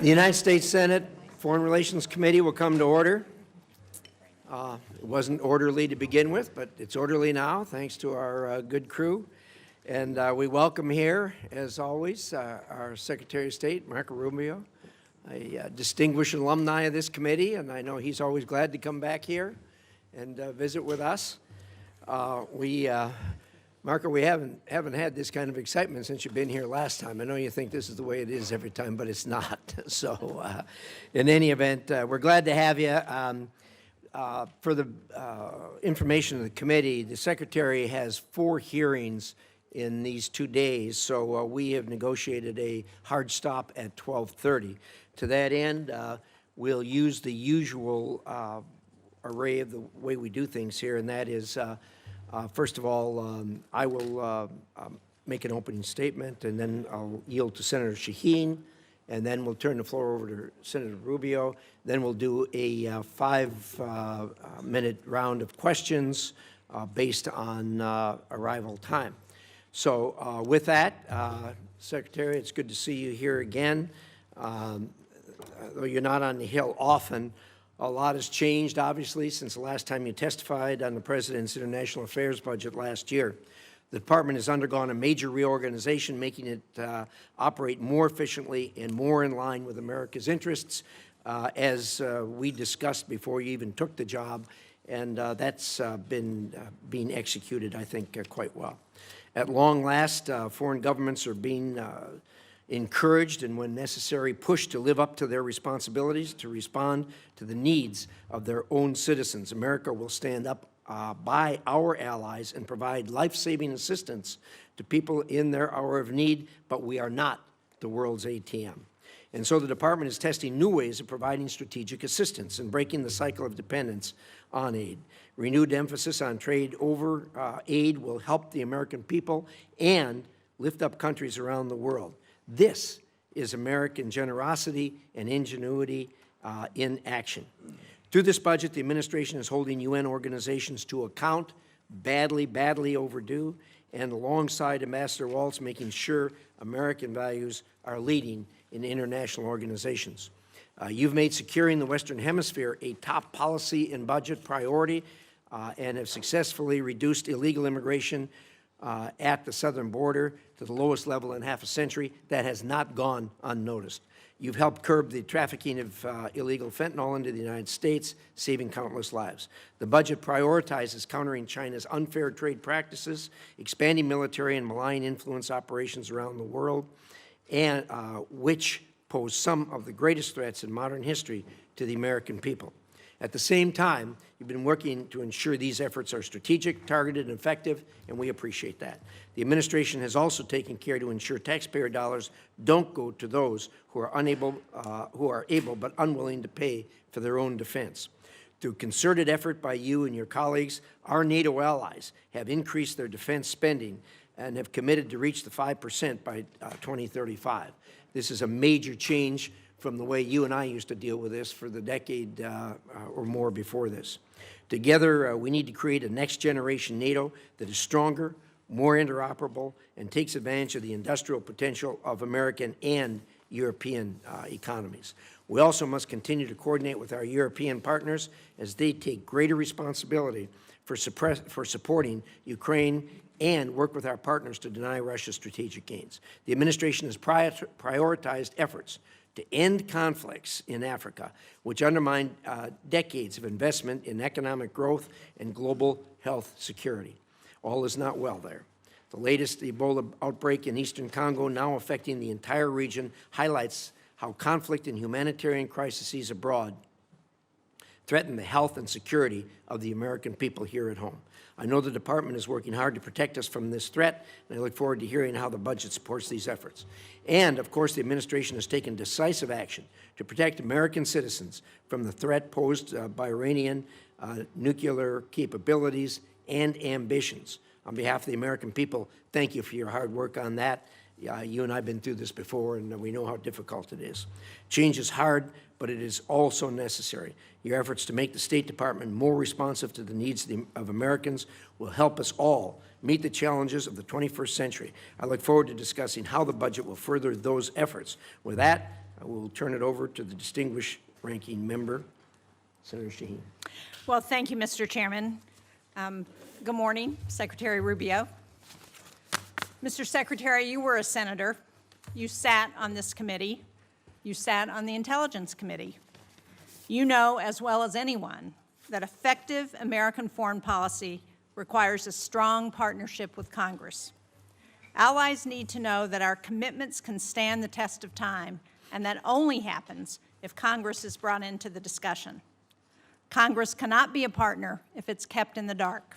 The United States Senate Foreign Relations Committee will come to order. It wasn't orderly to begin with, but it's orderly now, thanks to our good crew. And we welcome here, as always, our Secretary of State, Marco Rubio, a distinguished alumni of this committee, and I know he's always glad to come back here and visit with us. Marco, we haven't had this kind of excitement since you've been here last time. I know you think this is the way it is every time, but it's not. So in any event, we're glad to have you. For the information of the committee, the Secretary has 4 hearings in these 2 days, so we have negotiated a hard stop at 12:30. To that end, we'll use the usual array of the way we do things here, and that is first of all, I will make an opening statement, and then I'll yield to Senator Shaheen, and then we'll turn the floor over to Senator Rubio. Then we'll do a 5-minute round of questions based on arrival time. So with that, Secretary, it's good to see you here again. Though you're not on the Hill often, a lot has changed, obviously, since the last time you testified on the President's International Affairs budget last year. The Department has undergone a major reorganization, making it operate more efficiently and more in line with America's interests, as we discussed before you even took the job, and that's been being executed, I think, quite well. At long last, foreign governments are being encouraged and, when necessary, pushed to live up to their responsibilities to respond to the needs of their own citizens. America will stand up by our allies and provide life-saving assistance to people in their hour of need, but we are not the world's ATM. And so the Department is testing new ways of providing strategic assistance and breaking the cycle of dependence on aid. Renewed emphasis on trade over aid will help the American people and lift up countries around the world. This is American generosity and ingenuity in action. Through this budget, the administration is holding UN organizations to account, badly overdue, and alongside Ambassador Waltz, making sure American values are leading in international organizations. You've made securing the Western Hemisphere a top policy and budget priority and have successfully reduced illegal immigration at the southern border to the lowest level in half a century. That has not gone unnoticed. You've helped curb the trafficking of illegal fentanyl into the United States, saving countless lives. The budget prioritizes countering China's unfair trade practices, expanding military and malign influence operations around the world, and which pose some of the greatest threats in modern history to the American people. At the same time, you've been working to ensure these efforts are strategic, targeted, and effective, and we appreciate that. The administration has also taken care to ensure taxpayer dollars don't go to those who are able but unwilling to pay for their own defense. Through concerted effort by you and your colleagues, our NATO allies have increased their defense spending and have committed to reach the 5% by 2035. This is a major change from the way you and I used to deal with this for the decade or more before this. Together, we need to create a next-generation NATO that is stronger, more interoperable, and takes advantage of the industrial potential of American and European economies. We also must continue to coordinate with our European partners as they take greater responsibility for supporting Ukraine and work with our partners to deny Russia's strategic gains. The administration has prioritized efforts to end conflicts in Africa, which undermine decades of investment in economic growth and global health security. All is not well there. The latest Ebola outbreak in eastern Congo, now affecting the entire region, highlights how conflict and humanitarian crises abroad threaten the health and security of the American people here at home. I know the Department is working hard to protect us from this threat, and I look forward to hearing how the budget supports these efforts. And, of course, the administration has taken decisive action to protect American citizens from the threat posed by Iranian nuclear capabilities and ambitions. On behalf of the American people, thank you for your hard work on that. You and I have been through this before, and we know how difficult it is. Change is hard, but it is also necessary. Your efforts to make the State Department more responsive to the needs of Americans will help us all meet the challenges of the 21st century. I look forward to discussing how the budget will further those efforts. With that, I will turn it over to the distinguished ranking member, Senator Shaheen. Well, thank you, Mr. Chairman. Good morning, Secretary Rubio. Mr. Secretary, you were a senator. You sat on this committee. You sat on the Intelligence Committee. You know as well as anyone that effective American foreign policy requires a strong partnership with Congress. Allies need to know that our commitments can stand the test of time, and that only happens if Congress is brought into the discussion. Congress cannot be a partner if it's kept in the dark.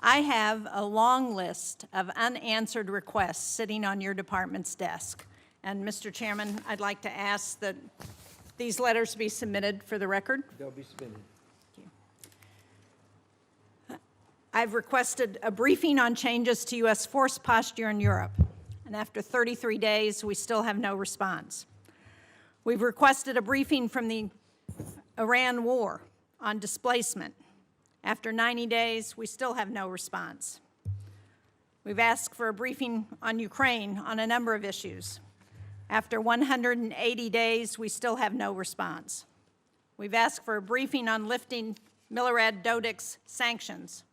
I have a long list of unanswered requests sitting on your department's desk. And Mr. Chairman, I'd like to ask that these letters be submitted for the record. They'll be submitted. I've requested a briefing on changes to U.S. force posture in Europe, and after 33 days, we still have no response. We've requested a briefing from the Iran war on displacement. After 90 days, we still have no response. We've asked for a briefing on Ukraine on a number of issues. After 180 days, we still have no response. We've asked for a briefing on lifting Milorad Dodik's sanctions.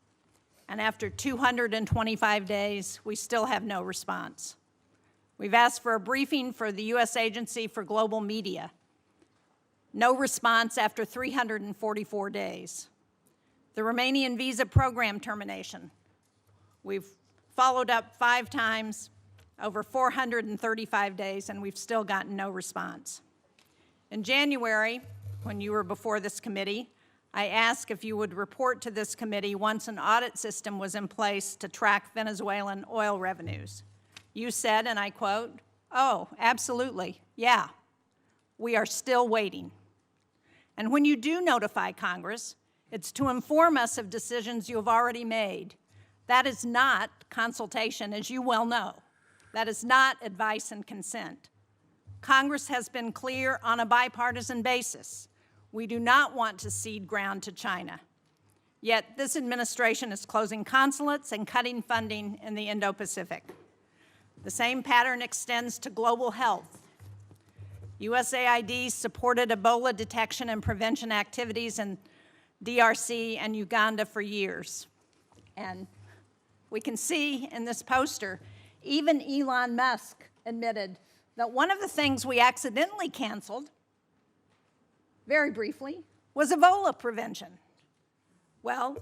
And after 225 days, we still have no response. We've asked for a briefing for the U.S. Agency for Global Media. No response after 344 days. The Romanian visa program termination. We've followed up 5 times over 435 days, and we've still gotten no response. In January, when you were before this committee, I asked if you would report to this committee once an audit system was in place to track Venezuelan oil revenues. You said, and I quote, "Oh, absolutely, yeah, we are still waiting." And when you do notify Congress, it's to inform us of decisions you have already made. That is not consultation, as you well know. That is not advice and consent. Congress has been clear on a bipartisan basis. We do not want to cede ground to China. Yet this administration is closing consulates and cutting funding in the Indo-Pacific. The same pattern extends to global health. USAID supported Ebola detection and prevention activities in DRC and Uganda for years. And we can see in this poster, even Elon Musk admitted that one of the things we accidentally canceled, very briefly, was Ebola prevention. Well,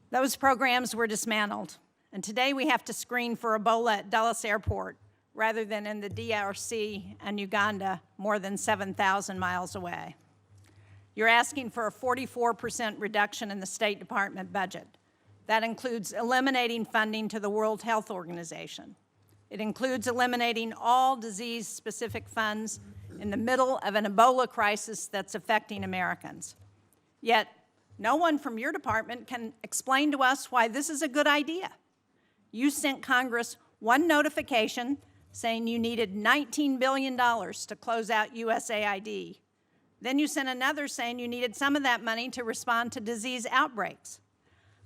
those programs were dismantled, and today we have to screen for Ebola at Dulles Airport rather than in the DRC and Uganda more than 7,000 miles away. You're asking for a 44% reduction in the State Department budget. That includes eliminating funding to the World Health Organization. It includes eliminating all disease-specific funds in the middle of an Ebola crisis that's affecting Americans. Yet, no one from your department can explain to us why this is a good idea. You sent Congress one notification saying you needed $19 billion to close out USAID. Then you sent another saying you needed some of that money to respond to disease outbreaks.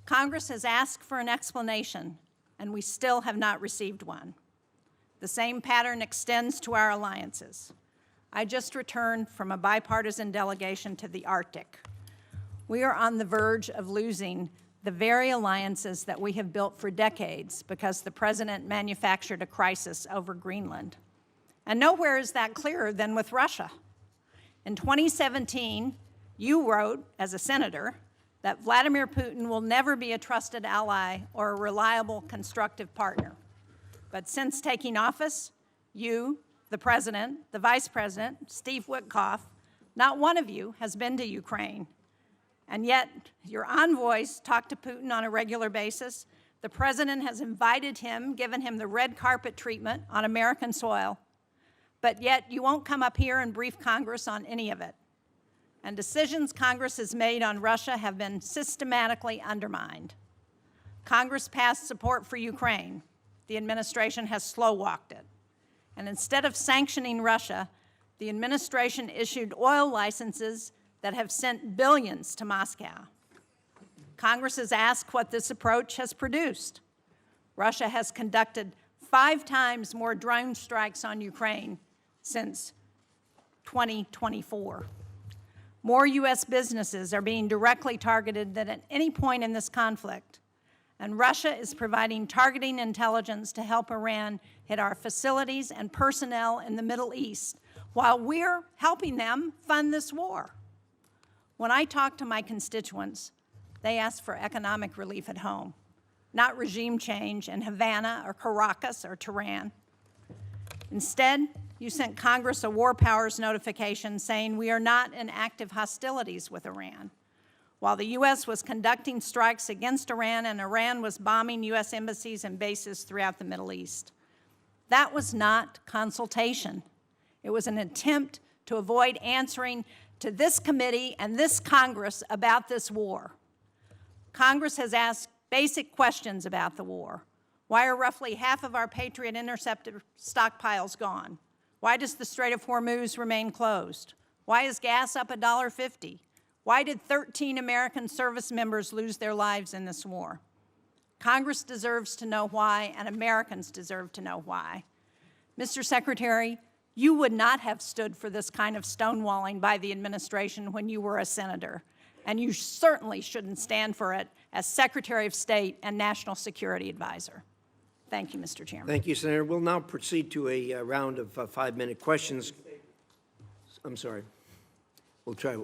Congress has asked for an explanation, and we still have not received one. The same pattern extends to our alliances. I just returned from a bipartisan delegation to the Arctic. We are on the verge of losing the very alliances that we have built for decades because the President manufactured a crisis over Greenland. And nowhere is that clearer than with Russia. In 2017, you wrote, as a senator, that Vladimir Putin will never be a trusted ally or a reliable, constructive partner. But since taking office, you, the President, the Vice President, Steve Witkoff, not one of you has been to Ukraine. And yet, your envoys talk to Putin on a regular basis. The President has invited him, given him the red carpet treatment on American soil. But yet, you won't come up here and brief Congress on any of it. And decisions Congress has made on Russia have been systematically undermined. Congress passed support for Ukraine. The administration has slow-walked it. And instead of sanctioning Russia, the administration issued oil licenses that have sent billions to Moscow. Congress has asked what this approach has produced. Russia has conducted 5 times more drone strikes on Ukraine since 2024. More U.S. businesses are being directly targeted than at any point in this conflict. And Russia is providing targeting intelligence to help Iran hit our facilities and personnel in the Middle East, while we're helping them fund this war. When I talk to my constituents, they ask for economic relief at home, not regime change in Havana or Caracas or Tehran. Instead, you sent Congress a war powers notification saying we are not in active hostilities with Iran, while the U.S. was conducting strikes against Iran and Iran was bombing U.S. embassies and bases throughout the Middle East. That was not consultation. It was an attempt to avoid answering to this committee and this Congress about this war. Congress has asked basic questions about the war. Why are roughly half of our Patriot interceptor stockpiles gone? Why does the Strait of Hormuz remain closed? Why is gas up $1.50? Why did 13 American service members lose their lives in this war? Congress deserves to know why, and Americans deserve to know why. Mr. Secretary, you would not have stood for this kind of stonewalling by the administration when you were a senator, and you certainly shouldn't stand for it as Secretary of State and National Security Advisor. Thank you, Mr. Chairman. Thank you, Senator. We'll now proceed to a round of 5-minute questions. I'm sorry. We'll try.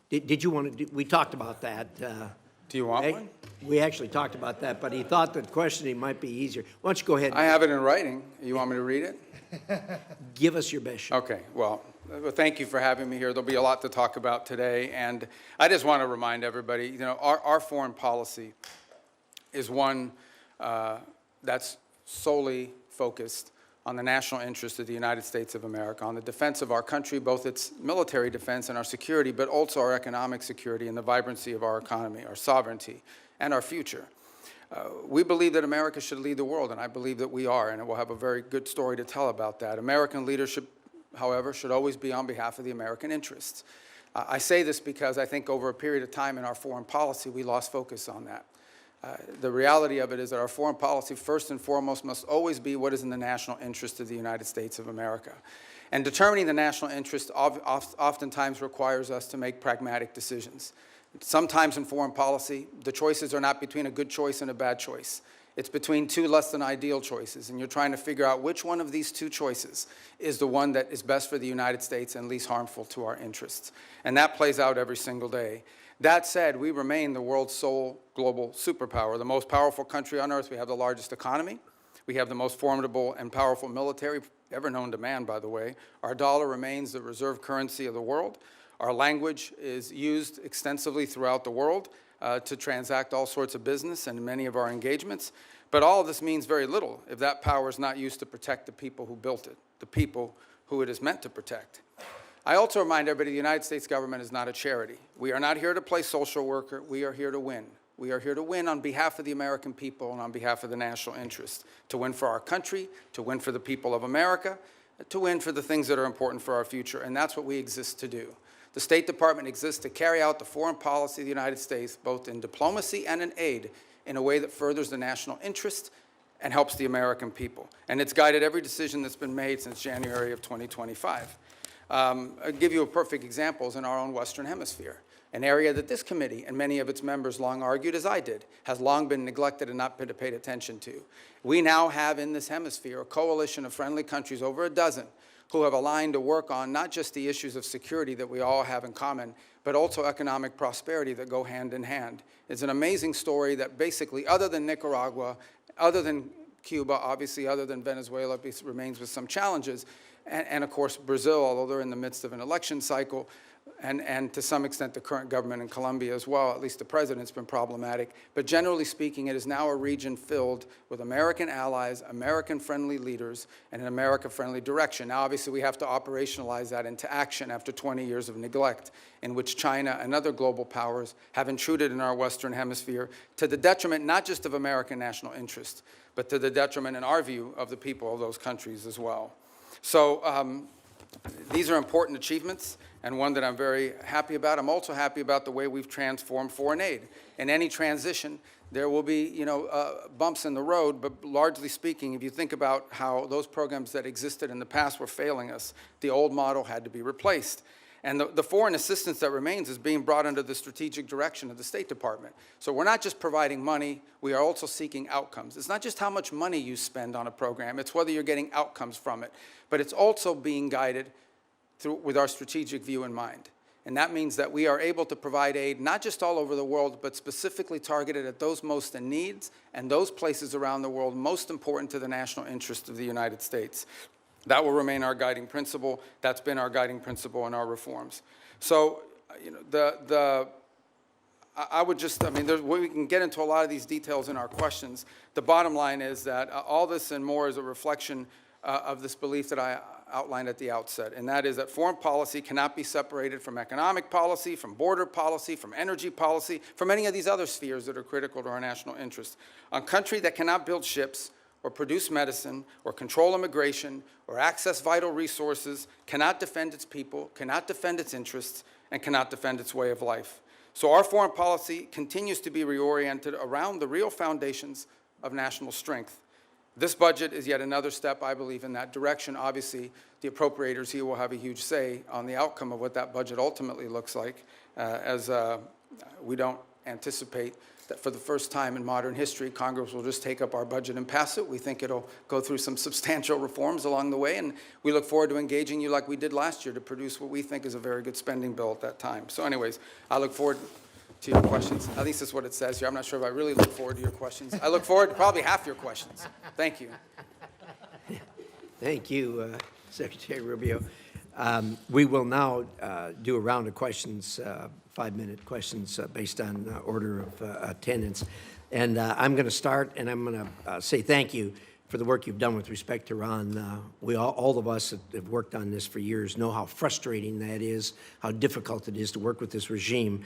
Did you want to? We talked about that. Do you want one? We actually talked about that, but he thought that questioning might be easier. Why don't you go ahead? I have it in writing. You want me to read it? Give us your best shot. Okay. Well, thank you for having me here. There'll be a lot to talk about today, and I just want to remind everybody, you know, our foreign policy is one that's solely focused on the national interest of the United States of America, on the defense of our country, both its military defense and our security, but also our economic security and the vibrancy of our economy, our sovereignty, and our future. We believe that America should lead the world, and I believe that we are, and we'll have a very good story to tell about that. American leadership, however, should always be on behalf of the American interests. I say this because I think over a period of time in our foreign policy, we lost focus on that. The reality of it is that our foreign policy, first and foremost, must always be what is in the national interest of the United States of America. And determining the national interest oftentimes requires us to make pragmatic decisions. Sometimes in foreign policy, the choices are not between a good choice and a bad choice. It's between two less than ideal choices, and you're trying to figure out which one of these two choices is the one that is best for the United States and least harmful to our interests. And that plays out every single day. That said, we remain the world's sole global superpower, the most powerful country on earth. We have the largest economy. We have the most formidable and powerful military ever known to man, by the way. Our dollar remains the reserve currency of the world. Our language is used extensively throughout the world to transact all sorts of business and many of our engagements. But all of this means very little if that power is not used to protect the people who built it, the people who it is meant to protect. I also remind everybody the United States government is not a charity. We are not here to play social worker. We are here to win. We are here to win on behalf of the American people and on behalf of the national interest, to win for our country, to win for the people of America, to win for the things that are important for our future, and that's what we exist to do. The State Department exists to carry out the foreign policy of the United States, both in diplomacy and in aid, in a way that furthers the national interest and helps the American people. And it's guided every decision that's been made since January of 2025. I'll give you a perfect example in our own Western Hemisphere, an area that this committee and many of its members long argued, as I did, has long been neglected and not been paid attention to. We now have in this hemisphere a coalition of friendly countries, over a dozen, who have aligned to work on not just the issues of security that we all have in common, but also economic prosperity that go hand in hand. It's an amazing story that basically, other than Nicaragua, other than Cuba, obviously other than Venezuela, remains with some challenges, and of course Brazil, although they're in the midst of an election cycle, and to some extent the current government in Colombia as well, at least the president's been problematic. But generally speaking, it is now a region filled with American allies, American-friendly leaders, and an America-friendly direction. Now, obviously, we have to operationalize that into action after 20 years of neglect, in which China and other global powers have intruded in our Western Hemisphere to the detriment not just of American national interest, but to the detriment, in our view, of the people of those countries as well. So these are important achievements, and one that I'm very happy about. I'm also happy about the way we've transformed foreign aid. In any transition, there will be, bumps in the road, but largely speaking, if you think about how those programs that existed in the past were failing us, the old model had to be replaced. And the foreign assistance that remains is being brought under the strategic direction of the State Department. So we're not just providing money, we are also seeking outcomes. It's not just how much money you spend on a program, it's whether you're getting outcomes from it. But it's also being guided with our strategic view in mind. And that means that we are able to provide aid not just all over the world, but specifically targeted at those most in need and those places around the world most important to the national interest of the United States. That will remain our guiding principle. That's been our guiding principle in our reforms. So, I would just, we can get into a lot of these details in our questions. The bottom line is that all this and more is a reflection of this belief that I outlined at the outset, and that is that foreign policy cannot be separated from economic policy, from border policy, from energy policy, from any of these other spheres that are critical to our national interest. A country that cannot build ships or produce medicine or control immigration or access vital resources cannot defend its people, cannot defend its interests, and cannot defend its way of life. So our foreign policy continues to be reoriented around the real foundations of national strength. This budget is yet another step, I believe, in that direction. Obviously, the appropriators here will have a huge say on the outcome of what that budget ultimately looks like, as we don't anticipate that for the first time in modern history, Congress will just take up our budget and pass it. We think it'll go through some substantial reforms along the way, and we look forward to engaging you like we did last year to produce what we think is a very good spending bill at that time. So anyways, I look forward to your questions. At least that's what it says here. I'm not sure if I really look forward to your questions. I look forward to probably half your questions. Thank you. Thank you, Secretary Rubio. We will now do a round of questions, 5-minute questions based on order of attendance. And I'm going to start, and I'm going to say thank you for the work you've done with respect to Iran. All of us that have worked on this for years know how frustrating that is, how difficult it is to work with this regime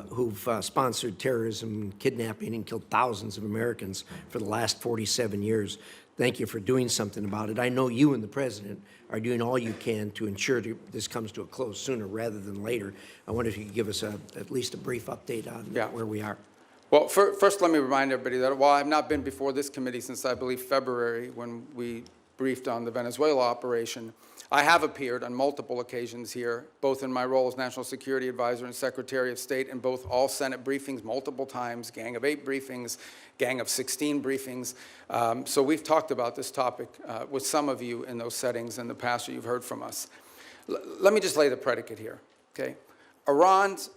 who've sponsored terrorism, kidnapping, and killed thousands of Americans for the last 47 years. Thank you for doing something about it. I know you and the President are doing all you can to ensure this comes to a close sooner rather than later. I wonder if you could give us at least a brief update on where we are. Well, first let me remind everybody that while I've not been before this committee since, I believe, February when we briefed on the Venezuela operation, I have appeared on multiple occasions here, both in my role as National Security Advisor and Secretary of State, in both all Senate briefings multiple times, Gang of 8 briefings, Gang of 16 briefings. So we've talked about this topic with some of you in those settings in the past that you've heard from us. Let me just lay the predicate here, okay? Iran's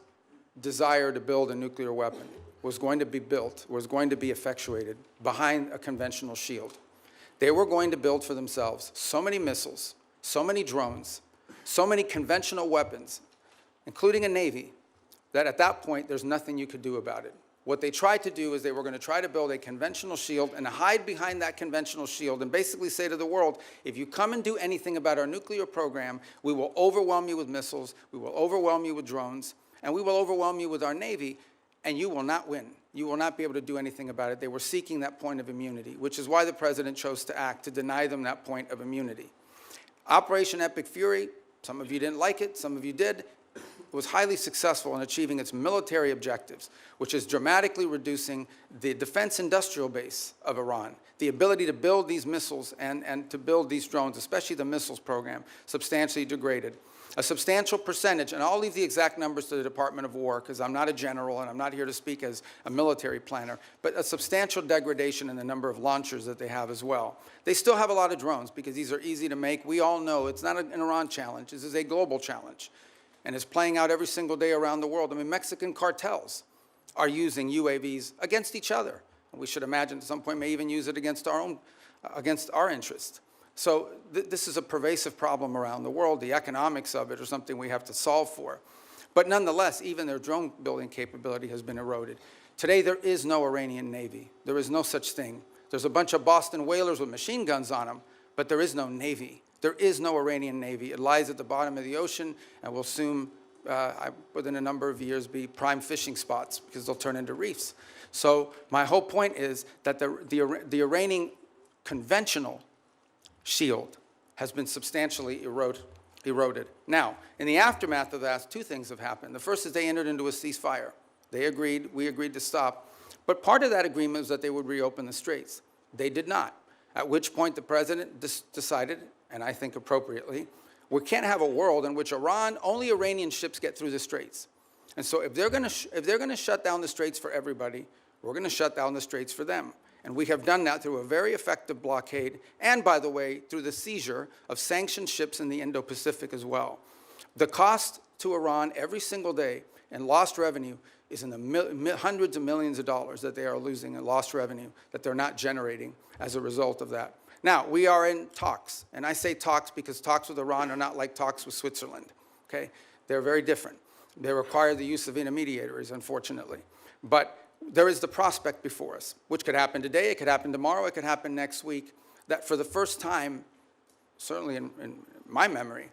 desire to build a nuclear weapon was going to be built, was going to be effectuated behind a conventional shield. They were going to build for themselves so many missiles, so many drones, so many conventional weapons, including a Navy, that at that point, there's nothing you could do about it. What they tried to do is they were going to try to build a conventional shield and hide behind that conventional shield and basically say to the world, if you come and do anything about our nuclear program, we will overwhelm you with missiles, we will overwhelm you with drones, and we will overwhelm you with our Navy, and you will not win. You will not be able to do anything about it. They were seeking that point of immunity, which is why the President chose to act, to deny them that point of immunity. Operation Epic Fury, some of you didn't like it, some of you did, was highly successful in achieving its military objectives, which is dramatically reducing the defense industrial base of Iran, the ability to build these missiles and to build these drones, especially the missiles program, substantially degraded. A substantial percentage, and I'll leave the exact numbers to the Department of War because I'm not a general and I'm not here to speak as a military planner, but a substantial degradation in the number of launchers that they have as well. They still have a lot of drones because these are easy to make. We all know it's not an Iran challenge. This is a global challenge, and it's playing out every single day around the world. I mean, Mexican cartels are using UAVs against each other. We should imagine at some point may even use it against our interests. So this is a pervasive problem around the world. The economics of it are something we have to solve for. But nonetheless, even their drone building capability has been eroded. Today, there is no Iranian Navy. There is no such thing. There's a bunch of Boston whalers with machine guns on them, but there is no Navy. There is no Iranian Navy. It lies at the bottom of the ocean and will soon, within a number of years, be prime fishing spots because they'll turn into reefs. So my whole point is that the Iranian conventional shield has been substantially eroded. eroded. Now, in the aftermath of that, two things have happened. The first is they entered into a ceasefire. They agreed, we agreed to stop. But part of that agreement was that they would reopen the straits. They did not, at which point the president decided, and I think appropriately, we can't have a world in which only Iranian ships get through the straits. And so if they're going to shut down the straits for everybody, we're going to shut down the straits for them. And we have done that through a very effective blockade, and by the way, through the seizure of sanctioned ships in the Indo-Pacific as well. The cost to Iran every single day in lost revenue is in the hundreds of millions of dollars that they are losing in lost revenue that they're not generating as a result of that. Now, we are in talks, and I say talks because talks with Iran are not like talks with Switzerland, okay? They're very different. They require the use of intermediaries, unfortunately. But there is the prospect before us, which could happen today, it could happen tomorrow, it could happen next week, that for the first time, certainly in my memory,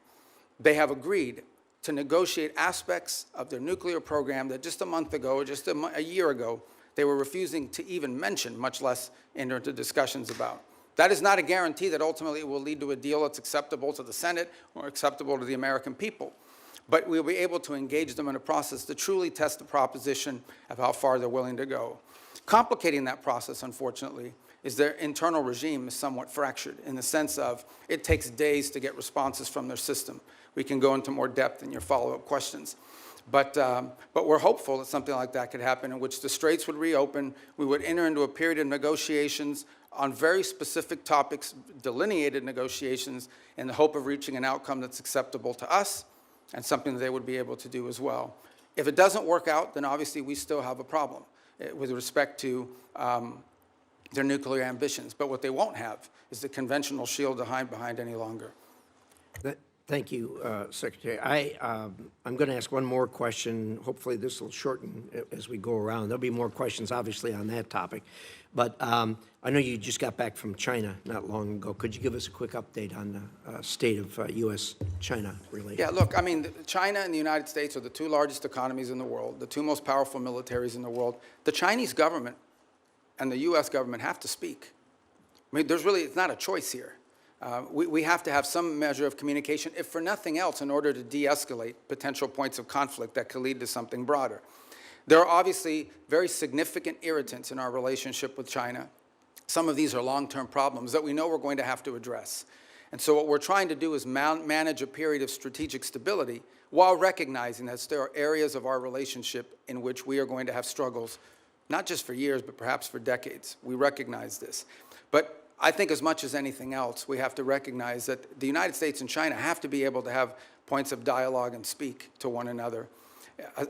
they have agreed to negotiate aspects of their nuclear program that just a month ago, just a year ago, they were refusing to even mention, much less enter into discussions about. That is not a guarantee that ultimately it will lead to a deal that's acceptable to the Senate or acceptable to the American people. But we'll be able to engage them in a process to truly test the proposition of how far they're willing to go. Complicating that process, unfortunately, is their internal regime is somewhat fractured in the sense of it takes days to get responses from their system. We can go into more depth in your follow-up questions. But we're hopeful that something like that could happen in which the straits would reopen, we would enter into a period of negotiations on very specific topics, delineated negotiations, in the hope of reaching an outcome that's acceptable to us and something that they would be able to do as well. If it doesn't work out, then obviously we still have a problem with respect to their nuclear ambitions. But what they won't have is the conventional shield to hide behind any longer. Thank you, Secretary. I'm going to ask one more question. Hopefully this will shorten as we go around. There'll be more questions, obviously, on that topic. But I know you just got back from China not long ago. Could you give us a quick update on the state of U.S.-China relations? Yeah, look, I mean, China and the United States are the two largest economies in the world, the two most powerful militaries in the world. The Chinese government and the U.S. government have to speak. I mean, it's not a choice here. We have to have some measure of communication, if for nothing else, in order to de-escalate potential points of conflict that could lead to something broader. There are obviously very significant irritants in our relationship with China. Some of these are long-term problems that we know we're going to have to address. And so what we're trying to do is manage a period of strategic stability while recognizing that there are areas of our relationship in which we are going to have struggles, not just for years, but perhaps for decades. We recognize this. But I think as much as anything else, we have to recognize that the United States and China have to be able to have points of dialogue and speak to one another.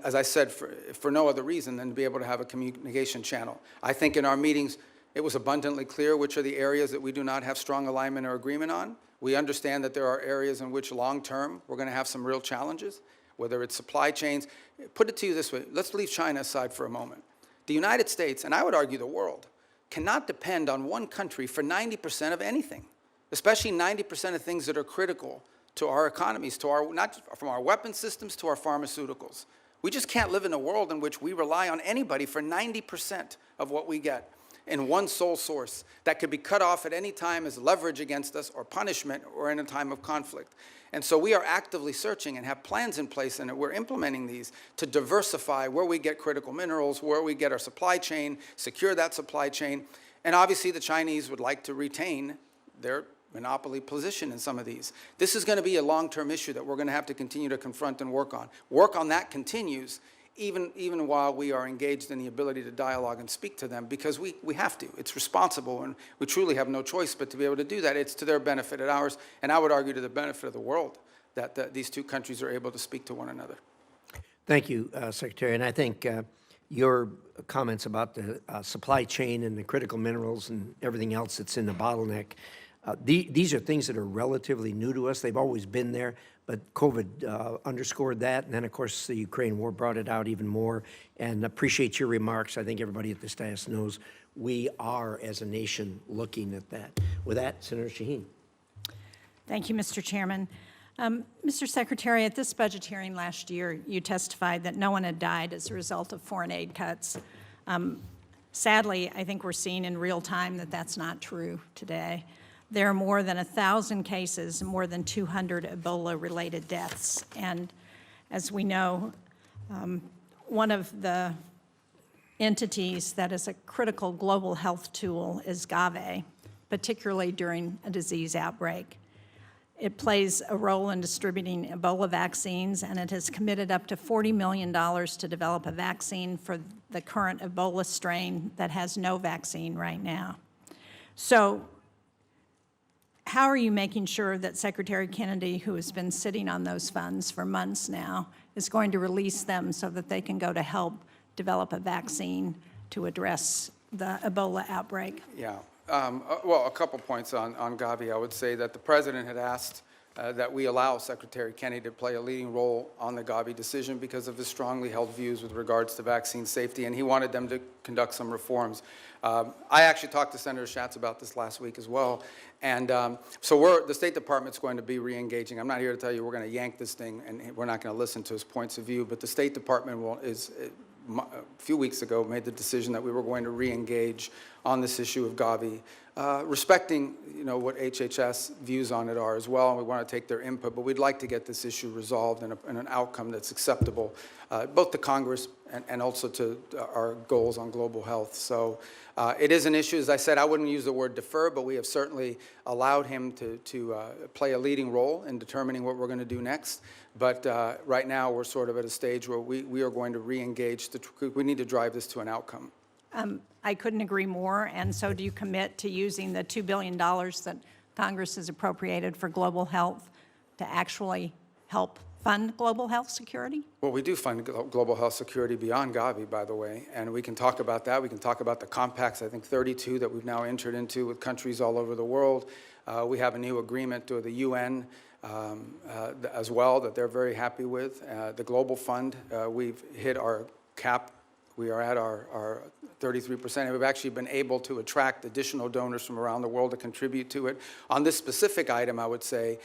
As I said, for no other reason than to be able to have a communication channel. I think in our meetings, it was abundantly clear which are the areas that we do not have strong alignment or agreement on. We understand that there are areas in which long-term we're going to have some real challenges, whether it's supply chains. Put it to you this way. Let's leave China aside for a moment. The United States, and I would argue the world, cannot depend on one country for 90% of anything, especially 90% of things that are critical to our economies, not from our weapon systems to our pharmaceuticals. We just can't live in a world in which we rely on anybody for 90% of what we get in one sole source that could be cut off at any time as leverage against us or punishment or in a time of conflict. And so we are actively searching and have plans in place, and we're implementing these to diversify where we get critical minerals, where we get our supply chain, secure that supply chain. And obviously the Chinese would like to retain their monopoly position in some of these. This is going to be a long-term issue that we're going to have to continue to confront and work on. Work on that continues even while we are engaged in the ability to dialogue and speak to them, because we have to. It's responsible, and we truly have no choice but to be able to do that. It's to their benefit and ours, and I would argue to the benefit of the world that these two countries are able to speak to one another. Thank you, Secretary. And I think your comments about the supply chain and the critical minerals and everything else that's in the bottleneck, these are things that are relatively new to us. They've always been there, but COVID underscored that. And then, of course, the Ukraine war brought it out even more. And appreciate your remarks. I think everybody at this dais knows we are, as a nation, looking at that. With that, Senator Shaheen. Thank you, Mr. Chairman. Mr. Secretary, at this budget hearing last year, you testified that no one had died as a result of foreign aid cuts. Sadly, I think we're seeing in real time that that's not true today. There are more than 1,000 cases and more than 200 Ebola-related deaths. And as we know, one of the entities that is a critical global health tool is GAVE, particularly during a disease outbreak. It plays a role in distributing Ebola vaccines, and it has committed up to $40 million to develop a vaccine for the current Ebola strain that has no vaccine right now. So how are you making sure that Secretary Kennedy, who has been sitting on those funds for months now, is going to release them so that they can go to help develop a vaccine to address the Ebola outbreak? Yeah. Well, a couple points on Gavi. I would say that the president had asked that we allow Secretary Kennedy to play a leading role on the Gavi decision because of his strongly held views with regards to vaccine safety, and he wanted them to conduct some reforms. I actually talked to Senator Schatz about this last week as well, and so the State Department's going to be re-engaging. I'm not here to tell you we're going to yank this thing and we're not going to listen to his points of view, but the State Department a few weeks ago made the decision that we were going to re-engage on this issue of Gavi, respecting what HHS views on it are as well, and we want to take their input, but we'd like to get this issue resolved in an outcome that's acceptable, both to Congress and also to our goals on global health. So it is an issue. As I said, I wouldn't use the word defer, but we have certainly allowed him to play a leading role in determining what we're going to do next. But right now, we're sort of at a stage where we are going to re-engage. We need to drive this to an outcome. I couldn't agree more, and so do you commit to using the $2 billion that Congress has appropriated for global health to actually help fund global health security? Well, we do fund global health security beyond Gavi, by the way, and we can talk about that. We can talk about the compacts, I think 32 that we've now entered into with countries all over the world. We have a new agreement with the UN as well that they're very happy with. The Global Fund, we've hit our cap. We are at our 33%, and we've actually been able to attract additional donors from around the world to contribute to it. On this specific item, I would say,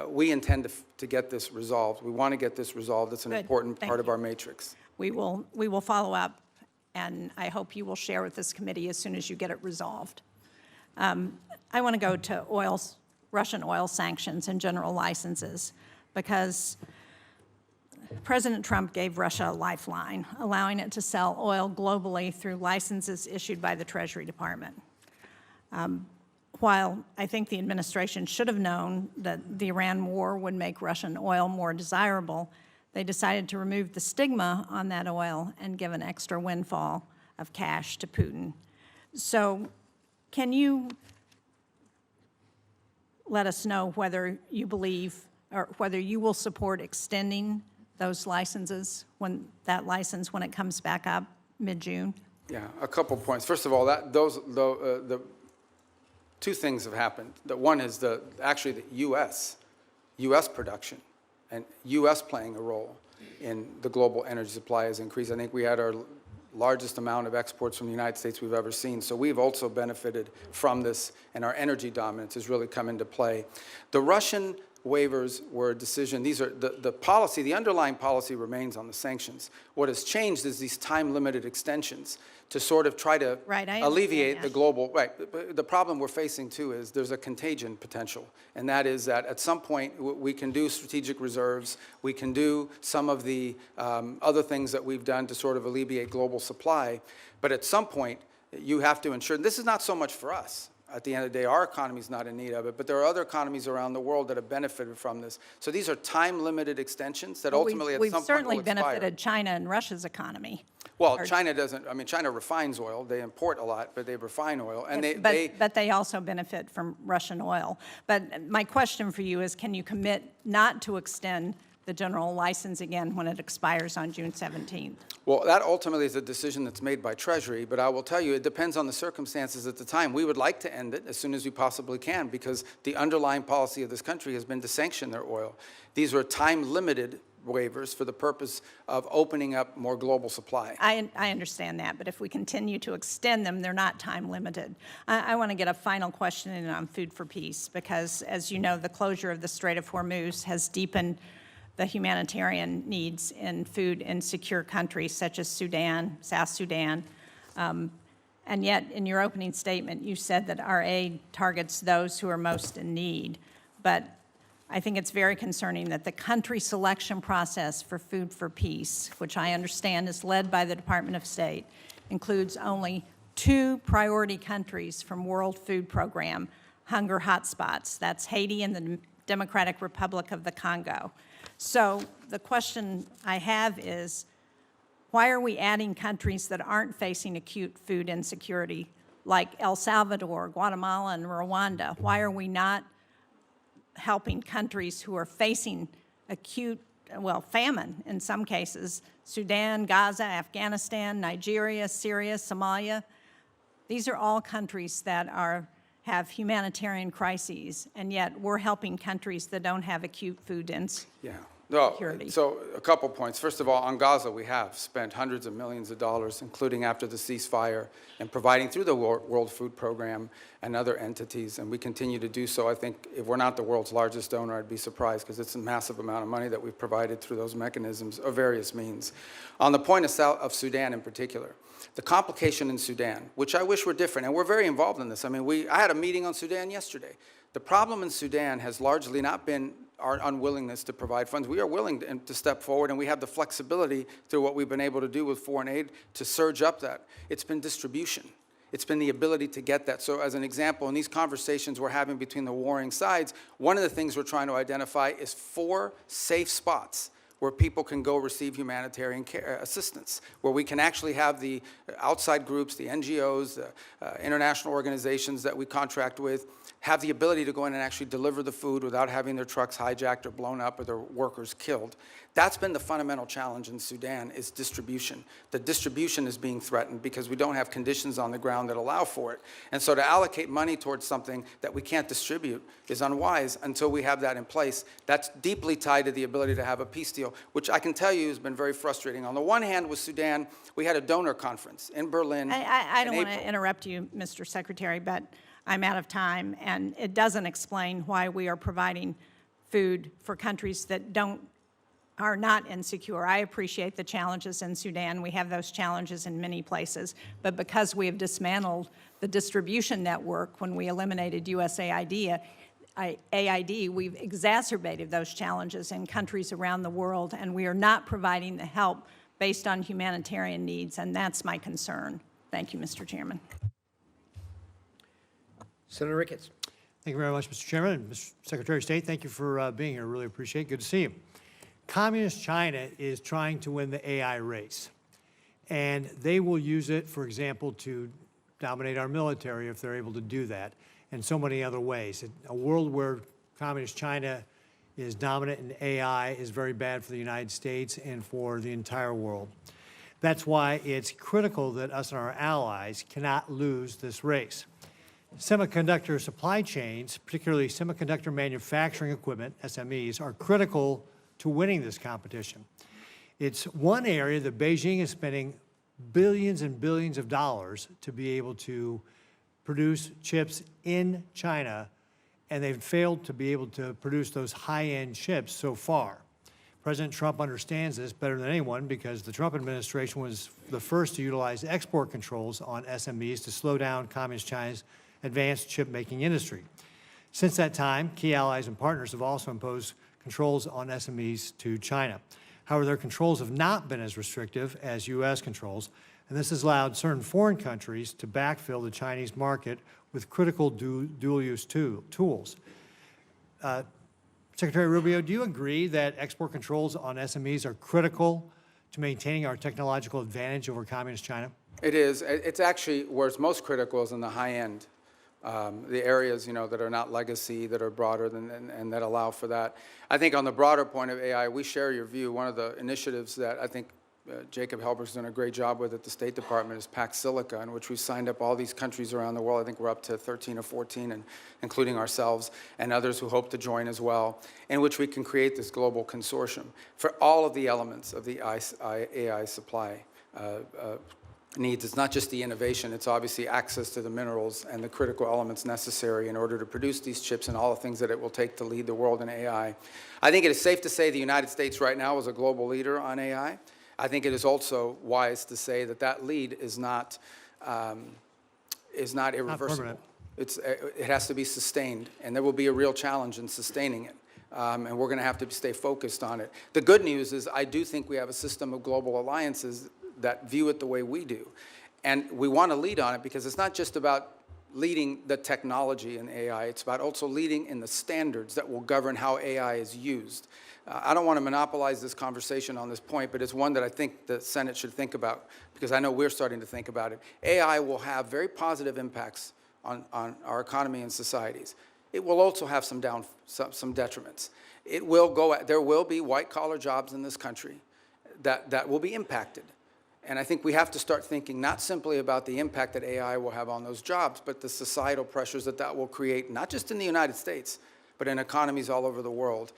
we intend to get this resolved. We want to get this resolved. It's an important part of our matrix. We will follow up, and I hope you will share with this committee as soon as you get it resolved. I want to go to Russian oil sanctions and general licenses, because President Trump gave Russia a lifeline, allowing it to sell oil globally through licenses issued by the Treasury Department. While I think the administration should have known that the Iran war would make Russian oil more desirable, they decided to remove the stigma on that oil and give an extra windfall of cash to Putin. So can you let us know whether you believe or whether you will support extending those licenses, when it comes back up mid-June? Yeah, a couple points. First of all, the two things have happened. The one is actually the U.S. production and U.S. playing a role in the global energy supply has increased. I think we had our largest amount of exports from the United States we've ever seen. So we've also benefited from this, and our energy dominance has really come into play. The Russian waivers were a decision. These are the policy, the underlying policy remains on the sanctions. What has changed is these time-limited extensions to sort of try to alleviate the global, the problem we're facing too is there's a contagion potential, and that is that at some point we can do strategic reserves, we can do some of the other things that we've done to sort of alleviate global supply, but at some point you have to ensure, this is not so much for us. At the end of the day, our economy is not in need of it, but there are other economies around the world that have benefited from this. So these are time-limited extensions that ultimately at some point will expire. We've certainly benefited China and Russia's economy. Well, China doesn't. I mean, China refines oil. They import a lot, but they refine oil, and but they also benefit from Russian oil. But my question for you is, can you commit not to extend the general license again when it expires on June 17th? Well, that ultimately is a decision that's made by Treasury, but I will tell you, it depends on the circumstances at the time. We would like to end it as soon as we possibly can because the underlying policy of this country has been to sanction their oil. These were time-limited waivers for the purpose of opening up more global supply. I understand that, but if we continue to extend them, they're not time-limited. I want to get a final question in on food for peace because, as you know, the closure of the Strait of Hormuz has deepened the humanitarian needs in food in secure countries such as Sudan, South Sudan. And yet, in your opening statement, you said that our aid targets those who are most in need. But I think it's very concerning that the country selection process for Food for Peace, which I understand is led by the Department of State, includes only 2 priority countries from World Food Program hunger hotspots. That's Haiti and the Democratic Republic of the Congo. So the question I have is, why are we adding countries that aren't facing acute food insecurity, like El Salvador, Guatemala, and Rwanda? Why are we not helping countries who are facing acute, well, famine in some cases? Sudan, Gaza, Afghanistan, Nigeria, Syria, Somalia. These are all countries that have humanitarian crises, and yet we're helping countries that don't have acute food insecurity. No, so a couple points. First of all, on Gaza, we have spent hundreds of millions of dollars, including after the ceasefire, and providing through the World Food Program and other entities, and we continue to do so. I think if we're not the world's largest donor, I'd be surprised, because it's a massive amount of money that we've provided through those mechanisms of various means. On the point of Sudan in particular, the complication in Sudan, which I wish were different, and we're very involved in this. I mean, I had a meeting on Sudan yesterday. The problem in Sudan has largely not been our unwillingness to provide funds. We are willing to step forward, and we have the flexibility through what we've been able to do with foreign aid to surge up that. It's been distribution. It's been the ability to get that. So as an example, in these conversations we're having between the warring sides, one of the things we're trying to identify is 4 safe spots where people can go receive humanitarian care, assistance, where we can actually have the outside groups, the NGOs, the international organizations that we contract with, have the ability to go in and actually deliver the food without having their trucks hijacked or blown up or their workers killed. That's been the fundamental challenge in Sudan, is distribution. The distribution is being threatened because we don't have conditions on the ground that allow for it. And so to allocate money towards something that we can't distribute is unwise until we have that in place. That's deeply tied to the ability to have a peace deal, which I can tell you has been very frustrating. On the one hand, with Sudan, we had a donor conference in Berlin. I don't want to interrupt you, Mr. Secretary, but I'm out of time, and it doesn't explain why we are providing food for countries that are not insecure. I appreciate the challenges in Sudan. We have those challenges in many places, but because we have dismantled the distribution network when we eliminated USAID, we've exacerbated those challenges in countries around the world, and we are not providing the help based on humanitarian needs, and that's my concern. Thank you, Mr. Chairman. Senator Ricketts. Thank you very much, Mr. Chairman. And Mr. Secretary of State, thank you for being here. Really appreciate it. Good to see you. Communist China is trying to win the AI race, and they will use it, for example, to dominate our military if they're able to do that, and so many other ways. A world where Communist China is dominant in AI is very bad for the United States and for the entire world. That's why it's critical that us and our allies cannot lose this race. Semiconductor supply chains, particularly semiconductor manufacturing equipment, SMEs, are critical to winning this competition. It's one area that Beijing is spending billions and billions of dollars to be able to produce chips in China, and they've failed to be able to produce those high-end chips so far. President Trump understands this better than anyone because the Trump administration was the first to utilize export controls on SMEs to slow down Communist China's advanced chip-making industry. Since that time, key allies and partners have also imposed controls on SMEs to China. However, their controls have not been as restrictive as U.S. controls, and this has allowed certain foreign countries to backfill the Chinese market with critical dual-use tools. Secretary Rubio, do you agree that export controls on SMEs are critical to maintaining our technological advantage over Communist China? It is. It's actually where it's most critical is in the high end. The areas, that are not legacy, that are broader and that allow for that. I think on the broader point of AI, we share your view. One of the initiatives that I think Jacob Helberg's done a great job with at the State Department is Pax Silica, in which we signed up all these countries around the world. I think we're up to 13 or 14, and including ourselves and others who hope to join as well, in which we can create this global consortium for all of the elements of the AI supply needs. It's not just the innovation, it's obviously access to the minerals and the critical elements necessary in order to produce these chips and all the things that it will take to lead the world in AI. I think it is safe to say the United States right now is a global leader on AI. I think it is also wise to say that that lead is not is not irreversible. permanent. It has to be sustained, and there will be a real challenge in sustaining it. And we're going to have to stay focused on it. The good news is I do think we have a system of global alliances that view it the way we do. And we want to lead on it because it's not just about leading the technology in AI. It's about also leading in the standards that will govern how AI is used. I don't want to monopolize this conversation on this point, but it's one that I think the Senate should think about because I know we're starting to think about it. AI will have very positive impacts on our economy and societies. It will also have some detriments. There will be white-collar jobs in this country that will be impacted. And I think we have to start thinking not simply about the impact that AI will have on those jobs, but the societal pressures that will create, not just in the United States, but in economies all over the world.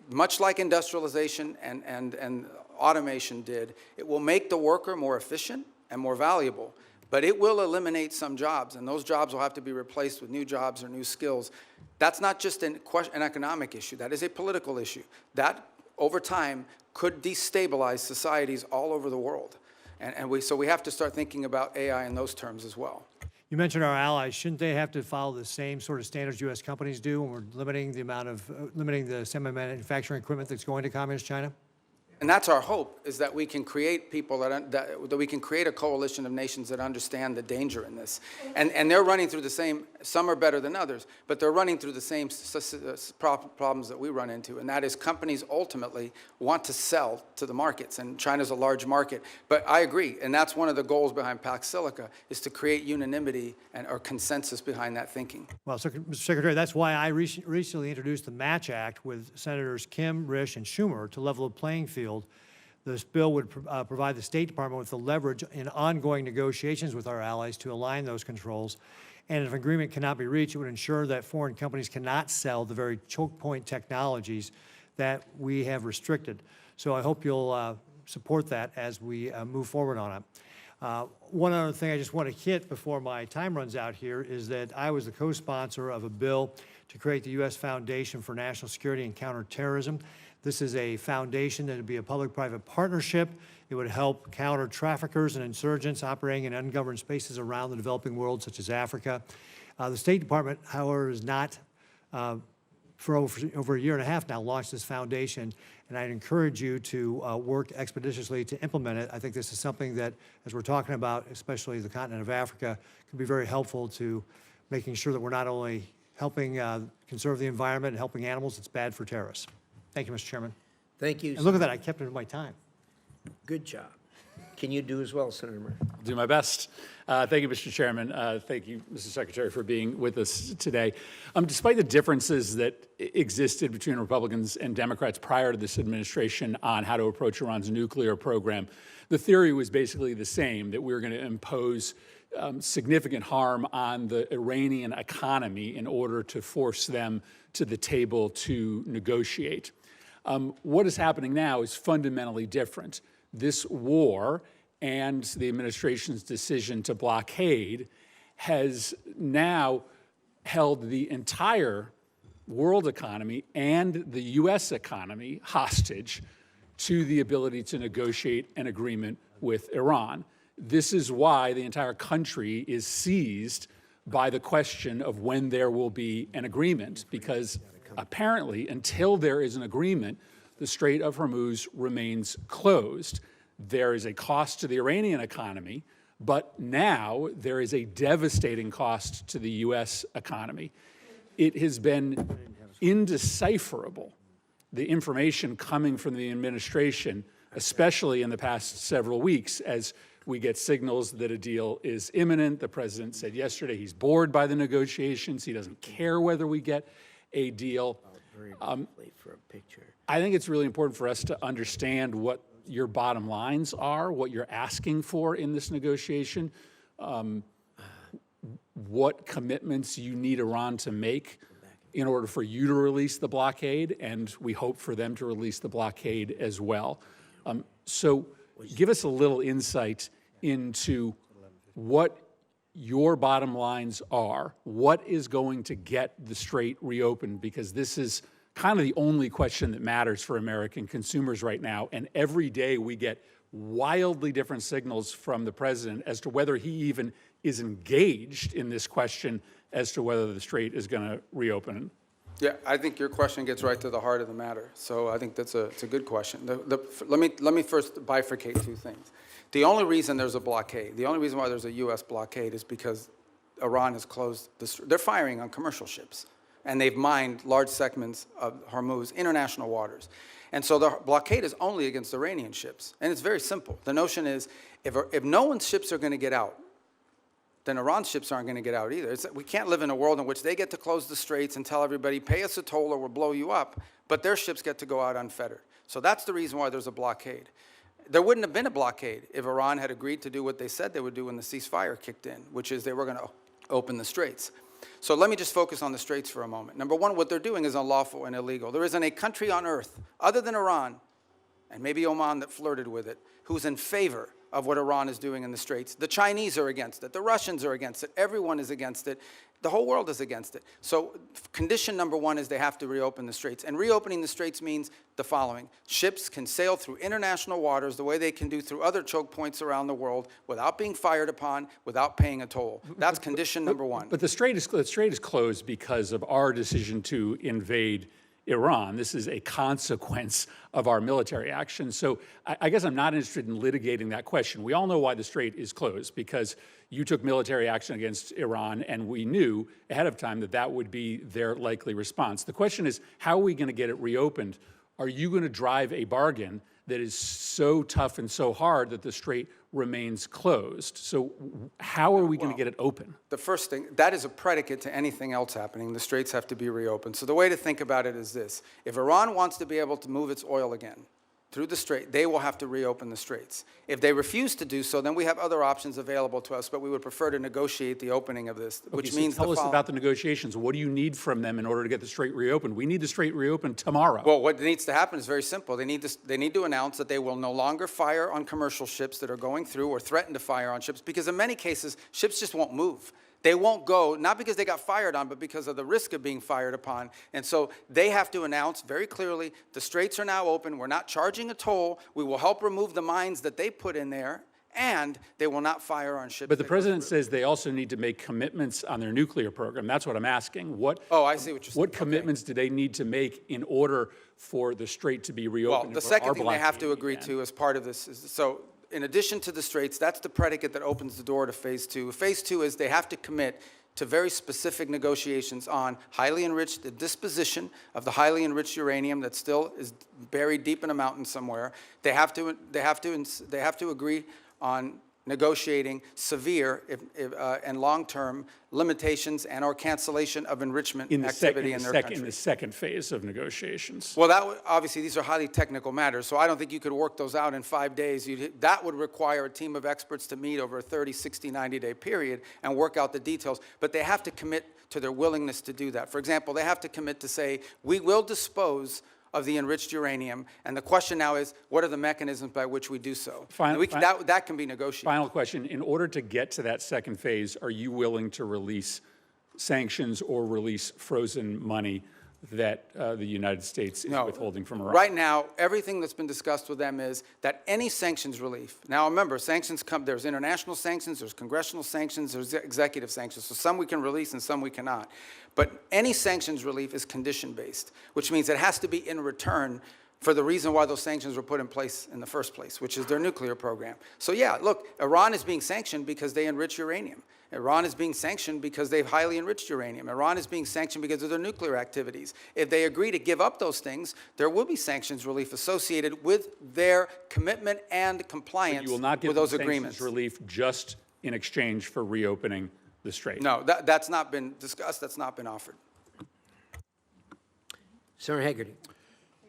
Much like industrialization and automation did, it will make the worker more efficient and more valuable, but it will eliminate some jobs, and those jobs will have to be replaced with new jobs or new skills. That's not just an economic issue. That is a political issue. That, over time, could destabilize societies all over the world. So we have to start thinking about AI in those terms as well. You mentioned our allies. Shouldn't they have to follow the same sort of standards U.S. companies do when we're limiting the semi-manufacturing equipment that's going to Communist China? And that's our hope, is that we can create people that we can create a coalition of nations that understand the danger in this. And they're running through the same, some are better than others, but they're running through the same problems that we run into. And that is companies ultimately want to sell to the markets, and China's a large market. But I agree, and that's one of the goals behind Pax Silica, is to create unanimity or consensus behind that thinking. Well, Mr. Secretary, that's why I recently introduced the Match Act with Senators Kim, Risch, and Schumer to level the playing field. This bill would provide the State Department with the leverage in ongoing negotiations with our allies to align those controls. And if agreement cannot be reached, it would ensure that foreign companies cannot sell the very choke point technologies that we have restricted. So I hope you'll support that as we move forward on it. One other thing I just want to hit before my time runs out here is that I was the co-sponsor of a bill to create the U.S. Foundation for National Security and Counterterrorism. This is a foundation that would be a public-private partnership. It would help counter traffickers and insurgents operating in ungoverned spaces around the developing world, such as Africa. The State Department, however, has not, for over a year and a half now, launched this foundation, and I'd encourage you to work expeditiously to implement it. I think this is something that, as we're talking about, especially the continent of Africa, can be very helpful to making sure that we're not only helping conserve the environment and helping animals, it's bad for terrorists. Thank you, Mr. Chairman. Thank you. And look at that, I kept it in my time. Good job. Can you do as well, Senator Murphy? I'll do my best. Thank you, Mr. Chairman. Thank you, Mr. Secretary, for being with us today. Despite the differences that existed between Republicans and Democrats prior to this administration on how to approach Iran's nuclear program, the theory was basically the same, that we were going to impose significant harm on the Iranian economy in order to force them to the table to negotiate. What is happening now is fundamentally different. This war and the administration's decision to blockade has now held the entire world economy and the U.S. economy hostage to the ability to negotiate an agreement with Iran. This is why the entire country is seized by the question of when there will be an agreement, because apparently until there is an agreement, the Strait of Hormuz remains closed. There is a cost to the Iranian economy, but now there is a devastating cost to the U.S. economy. It has been indecipherable, the information coming from the administration, especially in the past several weeks, as we get signals that a deal is imminent. The president said yesterday he's bored by the negotiations. He doesn't care whether we get a deal. For a picture. I think it's really important for us to understand what your bottom lines are, what you're asking for in this negotiation, what commitments you need Iran to make in order for you to release the blockade, and we hope for them to release the blockade as well. So give us a little insight into what your bottom lines are, what is going to get the strait reopened, because this is kind of the only question that matters for American consumers right now. And every day we get wildly different signals from the president as to whether he even is engaged in this question as to whether the strait is going to reopen? Yeah, I think your question gets right to the heart of the matter. So I think it's a good question. Let me first bifurcate two things. The only reason there's a blockade, the only reason why there's a U.S. blockade is because Iran has closed they're firing on commercial ships, and they've mined large segments of Hormuz, international waters. And so the blockade is only against Iranian ships. And it's very simple. The notion is if no one's ships are going to get out, then Iran's ships aren't going to get out either. We can't live in a world in which they get to close the straits and tell everybody, pay us a toll or we'll blow you up, but their ships get to go out unfettered. So that's the reason why there's a blockade. There wouldn't have been a blockade if Iran had agreed to do what they said they would do when the ceasefire kicked in, which is they were going to open the straits. So let me just focus on the straits for a moment. Number one, what they're doing is unlawful and illegal. There isn't a country on earth, other than Iran, and maybe Oman that flirted with it, who's in favor of what Iran is doing in the straits. The Chinese are against it. The Russians are against it. Everyone is against it. The whole world is against it. So condition number one is they have to reopen the straits. And reopening the straits means the following. Ships can sail through international waters the way they can do through other choke points around the world without being fired upon, without paying a toll. That's condition number one. But the strait is closed because of our decision to invade Iran. This is a consequence of our military action. So I guess I'm not interested in litigating that question. We all know why the strait is closed, because you took military action against Iran, and we knew ahead of time that that would be their likely response. The question is, how are we going to get it reopened? Are you going to drive a bargain that is so tough and so hard that the strait remains closed? So how are we going to get it open? The first thing, that is a predicate to anything else happening. The straits have to be reopened. So the way to think about it is this. If Iran wants to be able to move its oil again through the strait, they will have to reopen the straits. If they refuse to do so, then we have other options available to us, but we would prefer to negotiate the opening of this, which means tell us about the negotiations. What do you need from them in order to get the strait reopened? We need the strait reopened tomorrow. Well, what needs to happen is very simple. They need to announce that they will no longer fire on commercial ships that are going through or threaten to fire on ships, because in many cases, ships just won't move. They won't go, not because they got fired on, but because of the risk of being fired upon. And so they have to announce very clearly, the straits are now open. We're not charging a toll. We will help remove the mines that they put in there, and they will not fire on ships. But the president says they also need to make commitments on their nuclear program. That's what I'm asking. Oh, I see what you're saying. What commitments do they need to make in order for the strait to be reopened? Well, the second thing they have to agree to as part of this is, so in addition to the straits, that's the predicate that opens the door to phase two. Phase two is they have to commit to very specific negotiations on highly enriched, the disposition of the highly enriched uranium that still is buried deep in a mountain somewhere. They have to agree on negotiating severe and long-term limitations and or cancellation of enrichment activity in their country. In the second phase of negotiations. Well, obviously, these are highly technical matters, so I don't think you could work those out in 5 days. That would require a team of experts to meet over a 30, 60, 90-day period and work out the details. But they have to commit to their willingness to do that. For example, they have to commit to say, we will dispose of the enriched uranium, and the question now is, what are the mechanisms by which we do so? That can be negotiated. Final question. In order to get to that second phase, are you willing to release sanctions or release frozen money that the United States is withholding from Iran? Right now, everything that's been discussed with them is that any sanctions relief, now remember, sanctions come, there's international sanctions, there's congressional sanctions, there's executive sanctions, so some we can release and some we cannot. But any sanctions relief is condition-based, which means it has to be in return for the reason why those sanctions were put in place in the first place, which is their nuclear program. So yeah, look, Iran is being sanctioned because they enrich uranium. Iran is being sanctioned because they've highly enriched uranium. Iran is being sanctioned because of their nuclear activities. If they agree to give up those things, there will be sanctions relief associated with their commitment and compliance you will not give with those sanctions agreements. relief just in exchange for reopening the strait. No, that's not been discussed. That's not been offered. Senator Headquartered.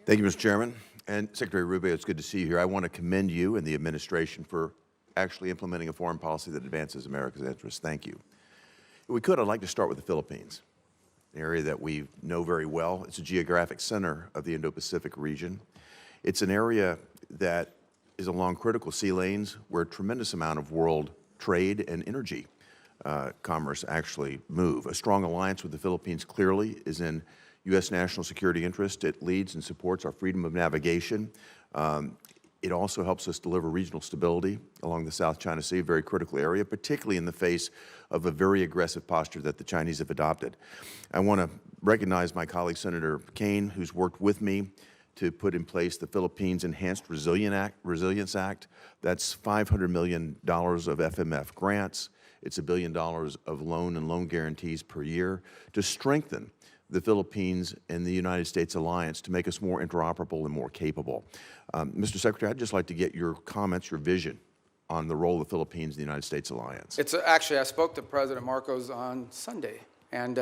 Thank you, Mr. Chairman. And Secretary Rubio, it's good to see you here. I want to commend you and the administration for actually implementing a foreign policy that advances America's interests. Thank you. If we could, I'd like to start with the Philippines, an area that we know very well. It's a geographic center of the Indo-Pacific region. It's an area that is along critical sea lanes where a tremendous amount of world trade and energy commerce actually move. A strong alliance with the Philippines clearly is in U.S. national security interest. It leads and supports our freedom of navigation. It also helps us deliver regional stability along the South China Sea, a very critical area, particularly in the face of a very aggressive posture that the Chinese have adopted. I want to recognize my colleague, Senator Kane, who's worked with me to put in place the Philippines Enhanced Resilience Act. That's $500 million of FMF grants. It's $1 billion of loan and loan guarantees per year to strengthen the Philippines and the United States alliance to make us more interoperable and more capable. Mr. Secretary, I'd just like to get your comments, your vision on the role of the Philippines in the United States alliance. It's actually, I spoke to President Marcos on Sunday, and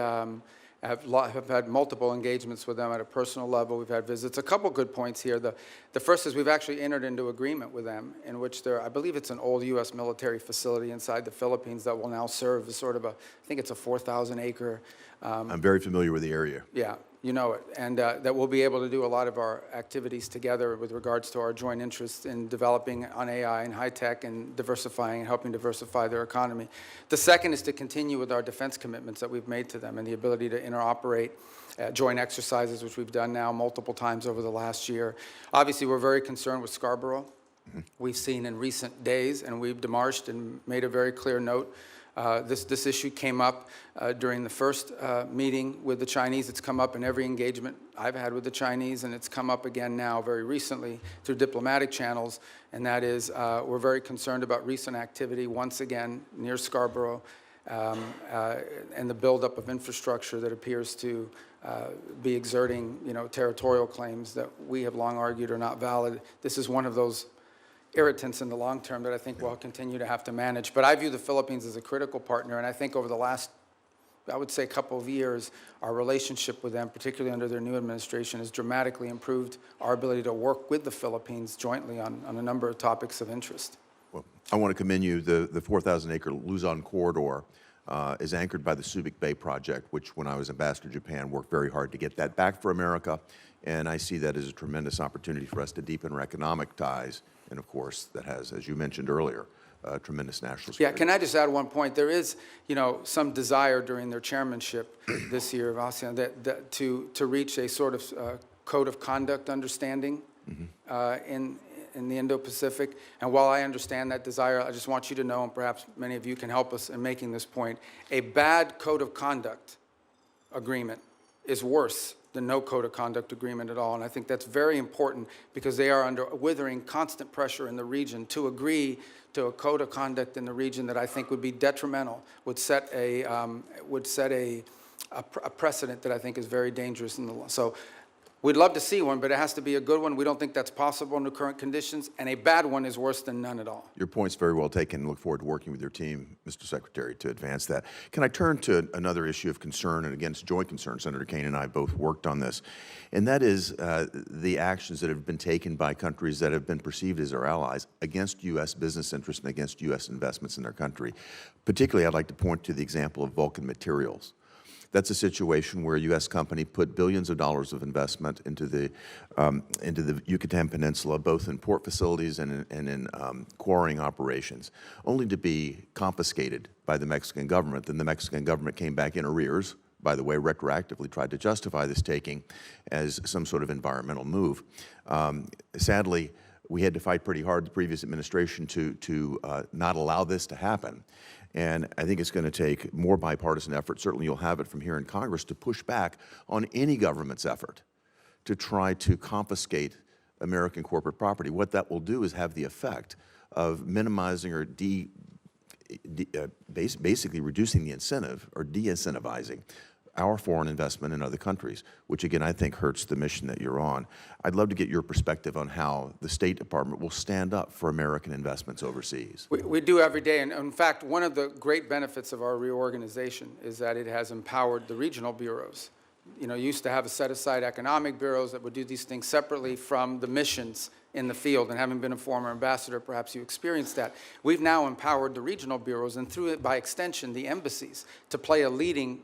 have had multiple engagements with them at a personal level. We've had visits. A couple good points here. The first is we've actually entered into agreement with them in which I believe it's an old U.S. military facility inside the Philippines that will now serve as sort of I think it's a 4,000 acre. I'm very familiar with the area. Yeah, you know it. And that we'll be able to do a lot of our activities together with regards to our joint interests in developing on AI and high tech and diversifying and helping diversify their economy. The second is to continue with our defense commitments that we've made to them and the ability to interoperate joint exercises, which we've done now multiple times over the last year. Obviously, we're very concerned with Scarborough. We've seen in recent days, and we've demarched and made a very clear note. This issue came up during the first meeting with the Chinese. It's come up in every engagement I've had with the Chinese, and it's come up again now very recently through diplomatic channels, and that is we're very concerned about recent activity once again near Scarborough and the buildup of infrastructure that appears to be exerting, territorial claims that we have long argued are not valid. This is one of those irritants in the long term that I think we'll continue to have to manage. But I view the Philippines as a critical partner, and I think over the last, I would say, couple of years, our relationship with them, particularly under their new administration, has dramatically improved our ability to work with the Philippines jointly on a number of topics of interest. Well, I want to commend you. The 4,000-acre Luzon corridor is anchored by the Subic Bay project, which, when I was ambassador to Japan, worked very hard to get that back for America, and I see that as a tremendous opportunity for us to deepen our economic ties. And of course, that has, as you mentioned earlier, tremendous national security. Yeah, can I just add one point? There is, some desire during their chairmanship this year of ASEAN to reach a sort of code of conduct understanding in the Indo-Pacific. And while I understand that desire, I just want you to know, and perhaps many of you can help us in making this point, a bad code of conduct agreement is worse than no code of conduct agreement at all. And I think that's very important because they are under withering constant pressure in the region to agree to a code of conduct in the region that I think would be detrimental, would set a precedent that I think is very dangerous in the law. So we'd love to see one, but it has to be a good one. We don't think that's possible under current conditions, and a bad one is worse than none at all. Your point's very well taken. Look forward to working with your team, Mr. Secretary, to advance that. Can I turn to another issue of concern, and again, it's joint concern. Senator Kane and I both worked on this, and that is the actions that have been taken by countries that have been perceived as our allies against U.S. business interests and against U.S. investments in their country. Particularly, I'd like to point to the example of Vulcan Materials. That's a situation where a U.S. company put billions of dollars of investment into the Yucatan Peninsula, both in port facilities and in quarrying operations, only to be confiscated by the Mexican government. Then the Mexican government came back in arrears, by the way, retroactively tried to justify this taking as some sort of environmental move. Sadly, we had to fight pretty hard, the previous administration, to not allow this to happen. And I think it's going to take more bipartisan effort, certainly you'll have it from here in Congress, to push back on any government's effort to try to confiscate American corporate property. What that will do is have the effect of minimizing or basically reducing the incentive or de-incentivizing our foreign investment in other countries, which again I think hurts the mission that you're on. I'd love to get your perspective on how the State Department will stand up for American investments overseas. We do every day, and in fact, one of the great benefits of our reorganization is that it has empowered the regional bureaus. You used to have a set-aside economic bureaus that would do these things separately from the missions in the field, and having been a former ambassador, perhaps you experienced that. We've now empowered the regional bureaus, and through it, by extension, the embassies, to play a leading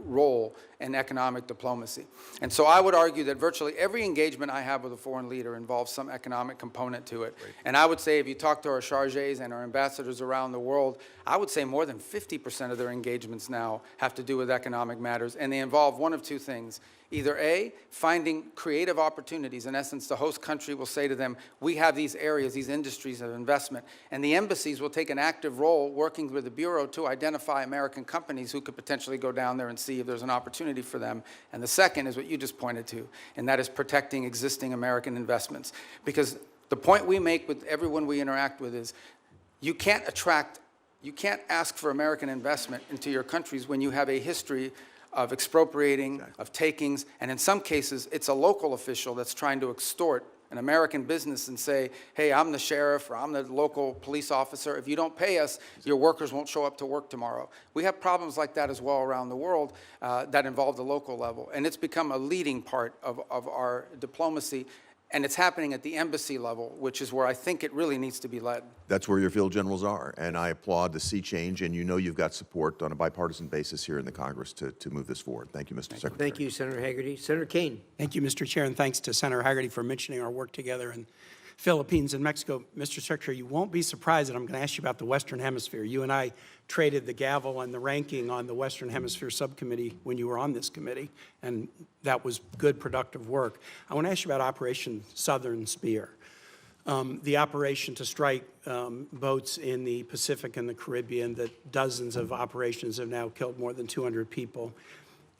role in economic diplomacy. And so I would argue that virtually every engagement I have with a foreign leader involves some economic component to it. Right. And I would say if you talk to our chargés and our ambassadors around the world, I would say more than 50% of their engagements now have to do with economic matters, and they involve one of two things. Either A, finding creative opportunities. In essence, the host country will say to them, we have these areas, these industries of investment, and the embassies will take an active role working with the Bureau to identify American companies who could potentially go down there and see if there's an opportunity for them. And the second is what you just pointed to, and that is protecting existing American investments. Because the point we make with everyone we interact with is you can't ask for American investment into your countries when you have a history of expropriating, of takings, and in some cases, it's a local official that's trying to extort an American business and say, hey, I'm the sheriff or I'm the local police officer. If you don't pay us, your workers won't show up to work tomorrow. We have problems like that as well around the world that involve the local level, and it's become a leading part of our diplomacy. And it's happening at the embassy level, which is where I think it really needs to be led. That's where your field generals are, and I applaud the sea change, and you know you've got support on a bipartisan basis here in the Congress to move this forward. Thank you, Mr. Secretary. Thank you, Senator Hagerty. Senator Kane. Thank you, Mr. Chair, and thanks to Senator Hagerty for mentioning our work together in Philippines and Mexico. Mr. Secretary, you won't be surprised that I'm going to ask you about the Western Hemisphere. You and I traded the gavel and the ranking on the Western Hemisphere subcommittee when you were on this committee, and that was good, productive work. I want to ask you about Operation Southern Spear, the operation to strike boats in the Pacific and the Caribbean, that dozens of operations have now killed more than 200 people.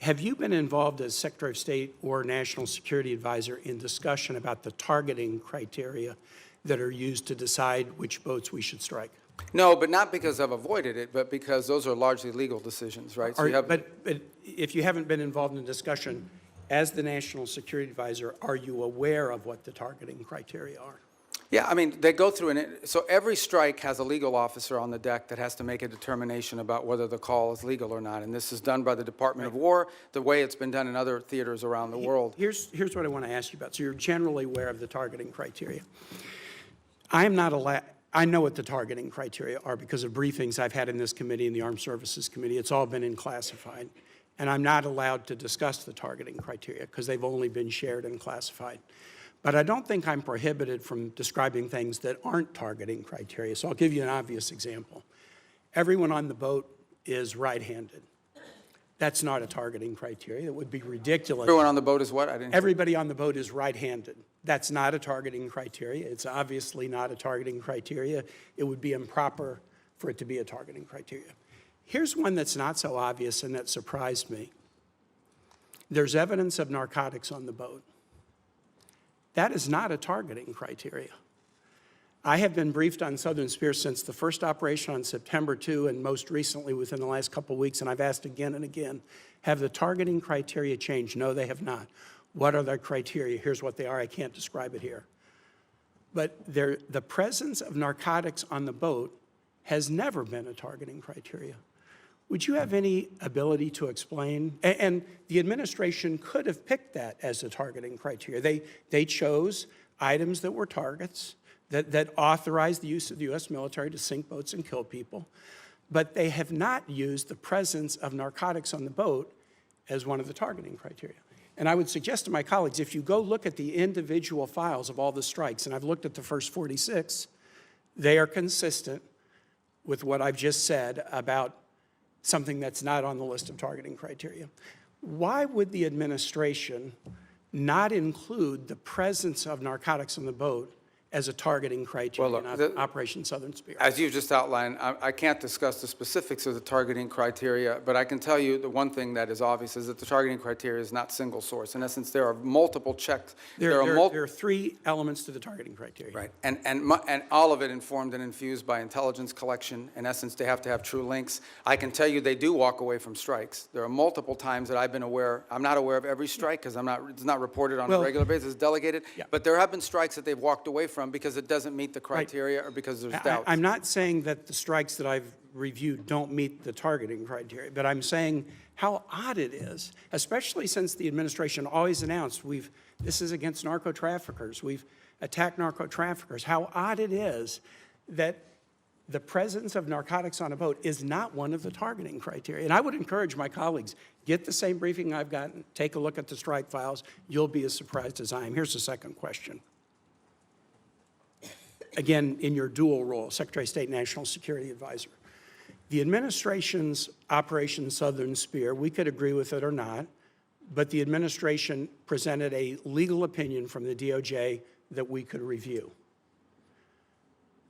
Have you been involved as Secretary of State or National Security Advisor in discussion about the targeting criteria that are used to decide which boats we should strike? No, but not because I've avoided it, but because those are largely legal decisions, right? So But if you haven't been involved in discussion, as the National Security Advisor, are you aware of what the targeting criteria are? Yeah, I mean, they go through so every strike has a legal officer on the deck that has to make a determination about whether the call is legal or not. And this is done by the Department of War, the way it's been done in other theaters around the world. Here's what I want to ask you about. So you're generally aware of the targeting criteria. I am not allowed. I know what the targeting criteria are because of briefings I've had in this committee and the Armed Services Committee. It's all been in classified. And I'm not allowed to discuss the targeting criteria because they've only been shared and classified. But I don't think I'm prohibited from describing things that aren't targeting criteria. So I'll give you an obvious example. Everyone on the boat is right-handed. That's not a targeting criteria. It would be ridiculous. Everyone on the boat is what? I didn't. Everybody on the boat is right-handed. That's not a targeting criteria. It's obviously not a targeting criteria. It would be improper for it to be a targeting criteria. Here's one that's not so obvious and that surprised me. There's evidence of narcotics on the boat. That is not a targeting criteria. I have been briefed on Southern Spear since the first operation on September 2 and most recently within the last couple of weeks, and I've asked again and again, have the targeting criteria changed? No, they have not. What are their criteria? Here's what they are. I can't describe it here. But the presence of narcotics on the boat has never been a targeting criteria. Would you have any ability to explain? And the administration could have picked that as a targeting criteria. They chose items that were targets, that authorized the use of the U.S. military to sink boats and kill people, but they have not used the presence of narcotics on the boat as one of the targeting criteria. And I would suggest to my colleagues, if you go look at the individual files of all the strikes, and I've looked at the first 46, they are consistent with what I've just said about something that's not on the list of targeting criteria. Why would the administration not include the presence of narcotics on the boat as a targeting criteria in Operation Southern Spear? As you've just outlined, I can't discuss the specifics of the targeting criteria, but I can tell you the one thing that is obvious is that the targeting criteria is not single source. In essence, there are multiple checks. There are three elements to the targeting criteria. Right, and all of it informed and infused by intelligence collection. In essence, they have to have true links. I can tell you they do walk away from strikes. There are multiple times that I've been aware. I'm not aware of every strike because it's not reported on a regular basis. It's delegated. Yeah. But there have been strikes that they've walked away from because it doesn't meet the criteria or because there's doubts. I'm not saying that the strikes that I've reviewed don't meet the targeting criteria, but I'm saying how odd it is, especially since the administration always announced this is against narco-traffickers. We've attacked narco-traffickers. How odd it is that the presence of narcotics on a boat is not one of the targeting criteria. And I would encourage my colleagues, get the same briefing I've gotten, take a look at the strike files. You'll be as surprised as I am. Here's the second question. Again, in your dual role, Secretary of State, National Security Advisor. The administration's Operation Southern Spear, we could agree with it or not, but the administration presented a legal opinion from the DOJ that we could review.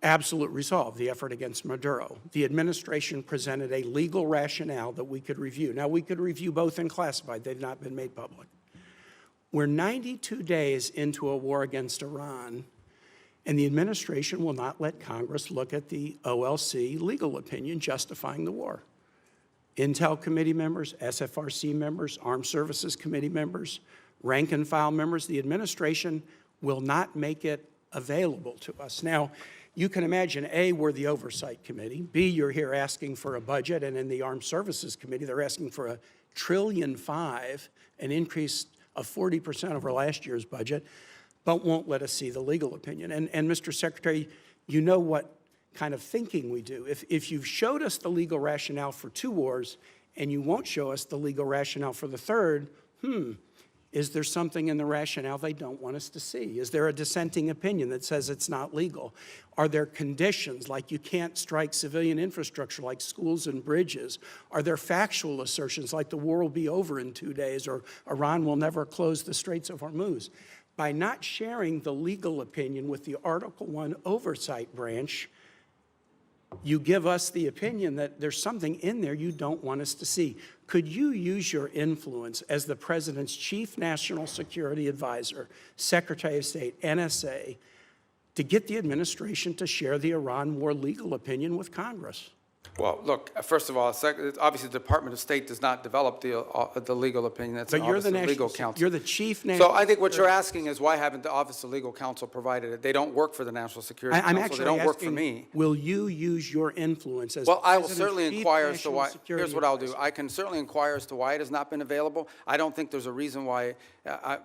Absolute resolve, the effort against Maduro. The administration presented a legal rationale that we could review. Now, we could review both in classified. They've not been made public. We're 92 days into a war against Iran, and the administration will not let Congress look at the OLC legal opinion justifying the war. Intel committee members, SFRC members, Armed Services Committee members, rank and file members, the administration will not make it available to us. Now, you can imagine, A, we're the Oversight Committee. B, you're here asking for a budget, and in the Armed Services Committee, they're asking for $1.5 trillion, an increase of 40% over last year's budget, but won't let us see the legal opinion. And Mr. Secretary, you know what kind of thinking we do. If you've showed us the legal rationale for 2 wars, and you won't show us the legal rationale for the third, is there something in the rationale they don't want us to see? Is there a dissenting opinion that says it's not legal? Are there conditions like you can't strike civilian infrastructure like schools and bridges? Are there factual assertions like the war will be over in 2 days or Iran will never close the Straits of Hormuz? By not sharing the legal opinion with the Article I Oversight Branch, you give us the opinion that there's something in there you don't want us to see. Could you use your influence as the President's Chief National Security Advisor, Secretary of State, NSA, to get the administration to share the Iran war legal opinion with Congress? Well, look, first of all, obviously the Department of State does not develop the legal opinion. That's the Office of Legal Counsel. You're the Chief National So I think what you're asking is why haven't the Office of Legal Counsel provided it? They don't work for the National Security I'm Council. actually They don't work for asking, me. will you use your influence as Well, I will President's certainly Chief inquire as to National why. Security Here's what I'll do. Advisor? I can certainly inquire as to why it has not been available. I don't think there's a reason why. I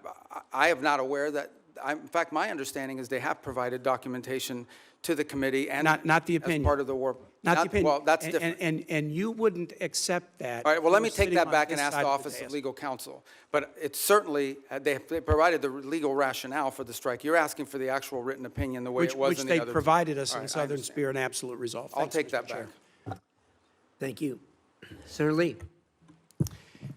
am not aware that. In fact, my understanding is they have provided documentation to the committee and Not the opinion. as part of the war. Not the opinion. Well, that's different. And you wouldn't accept that. All right, well, let if me you were take sitting that on back this and ask side the of Office of dais. Legal Counsel. But it's certainly, they provided the legal rationale for the strike. You're asking for the actual written opinion the way it was Which in the they other. provided us All in right, I Southern understand. Spear and Absolute Resolve. I'll Thanks, take Mr. that Chair. back. Thank you. Senator Lee.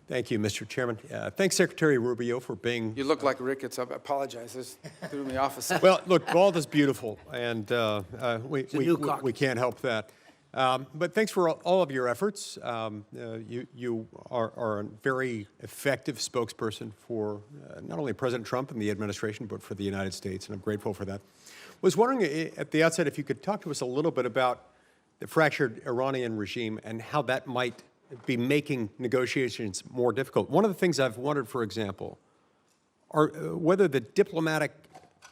Thank you, Mr. Chairman. Thanks, Secretary Rubio, for being. You look like rickets. I apologize. This threw me off a second. Well, look, bald is beautiful, and we new caucus. can't help that. But thanks for all of your efforts. You are a very effective spokesperson for not only President Trump and the administration, but for the United States, and I'm grateful for that. Was wondering at the outset if you could talk to us a little bit about the fractured Iranian regime and how that might be making negotiations more difficult. One of the things I've wondered, for example, are whether the diplomatic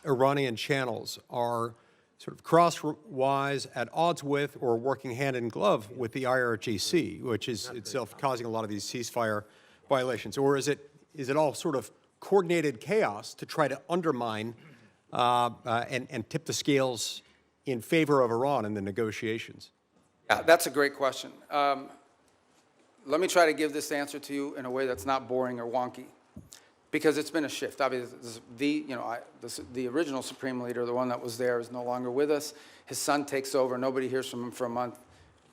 Iranian channels are sort of crosswise, at odds with, or working hand in glove with the IRGC, which is itself causing a lot of these ceasefire violations, or is it all sort of coordinated chaos to try to undermine and tip the scales in favor of Iran in the negotiations? Yeah, that's a great question. Let me try to give this answer to you in a way that's not boring or wonky, because it's been a shift. Obviously, the original Supreme Leader, the one that was there, is no longer with us. His son takes over. Nobody hears from him for a month.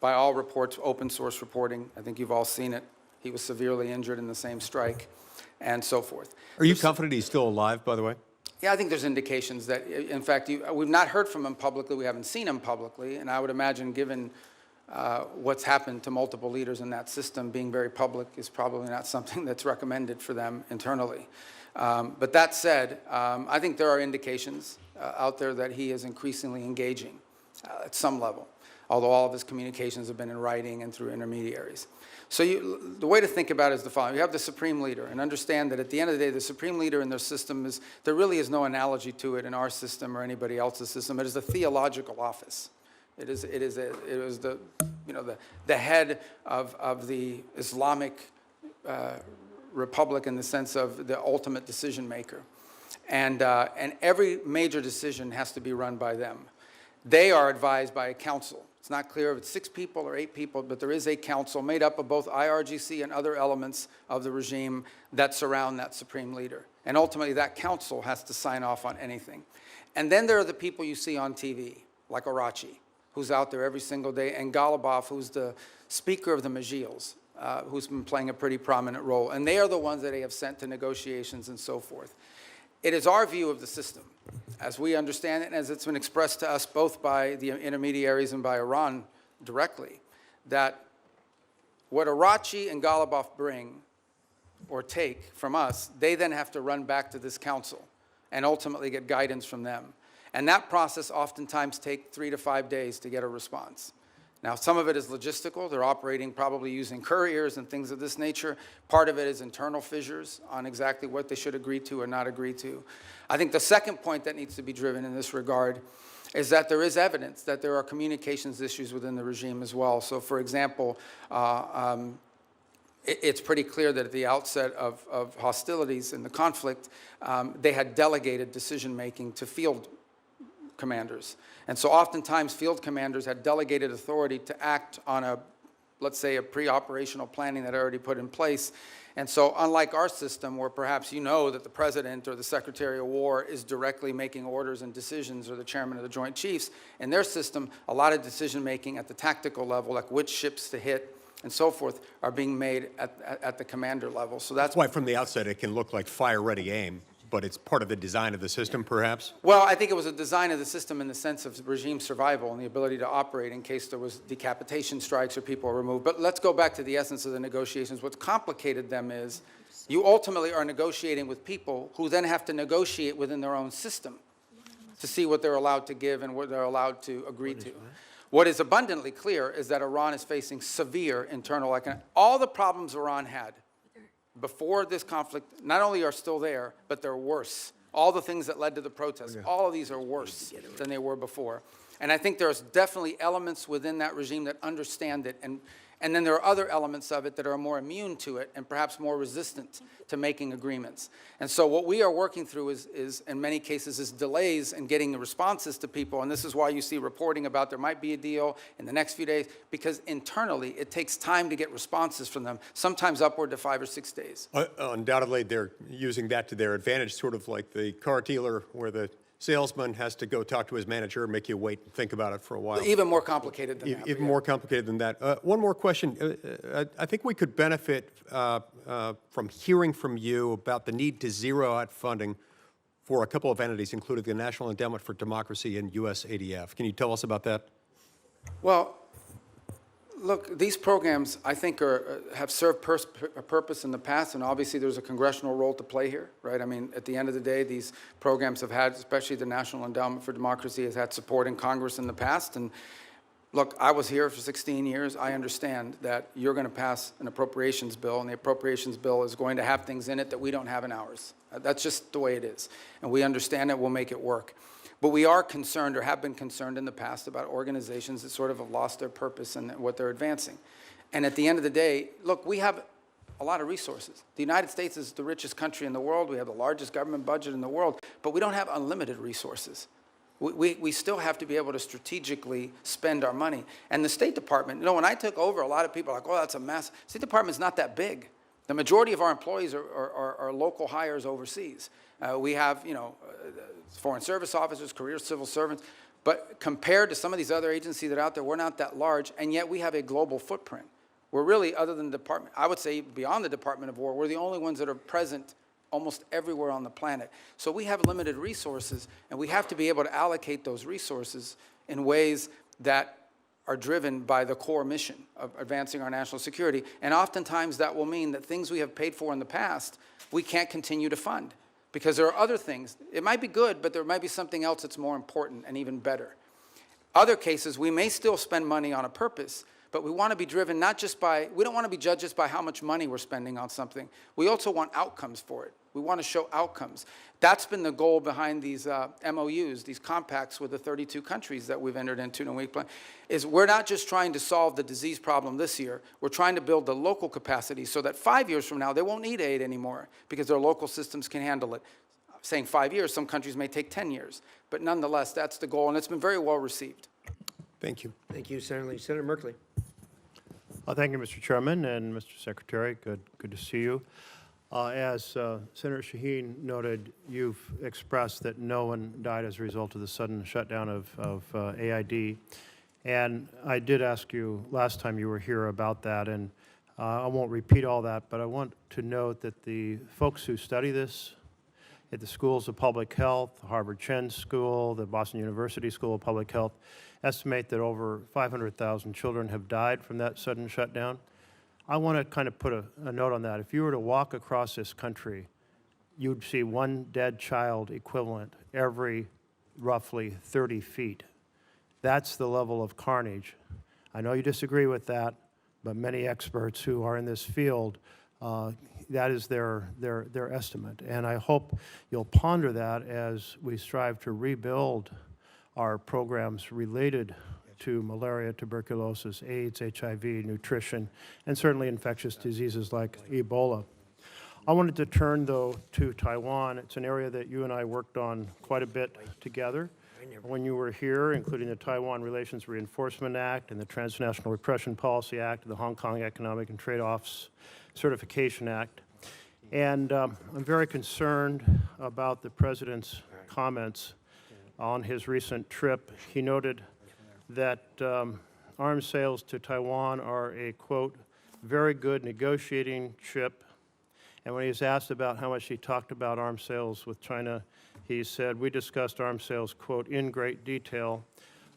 By all reports, open source reporting, I think you've all seen it. He was severely injured in the same strike, and so forth. Are you confident he's still alive, by the way? Yeah, I think there's indications that, in fact, we've not heard from him publicly. We haven't seen him publicly, and I would imagine, given what's happened to multiple leaders in that system, being very public is probably not something that's recommended for them internally. But that said, I think there are indications out there that he is increasingly engaging at some level, although all of his communications have been in writing and through intermediaries. So the way to think about it is the following. You have the Supreme Leader, and understand that at the end of the day, the Supreme Leader in their system there really is no analogy to it in our system or anybody else's system. It is a theological office. It was the head of the Islamic Republic in the sense of the ultimate decision maker, and every major decision has to be run by them. They are advised by a council. It's not clear if it's 6 people or 8 people, but there is a council made up of both IRGC and other elements of the regime that surround that supreme leader. And ultimately, that council has to sign off on anything. And then there are the people you see on TV, like Arachi, who's out there every single day, and Golubov, who's the speaker of the Majils, who's been playing a pretty prominent role. And they are the ones that they have sent to negotiations and so forth. It is our view of the system, as we understand it, and as it's been expressed to us both by the intermediaries and by Iran directly, that what Arachi and Golubov bring or take from us, they then have to run back to this council and ultimately get guidance from them. And that process oftentimes takes 3 to 5 days to get a response. Now, some of it is logistical. They're operating probably using couriers and things of this nature. Part of it is internal fissures on exactly what they should agree to or not agree to. I think the second point that needs to be driven in this regard is that there is evidence that there are communications issues within the regime as well. So, for example, it's pretty clear that at the outset of hostilities in the conflict, they had delegated decision-making to field commanders. And so oftentimes field commanders had delegated authority to act on a, let's say, a pre-operational planning that had already put in place. And so unlike our system, where perhaps you know that the president or the secretary of war is directly making orders and decisions, or the chairman of the Joint Chiefs, in their system, a lot of decision-making at the tactical level, like which ships to hit and so forth, are being made at the commander level. So that's Why, from the outset, it can look like fire-ready aim, but it's part of the design of the system, perhaps? Well, I think it was a design of the system in the sense of regime survival and the ability to operate in case there was decapitation strikes or people are removed. But let's go back to the essence of the negotiations. What's complicated them is you ultimately are negotiating with people who then have to negotiate within their own system to see what they're allowed to give and what they're allowed to agree to. What is abundantly clear is that Iran is facing severe internal economic. All the problems Iran had before this conflict not only are still there, but they're worse. All the things that led to the protests, all of these are worse than they were before. And I think there's definitely elements within that regime that understand it. And then there are other elements of it that are more immune to it and perhaps more resistant to making agreements. And so what we are working through is in many cases, is delays in getting the responses to people. And this is why you see reporting about there might be a deal in the next few days, because internally it takes time to get responses from them, sometimes upward to 5 or 6 days. Undoubtedly, they're using that to their advantage, sort of like the car dealer where the salesman has to go talk to his manager and make you wait and think about it for a while. Even more complicated than that. Even more complicated than that. One more question. I think we could benefit from hearing from you about the need to zero out funding for a couple of entities, including the National Endowment for Democracy and USADF. Can you tell us about that? Well, look, these programs, I think, have served a purpose in the past, and obviously there's a congressional role to play here, right? I mean, at the end of the day, these programs have had, especially the National Endowment for Democracy, has had support in Congress in the past. And look, I was here for 16 years. I understand that you're going to pass an appropriations bill, and the appropriations bill is going to have things in it that we don't have in ours. That's just the way it is. And we understand it. We'll make it work. But we are concerned, or have been concerned in the past, about organizations that sort of have lost their purpose and what they're advancing. And at the end of the day, look, we have a lot of resources. The United States is the richest country in the world. We have the largest government budget in the world, but we don't have unlimited resources. We still have to be able to strategically spend our money. And the State Department, when I took over, a lot of people are like, oh, that's a mess. State Department's not that big. The majority of our employees are local hires overseas. We have, foreign service officers, career civil servants, but compared to some of these other agencies that are out there, we're not that large, and yet we have a global footprint. We're really, other than the department, I would say beyond the Department of War, we're the only ones that are present almost everywhere on the planet. So we have limited resources, and we have to be able to allocate those resources in ways that are driven by the core mission of advancing our national security. And oftentimes that will mean that things we have paid for in the past, we can't continue to fund. Because there are other things. It might be good, but there might be something else that's more important and even better. Other cases, we may still spend money on a purpose, but we want to be driven not just by, we don't want to be judged just by how much money we're spending on something. We also want outcomes for it. We want to show outcomes. That's been the goal behind these MOUs, these compacts with the 32 countries that we've entered into in a week plan, is we're not just trying to solve the disease problem this year. We're trying to build the local capacity so that 5 years from now, they won't need aid anymore because their local systems can handle it. I'm saying 5 years, some countries may take 10 years. But nonetheless, that's the goal, and it's been very well received. Thank you. Thank you, Senator Lee. Senator Merkley. Thank you, Mr. Chairman and Mr. Secretary. Good to see you. As Senator Shaheen noted, you've expressed that no one died as a result of the sudden shutdown of AID. And I did ask you last time you were here about that, and I won't repeat all that, but I want to note that the folks who study this at the schools of public health, the Harvard Chen School, the Boston University School of Public Health, estimate that over 500,000 children have died from that sudden shutdown. I want to kind of put a note on that. If you were to walk across this country, you'd see one dead child equivalent every roughly 30 feet. That's the level of carnage. I know you disagree with that, but many experts who are in this field, that is their estimate. And I hope you'll ponder that as we strive to rebuild our programs related to malaria, tuberculosis, AIDS, HIV, nutrition, and certainly infectious diseases like Ebola. I wanted to turn, though, to Taiwan. It's an area that you and I worked on quite a bit together when you were here, including the Taiwan Relations Reinforcement Act and the Transnational Repression Policy Act, and the Hong Kong Economic and Trade Offs Certification Act. And I'm very concerned about the President's comments on his recent trip. He noted that arms sales to Taiwan are a, quote, very good negotiating chip. And when he was asked about how much he talked about arms sales with China, he said, we discussed arms sales, quote, in great detail.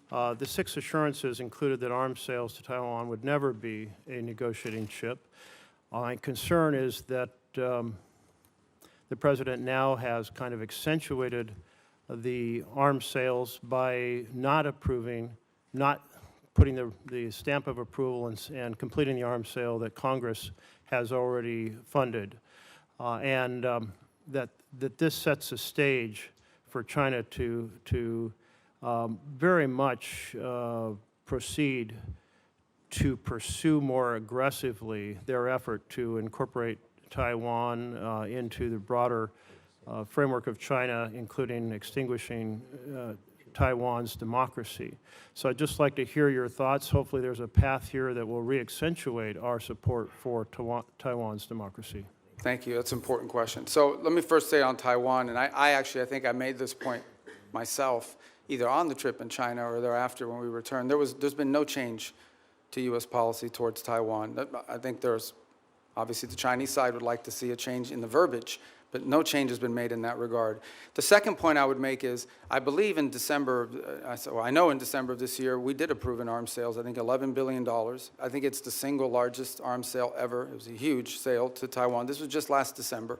The 6 assurances included that arms sales to Taiwan would never be a negotiating chip. My concern is that the President now has kind of accentuated the arms sales by not approving, not putting the stamp of approval and completing the arms sale that Congress has already funded. That this sets a stage for China to very much proceed to pursue more aggressively their effort to incorporate Taiwan into the broader framework of China, including extinguishing Taiwan's democracy. So I'd just like to hear your thoughts. Hopefully there's a path here that will re-accentuate our support for Taiwan's democracy. Thank you. That's an important question. So let me first say on Taiwan, and I think I made this point myself, either on the trip in China or thereafter when we returned. There's been no change to U.S. policy towards Taiwan. I think there's, obviously the Chinese side would like to see a change in the verbiage, but no change has been made in that regard. The second point I would make is, I believe in December, I know in December of this year, we did approve an arms sales, I think $11 billion. I think it's the single largest arms sale ever. It was a huge sale to Taiwan. This was just last December.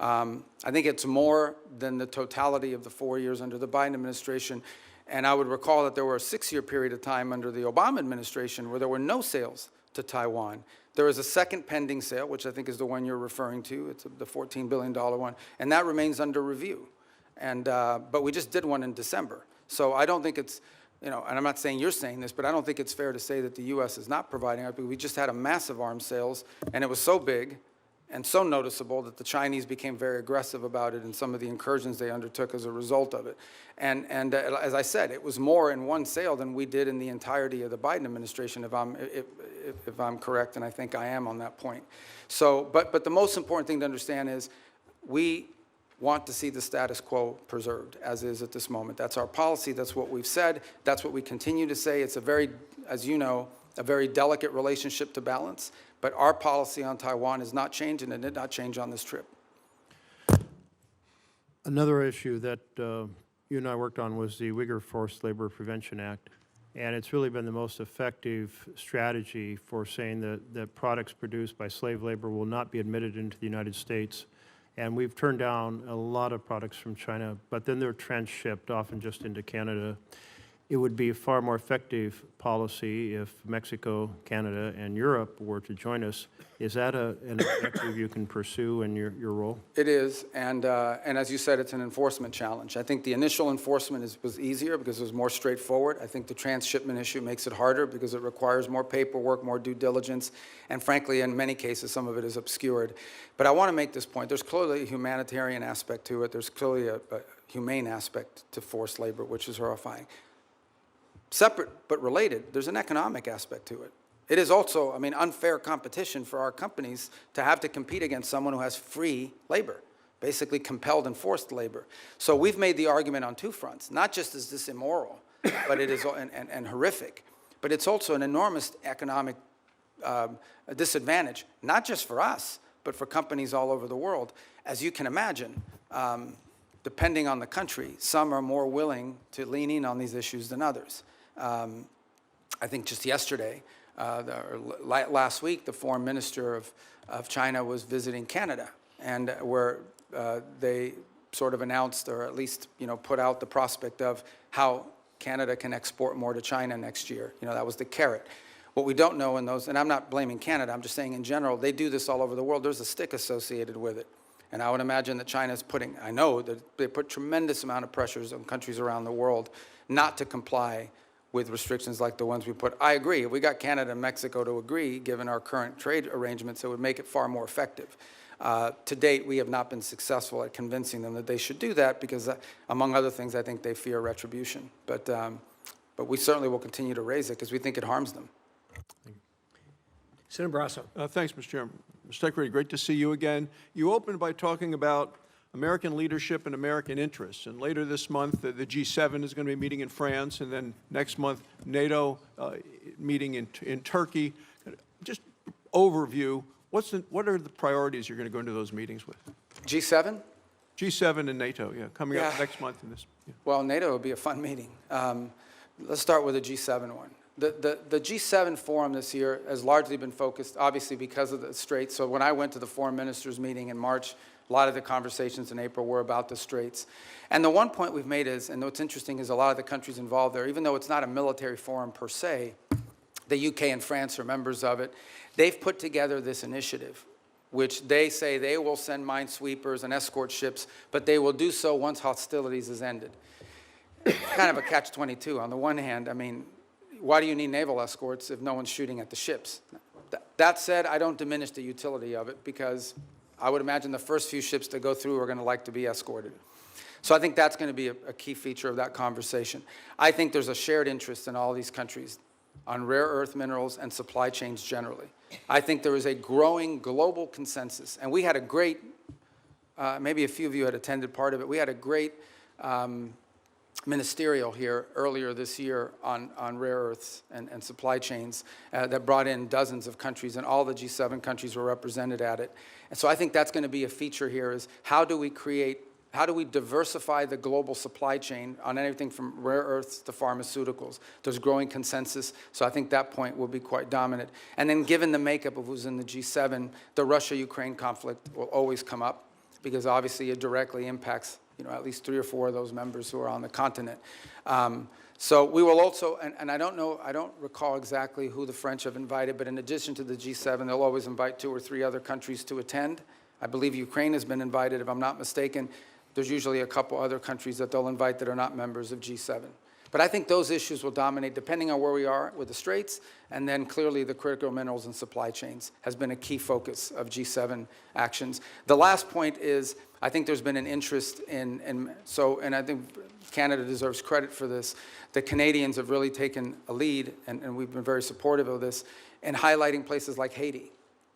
I think it's more than the totality of the 4 years under the Biden administration. And I would recall that there were a 6-year period of time under the Obama administration where there were no sales to Taiwan. There is a second pending sale, which I think is the one you're referring to. It's the $14 billion one, and that remains under review. And but we just did one in December. So I don't think it's, and I'm not saying you're saying this, but I don't think it's fair to say that the U.S. is not providing it. We just had a massive arms sales, and it was so big and so noticeable that the Chinese became very aggressive about it in some of the incursions they undertook as a result of it. And as I said, it was more in one sale than we did in the entirety of the Biden administration, if I'm correct, and I think I am on that point. So, but the most important thing to understand is we want to see the status quo preserved as is at this moment. That's our policy. That's what we've said. That's what we continue to say. It's a very, as you know, a very delicate relationship to balance. But our policy on Taiwan has not changed, and it did not change on this trip. Another issue that you and I worked on was the Uyghur Forced Labor Prevention Act. And it's really been the most effective strategy for saying that products produced by slave labor will not be admitted into the United States. And we've turned down a lot of products from China, but then they're transshipped, often just into Canada. It would be a far more effective policy if Mexico, Canada, and Europe were to join us. Is that an objective you can pursue in your role? It is, and as you said, it's an enforcement challenge. I think the initial enforcement was easier because it was more straightforward. I think the transshipment issue makes it harder because it requires more paperwork, more due diligence, and frankly, in many cases, some of it is obscured. But I want to make this point. There's clearly a humanitarian aspect to it. There's clearly a humane aspect to forced labor, which is horrifying. separate but related, there's an economic aspect to it. It is also, I mean, unfair competition for our companies to have to compete against someone who has free labor, basically compelled and forced labor. So we've made the argument on two fronts. Not just is this immoral, but it is and horrific, but it's also an enormous economic disadvantage, not just for us, but for companies all over the world. As you can imagine, depending on the country, some are more willing to lean in on these issues than others. I think just yesterday, last week, the foreign minister of China was visiting Canada, and where they sort of announced, or at least put out the prospect of how Canada can export more to China next year. That was the carrot. What we don't know in those, and I'm not blaming Canada, I'm just saying in general, they do this all over the world. There's a stick associated with it. And I would imagine that China's putting, I know that they put tremendous amount of pressures on countries around the world not to comply with restrictions like the ones we put. I agree, if we got Canada and Mexico to agree, given our current trade arrangements, it would make it far more effective. To date, we have not been successful at convincing them that they should do that because, among other things, I think they fear retribution. But we certainly will continue to raise it because we think it harms them. Senator Barrasso. Thanks, Mr. Chairman. Mr. Secretary, great to see you again. You opened by talking about American leadership and American interests. And later this month, the G7 is going to be meeting in France, and then next month, NATO meeting in Turkey. Just overview, what are the priorities you're going to go into those meetings with? G7? G7 and NATO, yeah, coming up next month. In this. Yeah. Well, NATO will be a fun meeting. Let's start with the G7 one. The G7 forum this year has largely been focused, obviously, because of the Straits. So when I went to the foreign ministers meeting in March, a lot of the conversations in April were about the Straits. And the one point we've made is, and what's interesting is a lot of the countries involved there, even though it's not a military forum per se, the UK and France are members of it, they've put together this initiative, which they say they will send minesweepers and escort ships, but they will do so once hostilities is ended. It's kind of a catch-22. On the one hand, I mean, why do you need naval escorts if no one's shooting at the ships? That said, I don't diminish the utility of it because I would imagine the first few ships that go through are going to like to be escorted. So I think that's going to be a key feature of that conversation. I think there's a shared interest in all these countries on rare earth minerals and supply chains generally. I think there is a growing global consensus, and we had a great, maybe a few of you had attended part of it, we had a great ministerial here earlier this year on rare earths and supply chains that brought in dozens of countries, and all the G7 countries were represented at it. And so I think that's going to be a feature here is how do we diversify the global supply chain on anything from rare earths to pharmaceuticals? There's growing consensus, so I think that point will be quite dominant. And then given the makeup of who's in the G7, the Russia-Ukraine conflict will always come up because obviously it directly impacts at least 3 or 4 of those members who are on the continent. So we will also, and I don't recall exactly who the French have invited, but in addition to the G7, they'll always invite 2 or 3 other countries to attend. I believe Ukraine has been invited, if I'm not mistaken. There's usually a couple other countries that they'll invite that are not members of G7. But I think those issues will dominate depending on where we are with the Straits, and then clearly the critical minerals and supply chains has been a key focus of G7 actions. The last point is, I think there's been an interest and I think Canada deserves credit for this. The Canadians have really taken a lead, and we've been very supportive of this, in highlighting places like Haiti.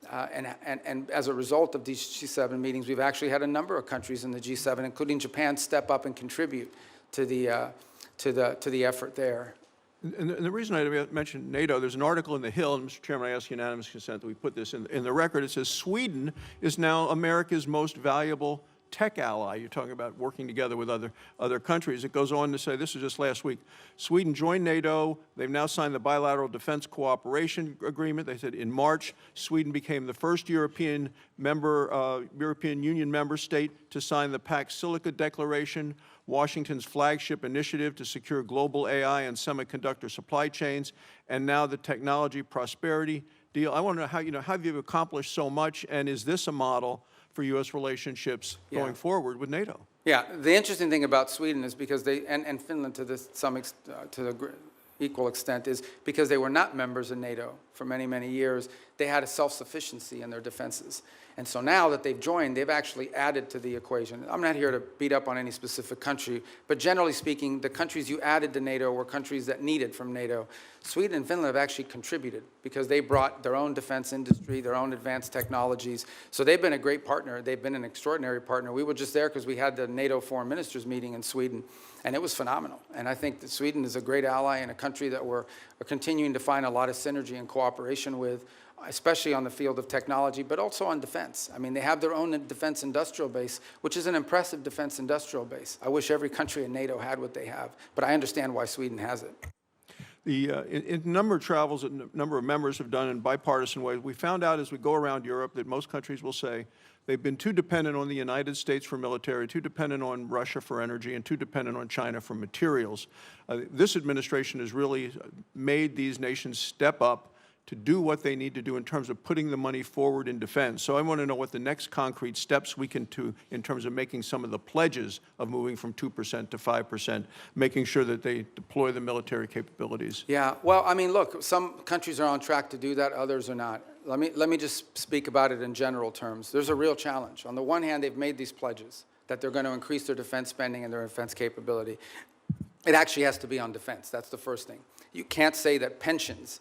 And as a result of these G7 meetings, we've actually had a number of countries in the G7, including Japan, step up and contribute to the effort there. And the reason I mentioned NATO, there's an article in The Hill, and Mr. Chairman, I ask unanimous consent that we put this in the record. It says Sweden is now America's most valuable tech ally. You're talking about working together with other countries. It goes on to say, this was just last week, Sweden joined NATO. They've now signed the bilateral defense cooperation agreement. They said in March, Sweden became the first European Union member state to sign the Pax Silica Declaration, Washington's flagship initiative to secure global AI and semiconductor supply chains, and now the technology prosperity deal. I want to know how you've accomplished so much, and is this a model for U.S. relationships going forward with NATO? Yeah, the interesting thing about Sweden is because they, and Finland to the equal extent, is because they were not members of NATO for many, many years, they had a self-sufficiency in their defenses. And so now that they've joined, they've actually added to the equation. I'm not here to beat up on any specific country, but generally speaking, the countries you added to NATO were countries that needed from NATO. Sweden and Finland have actually contributed because they brought their own defense industry, their own advanced technologies. So they've been a great partner. They've been an extraordinary partner. We were just there because we had the NATO foreign ministers meeting in Sweden, and it was phenomenal. And I think that Sweden is a great ally and a country that we're continuing to find a lot of synergy and cooperation with, especially on the field of technology, but also on defense. I mean, they have their own defense industrial base, which is an impressive defense industrial base. I wish every country in NATO had what they have, but I understand why Sweden has it. In a number of travels that a number of members have done in bipartisan ways, we found out as we go around Europe that most countries will say they've been too dependent on the United States for military, too dependent on Russia for energy, and too dependent on China for materials. This administration has really made these nations step up to do what they need to do in terms of putting the money forward in defense. So I want to know what the next concrete steps we can do in terms of making some of the pledges of moving from 2% to 5%, making sure that they deploy the military capabilities. Yeah, well, I mean, look, some countries are on track to do that, others are not. Let me just speak about it in general terms. There's a real challenge. On the one hand, they've made these pledges that they're going to increase their defense spending and their defense capability. It actually has to be on defense. That's the first thing. You can't say that pensions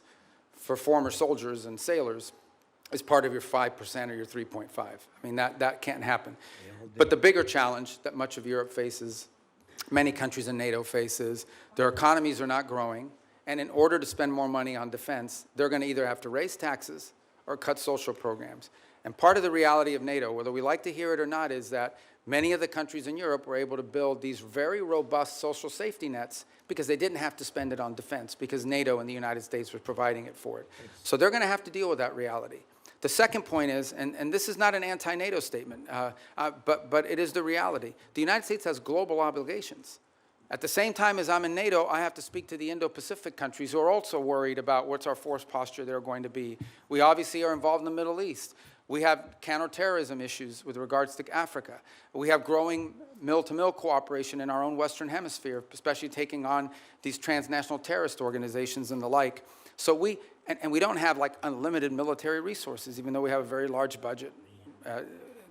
for former soldiers and sailors is part of your 5% or your 3.5. I mean, that can't happen. But the bigger challenge that much of Europe faces, many countries in NATO faces, their economies are not growing, and in order to spend more money on defense, they're going to either have to raise taxes or cut social programs. And part of the reality of NATO, whether we like to hear it or not, is that many of the countries in Europe were able to build these very robust social safety nets because they didn't have to spend it on defense because NATO and the United States were providing it for it. So they're going to have to deal with that reality. The second point is, and this is not an anti-NATO statement, but it is the reality. The United States has global obligations. At the same time as I'm in NATO, I have to speak to the Indo-Pacific countries who are also worried about what's our force posture they're going to be. We obviously are involved in the Middle East. We have counterterrorism issues with regards to Africa. We have growing mill-to-mill cooperation in our own Western Hemisphere, especially taking on these transnational terrorist organizations and the like. So we don't have like unlimited military resources, even though we have a very large budget.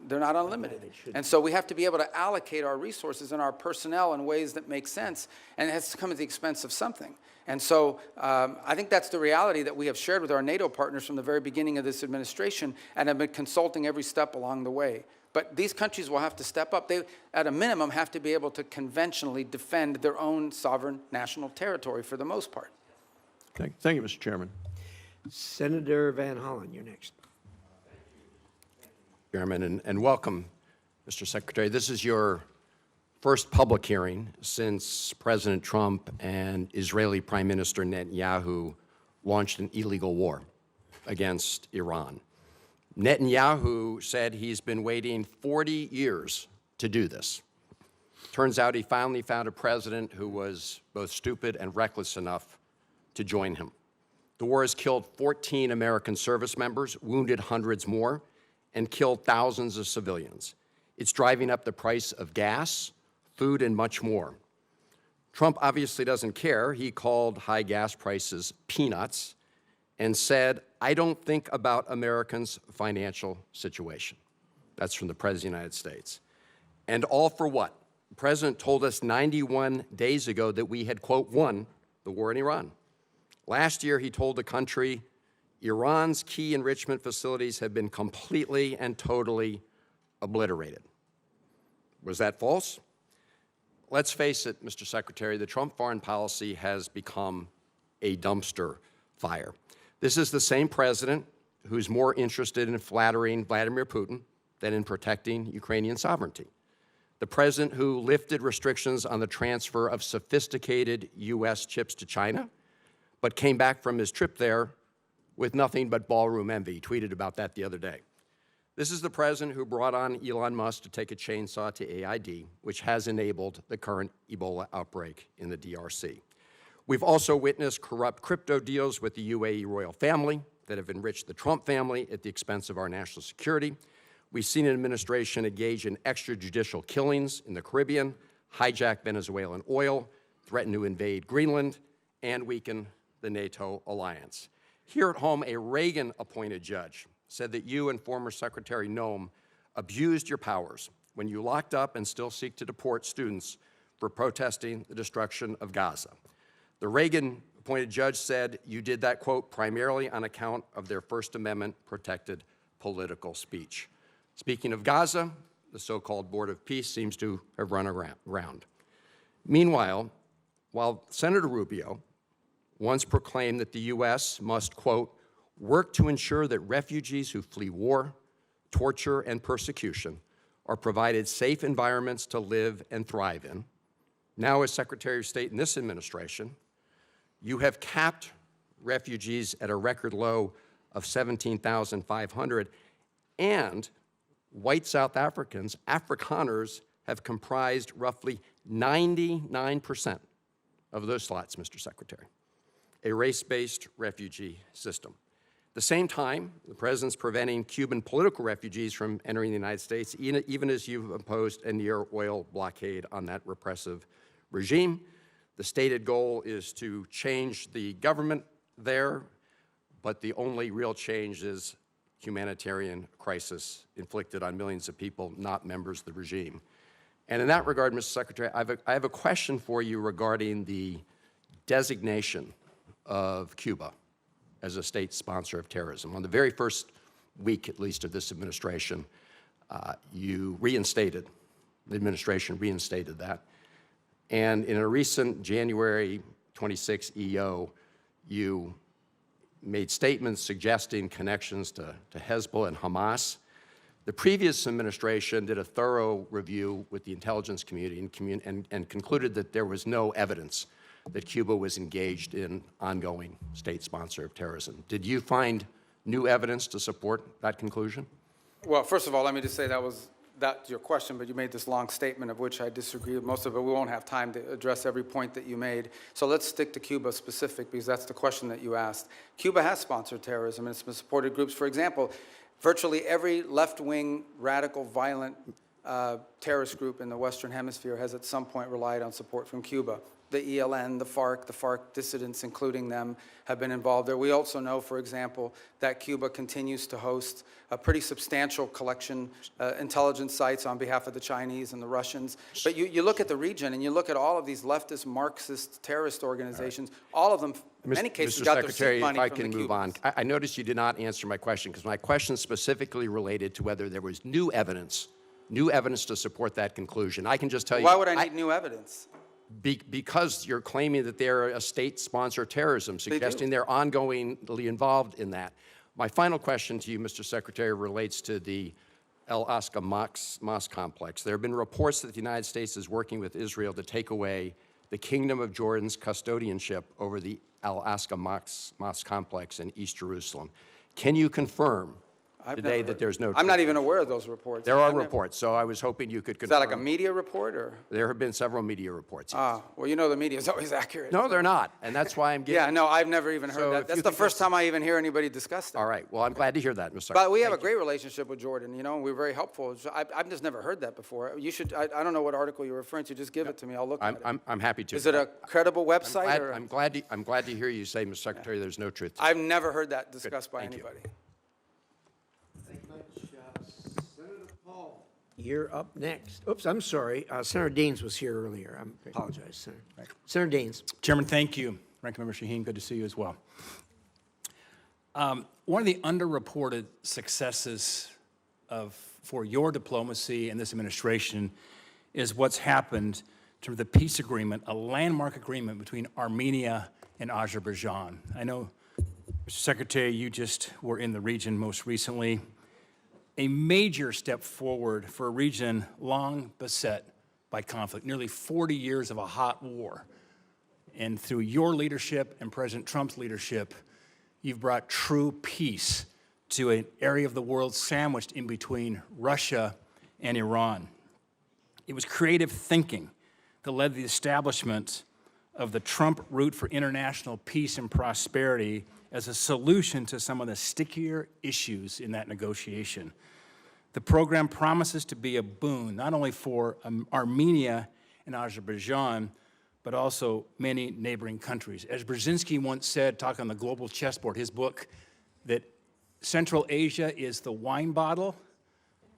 They're not unlimited. And so we have to be able to allocate our resources and our personnel in ways that make sense, and it has to come at the expense of something. And so I think that's the reality that we have shared with our NATO partners from the very beginning of this administration and have been consulting every step along the way. But these countries will have to step up. They, at a minimum, have to be able to conventionally defend their own sovereign national territory for the most part. Thank you, Mr. Chairman. Senator Van Hollen, you're next. Chairman, and welcome, Mr. Secretary. This is your first public hearing since President Trump and Israeli Prime Minister Netanyahu launched an illegal war against Iran. Netanyahu said he's been waiting 40 years to do this. Turns out he finally found a president who was both stupid and reckless enough to join him. The war has killed 14 American service members, wounded hundreds more, and killed thousands of civilians. It's driving up the price of gas, food, and much more. Trump obviously doesn't care. He called high gas prices peanuts and said, "I don't think about Americans' financial situation." That's from the President of the United States. And all for what? The President told us 91 days ago that we had, quote, won the war in Iran. Last year, he told the country, Iran's key enrichment facilities have been completely and totally obliterated. Was that false? Let's face it, Mr. Secretary, the Trump foreign policy has become a dumpster fire. This is the same president who's more interested in flattering Vladimir Putin than in protecting Ukrainian sovereignty. The president who lifted restrictions on the transfer of sophisticated U.S. chips to China, but came back from his trip there with nothing but ballroom envy. He tweeted about that the other day. This is the president who brought on Elon Musk to take a chainsaw to AID, which has enabled the current Ebola outbreak in the DRC. We've also witnessed corrupt crypto deals with the UAE royal family that have enriched the Trump family at the expense of our national security. We've seen an administration engage in extrajudicial killings in the Caribbean, hijack Venezuelan oil, threaten to invade Greenland, and weaken the NATO alliance. Here at home, a Reagan-appointed judge said that you and former Secretary Noem abused your powers when you locked up and still seek to deport students for protesting the destruction of Gaza. The Reagan-appointed judge said you did that, quote, primarily on account of their First Amendment-protected political speech. Speaking of Gaza, the so-called Board of Peace seems to have run around. Meanwhile, while Senator Rubio once proclaimed that the U.S. must, quote, work to ensure that refugees who flee war, torture, and persecution are provided safe environments to live and thrive in, now as Secretary of State in this administration, you have capped refugees at a record low of 17,500, and white South Africans, Afrikaners, have comprised roughly 99% of those slots, Mr. Secretary, a race-based refugee system. At the same time, the President's preventing Cuban political refugees from entering the United States, even as you've imposed a near-oil blockade on that repressive regime. The stated goal is to change the government there, but the only real change is humanitarian crisis inflicted on millions of people, not members of the regime. And in that regard, Mr. Secretary, I have a question for you regarding the designation of Cuba as a state sponsor of terrorism. On the very first week, at least, of this administration, the administration reinstated that. And in a recent January 26 EO, you made statements suggesting connections to Hezbollah and Hamas. The previous administration did a thorough review with the intelligence community and concluded that there was no evidence that Cuba was engaged in ongoing state sponsor of terrorism. Did you find new evidence to support that conclusion? Well, first of all, let me just say that's your question, but you made this long statement of which I disagree with most of it. We won't have time to address every point that you made. So let's stick to Cuba specific, because that's the question that you asked. Cuba has sponsored terrorism, and it's been supported groups. For example, virtually every left-wing, radical, violent terrorist group in the Western Hemisphere has at some point relied on support from Cuba. The ELN, the FARC dissidents, including them, have been involved there. We also know, for example, that Cuba continues to host a pretty substantial collection intelligence sites on behalf of the Chinese and the Russians. But you look at the region and you look at all of these leftist Marxist terrorist organizations, all of them, in many cases, got their seed money from the Cubans. Mr. Secretary, if I can move on. I noticed you did not answer my question, because my question specifically related to whether there was new evidence to support that conclusion. I can just tell you— Why would I need new evidence? Because you're claiming that they're a state sponsor of terrorism, suggesting they're ongoingly involved in that. My final question to you, Mr. Secretary, relates to the Al-Aqsa Mosque complex. There have been reports that the United States is working with Israel to take away the Kingdom of Jordan's custodianship over the Al-Aqsa Mosque complex in East Jerusalem. Can you confirm today that there's no— I'm not even aware of those reports. There are reports, so I was hoping you could confirm. Is that like a media report, or? There have been several media reports. Yes. Well, you know the media is always accurate. No, they're not, and that's why I'm getting— Yeah, no, I've never even So heard that. if That's you the could first just— time I even hear anybody discuss that. All right, well, I'm glad to hear that, Mr. Secretary. But we have a great relationship with Jordan, you know, and we're very helpful. So I've just never heard that before. You should— I don't know what article you're referring to. Just give it to me. I'll look at it. I'm happy to. Is it a credible website? or? I'm glad to hear you say, Mr. Secretary, there's no truth to it. I've never heard that discussed by Thank you. anybody. You're up next. Oops, I'm sorry. Senator Daines was here earlier. I apologize, Senator. Senator Daines. Chairman, thank you. Ranking Member Shaheen, good to see you as well. One of the underreported successes for your diplomacy and this administration is what's happened to the peace agreement, a landmark agreement between Armenia and Azerbaijan. I know, Mr. Secretary, you just were in the region most recently. A major step forward for a region long beset by conflict, nearly 40 years of a hot war. And through your leadership and President Trump's leadership, you've brought true peace to an area of the world sandwiched in between Russia and Iran. It was creative thinking that led to the establishment of the Trump route for international peace and prosperity as a solution to some of the stickier issues in that negotiation. The program promises to be a boon, not only for Armenia and Azerbaijan, but also many neighboring countries. As Brzezinski once said, talking on the global chessboard, his book, that Central Asia is the wine bottle,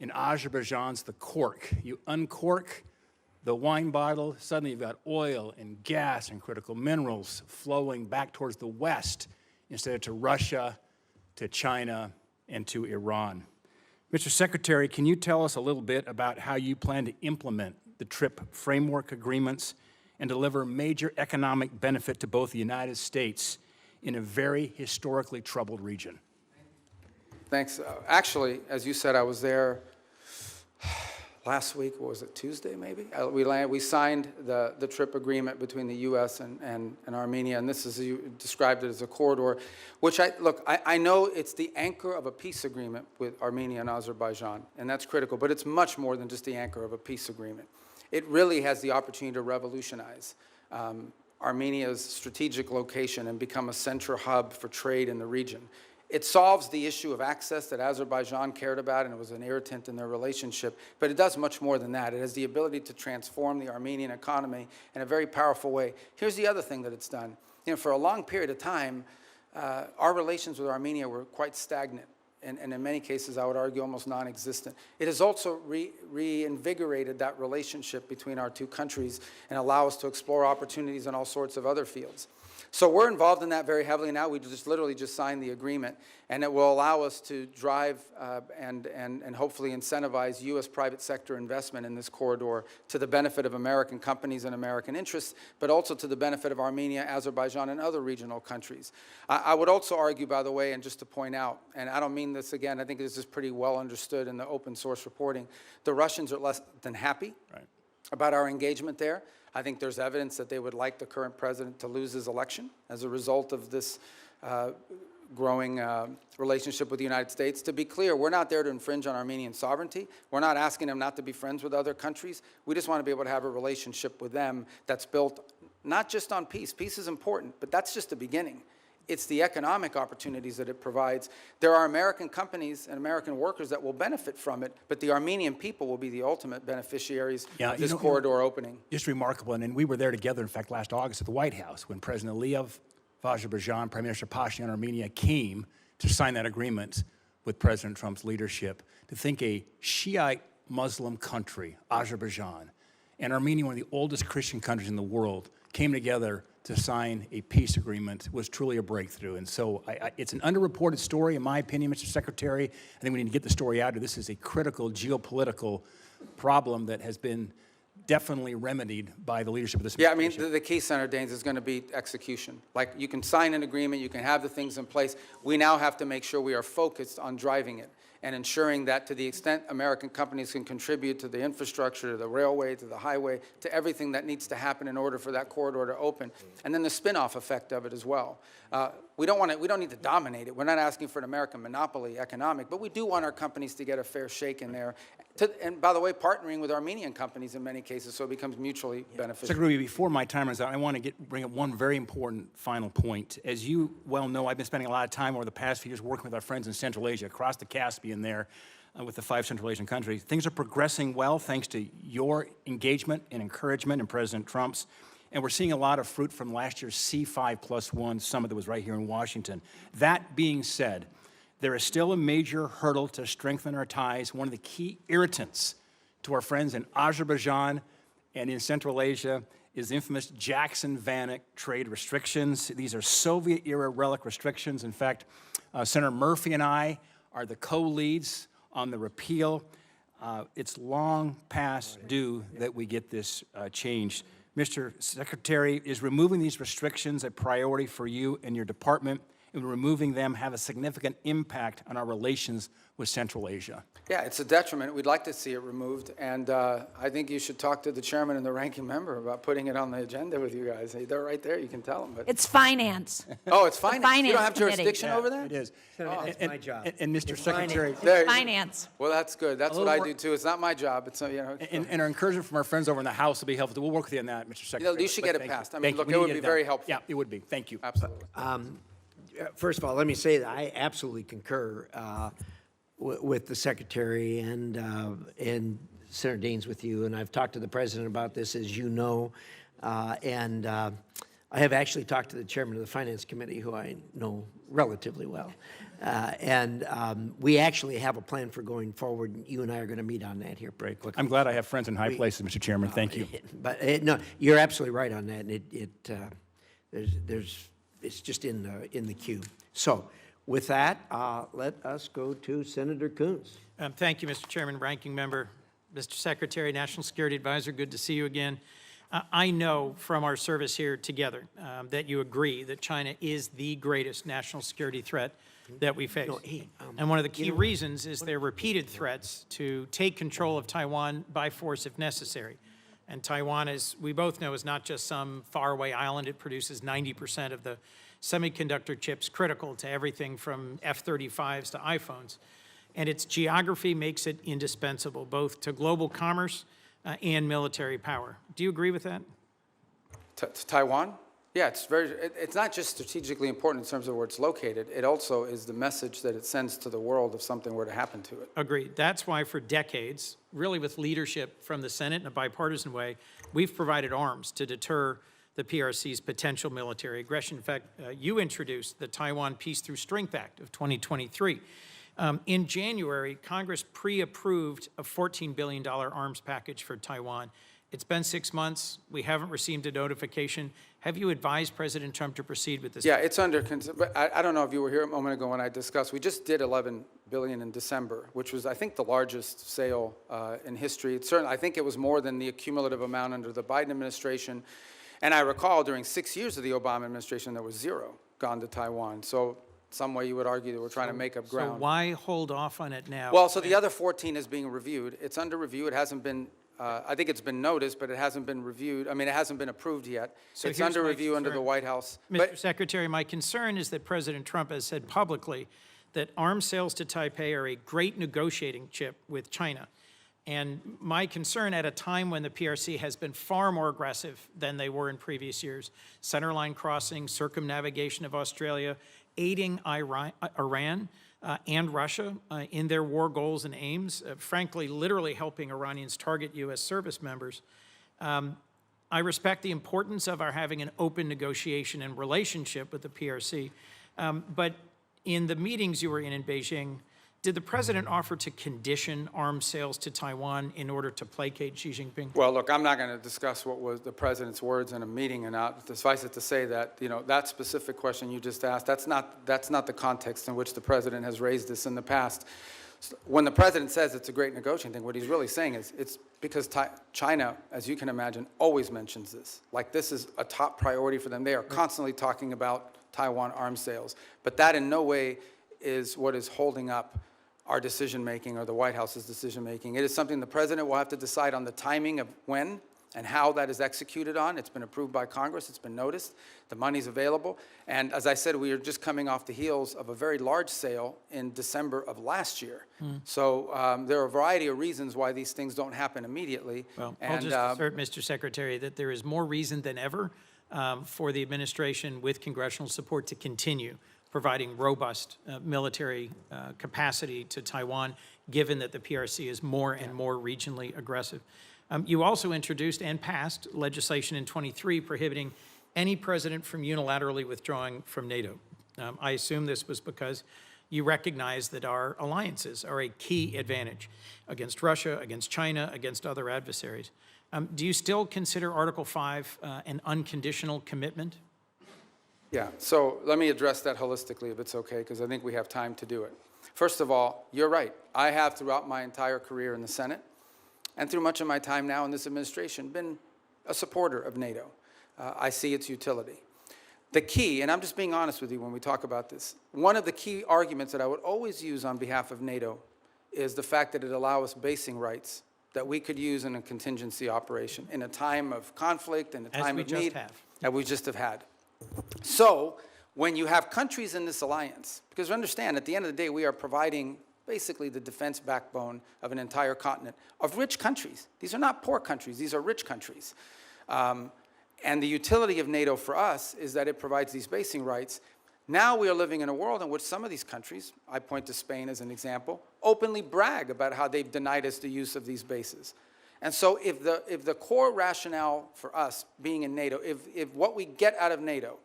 and Azerbaijan's the cork. You uncork the wine bottle, suddenly you've got oil and gas and critical minerals flowing back towards the West instead of to Russia, to China, and to Iran. Mr. Secretary, can you tell us a little bit about how you plan to implement the TRIP framework agreements and deliver major economic benefit to both the United States in a very historically troubled region? Thanks. Actually, as you said, I was there last week. What was it, Tuesday maybe? We signed the TRIP agreement between the U.S. and Armenia, and this is, you described it as a corridor, which I know it's the anchor of a peace agreement with Armenia and Azerbaijan, and that's critical, but it's much more than just the anchor of a peace agreement. It really has the opportunity to revolutionize Armenia's strategic location and become a central hub for trade in the region. It solves the issue of access that Azerbaijan cared about, and it was an irritant in their relationship, but it does much more than that. It has the ability to transform the Armenian economy in a very powerful way. Here's the other thing that it's done. You know, for a long period of time, our relations with Armenia were quite stagnant, and in many cases, I would argue, almost non-existent. It has also reinvigorated that relationship between our two countries and allow us to explore opportunities in all sorts of other fields. So we're involved in that very heavily now. We literally just signed the agreement, and it will allow us to drive and hopefully incentivize U.S. private sector investment in this corridor to the benefit of American companies and American interests, but also to the benefit of Armenia, Azerbaijan, and other regional countries. I would also argue, by the way, and just to point out, and I don't mean this again, I think this is pretty well understood in the open source reporting, the Russians are less than happy about our engagement there. I think there's evidence that they would like the current president to lose his election as a result of this growing relationship with the United States. To be clear, we're not there to infringe on Armenian sovereignty. We're not asking them not to be friends with other countries. We just want to be able to have a relationship with them that's built not just on peace. Peace is important, but that's just the beginning. It's the economic opportunities that it provides. There are American companies and American workers that will benefit from it, but the Armenian people will be the ultimate beneficiaries of this corridor opening. Just remarkable, and we were there together, in fact, last August at the White House when President Aliyev of Azerbaijan, Prime Minister Pashinyan of Armenia came to sign that agreement with President Trump's leadership. To think a Shiite Muslim country, Azerbaijan, and Armenia, one of the oldest Christian countries in the world, came together to sign a peace agreement was truly a breakthrough. And so it's an underreported story, in my opinion, Mr. Secretary. I think we need to get the story out. This is a critical geopolitical problem that has been definitely remedied by the leadership of this administration. Yeah, I mean, the key, Senator Daines, is going to be execution. Like, you can sign an agreement, you can have the things in place. We now have to make sure we are focused on driving it and ensuring that to the extent American companies can contribute to the infrastructure, to the railway, to the highway, to everything that needs to happen in order for that corridor to open, and then the spin-off effect of it as well. We don't need to dominate it. We're not asking for an American monopoly economic, but we do want our companies to get a fair shake in there. And by the way, partnering with Armenian companies in many cases, so it becomes mutually beneficial. Secretary Rubio, before my time runs out, I want to bring up one very important final point. As you well know, I've been spending a lot of time over the past few years working with our friends in Central Asia, across the Caspian there, with the 5 Central Asian countries. Things are progressing well thanks to your engagement and encouragement and President Trump's. And we're seeing a lot of fruit from last year's C5+1 summit that was right here in Washington. That being said, there is still a major hurdle to strengthen our ties. One of the key irritants to our friends in Azerbaijan and in Central Asia is the infamous Jackson-Vanik trade restrictions. These are Soviet-era relic restrictions. In fact, Senator Murphy and I are the co-leads on the repeal. It's long past due that we get this changed. Mr. Secretary, is removing these restrictions a priority for you and your department? And removing them have a significant impact on our relations with Central Asia? Yeah, it's a detriment. We'd like to see it removed, and I think you should talk to the chairman and the ranking member about putting it on the agenda with you guys. They're right there. You can tell them. But It's finance. oh, it's finance. You don't have committee. jurisdiction over that? It is. That's my job. And Mr. Secretary, Finance. Well, that's good. That's what I do too. It's not my job. It's and our encouragement from our friends over in the House will be helpful. We'll work with you on that, Mr. Secretary. you should get it Thank you. passed. I mean, Thank you. look, We it need would to be get very done. helpful. Yeah, it would be. Thank you. Absolutely. First of all, let me say that I absolutely concur with the Secretary and Senator Daines with you, and I've talked to the President about this, as you know, and I have actually talked to the chairman of the Finance Committee, who I know relatively well. And we actually have a plan for going forward. You and I are going to meet on that here pretty quickly. I'm glad I have friends in high places, Mr. Chairman. Thank you. But no, you're absolutely right on that. And it's just in the queue. So with that, let us go to Senator Coons. Thank you, Mr. Chairman, Ranking Member, Mr. Secretary, National Security Advisor, good to see you again. I know from our service here together that you agree that China is the greatest national security threat that we face. And one of the key reasons is their repeated threats to take control of Taiwan by force if necessary. And Taiwan, as we both know, is not just some faraway island. It produces 90% of the semiconductor chips critical to everything from F-35s to iPhones. And its geography makes it indispensable, both to global commerce and military power. Do you agree with that? Taiwan? Yeah, it's not just strategically important in terms of where it's located. It also is the message that it sends to the world if something were to happen to it. Agreed. That's why for decades, really with leadership from the Senate in a bipartisan way, we've provided arms to deter the PRC's potential military aggression. In fact, you introduced the Taiwan Peace Through Strength Act of 2023. In January, Congress pre-approved a $14 billion arms package for Taiwan. It's been 6 months. We haven't received a notification. Have you advised President Trump to proceed with this? Yeah, it's under, but I don't know if you were here a moment ago when I discussed, we just did $11 billion in December, which was, I think, the largest sale in history. It's certainly, I think it was more than the cumulative amount under the Biden administration. And I recall during 6 years of the Obama administration, there was zero gone to Taiwan. So some way you would argue that we're trying to make up ground. So why hold off on it now? Well, so the other 14 is being reviewed. It's under review. It hasn't been, I think it's been noticed, but it hasn't been reviewed. I mean, it hasn't been approved yet. So it's here's under my review under concern. the White House. Mr. Secretary, my concern is that President Trump has said publicly that arms sales to Taipei are a great negotiating chip with China. And my concern at a time when the PRC has been far more aggressive than they were in previous years, centerline crossing, circumnavigation of Australia, aiding Iran and Russia in their war goals and aims, frankly, literally helping Iranians target U.S. service members. I respect the importance of our having an open negotiation and relationship with the PRC, but in the meetings you were in Beijing, did the president offer to condition arms sales to Taiwan in order to placate Xi Jinping? Well, look, I'm not going to discuss what was the president's words in a meeting and not. Suffice it to say that, you know, that specific question you just asked, that's not the context in which the president has raised this in the past. When the president says it's a great negotiating thing, what he's really saying is it's because China, as you can imagine, always mentions this. Like, this is a top priority for them. They are constantly talking about Taiwan arms sales. But that in no way is what is holding up our decision-making or the White House's decision-making. It is something the president will have to decide on the timing of when and how that is executed on. It's been approved by Congress. It's been noticed. The money's available. And as I said, we are just coming off the heels of a very large sale in December of last year. So there are a variety of reasons why these things don't happen immediately. Well, I'll just assert, Mr. Secretary, that there is more reason than ever for the administration with congressional support to continue providing robust military capacity to Taiwan, given that the PRC is more and more regionally aggressive. You also introduced and passed legislation in 23 prohibiting any president from unilaterally withdrawing from NATO. I assume this was because you recognize that our alliances are a key advantage against Russia, against China, against other adversaries. Do you still consider Article 5 an unconditional commitment? Yeah, so let me address that holistically, if it's okay, because I think we have time to do it. First of all, you're right. I have, throughout my entire career in the Senate, and through much of my time now in this administration, been a supporter of NATO. I see its utility. The key, and I'm just being honest with you when we talk about this, one of the key arguments that I would always use on behalf of NATO is the fact that it allows us basing rights that we could use in a contingency operation in a time of conflict, in a time of need, that we just have had. So when you have countries in this alliance, because understand, at the end of the day, we are providing basically the defense backbone of an entire continent of rich countries. These are not poor countries. These are rich countries. And the utility of NATO for us is that it provides these basing rights. Now we are living in a world in which some of these countries, I point to Spain as an example, openly brag about how they've denied us the use of these bases. And so if the core rationale for us being in NATO, if what we get out of NATO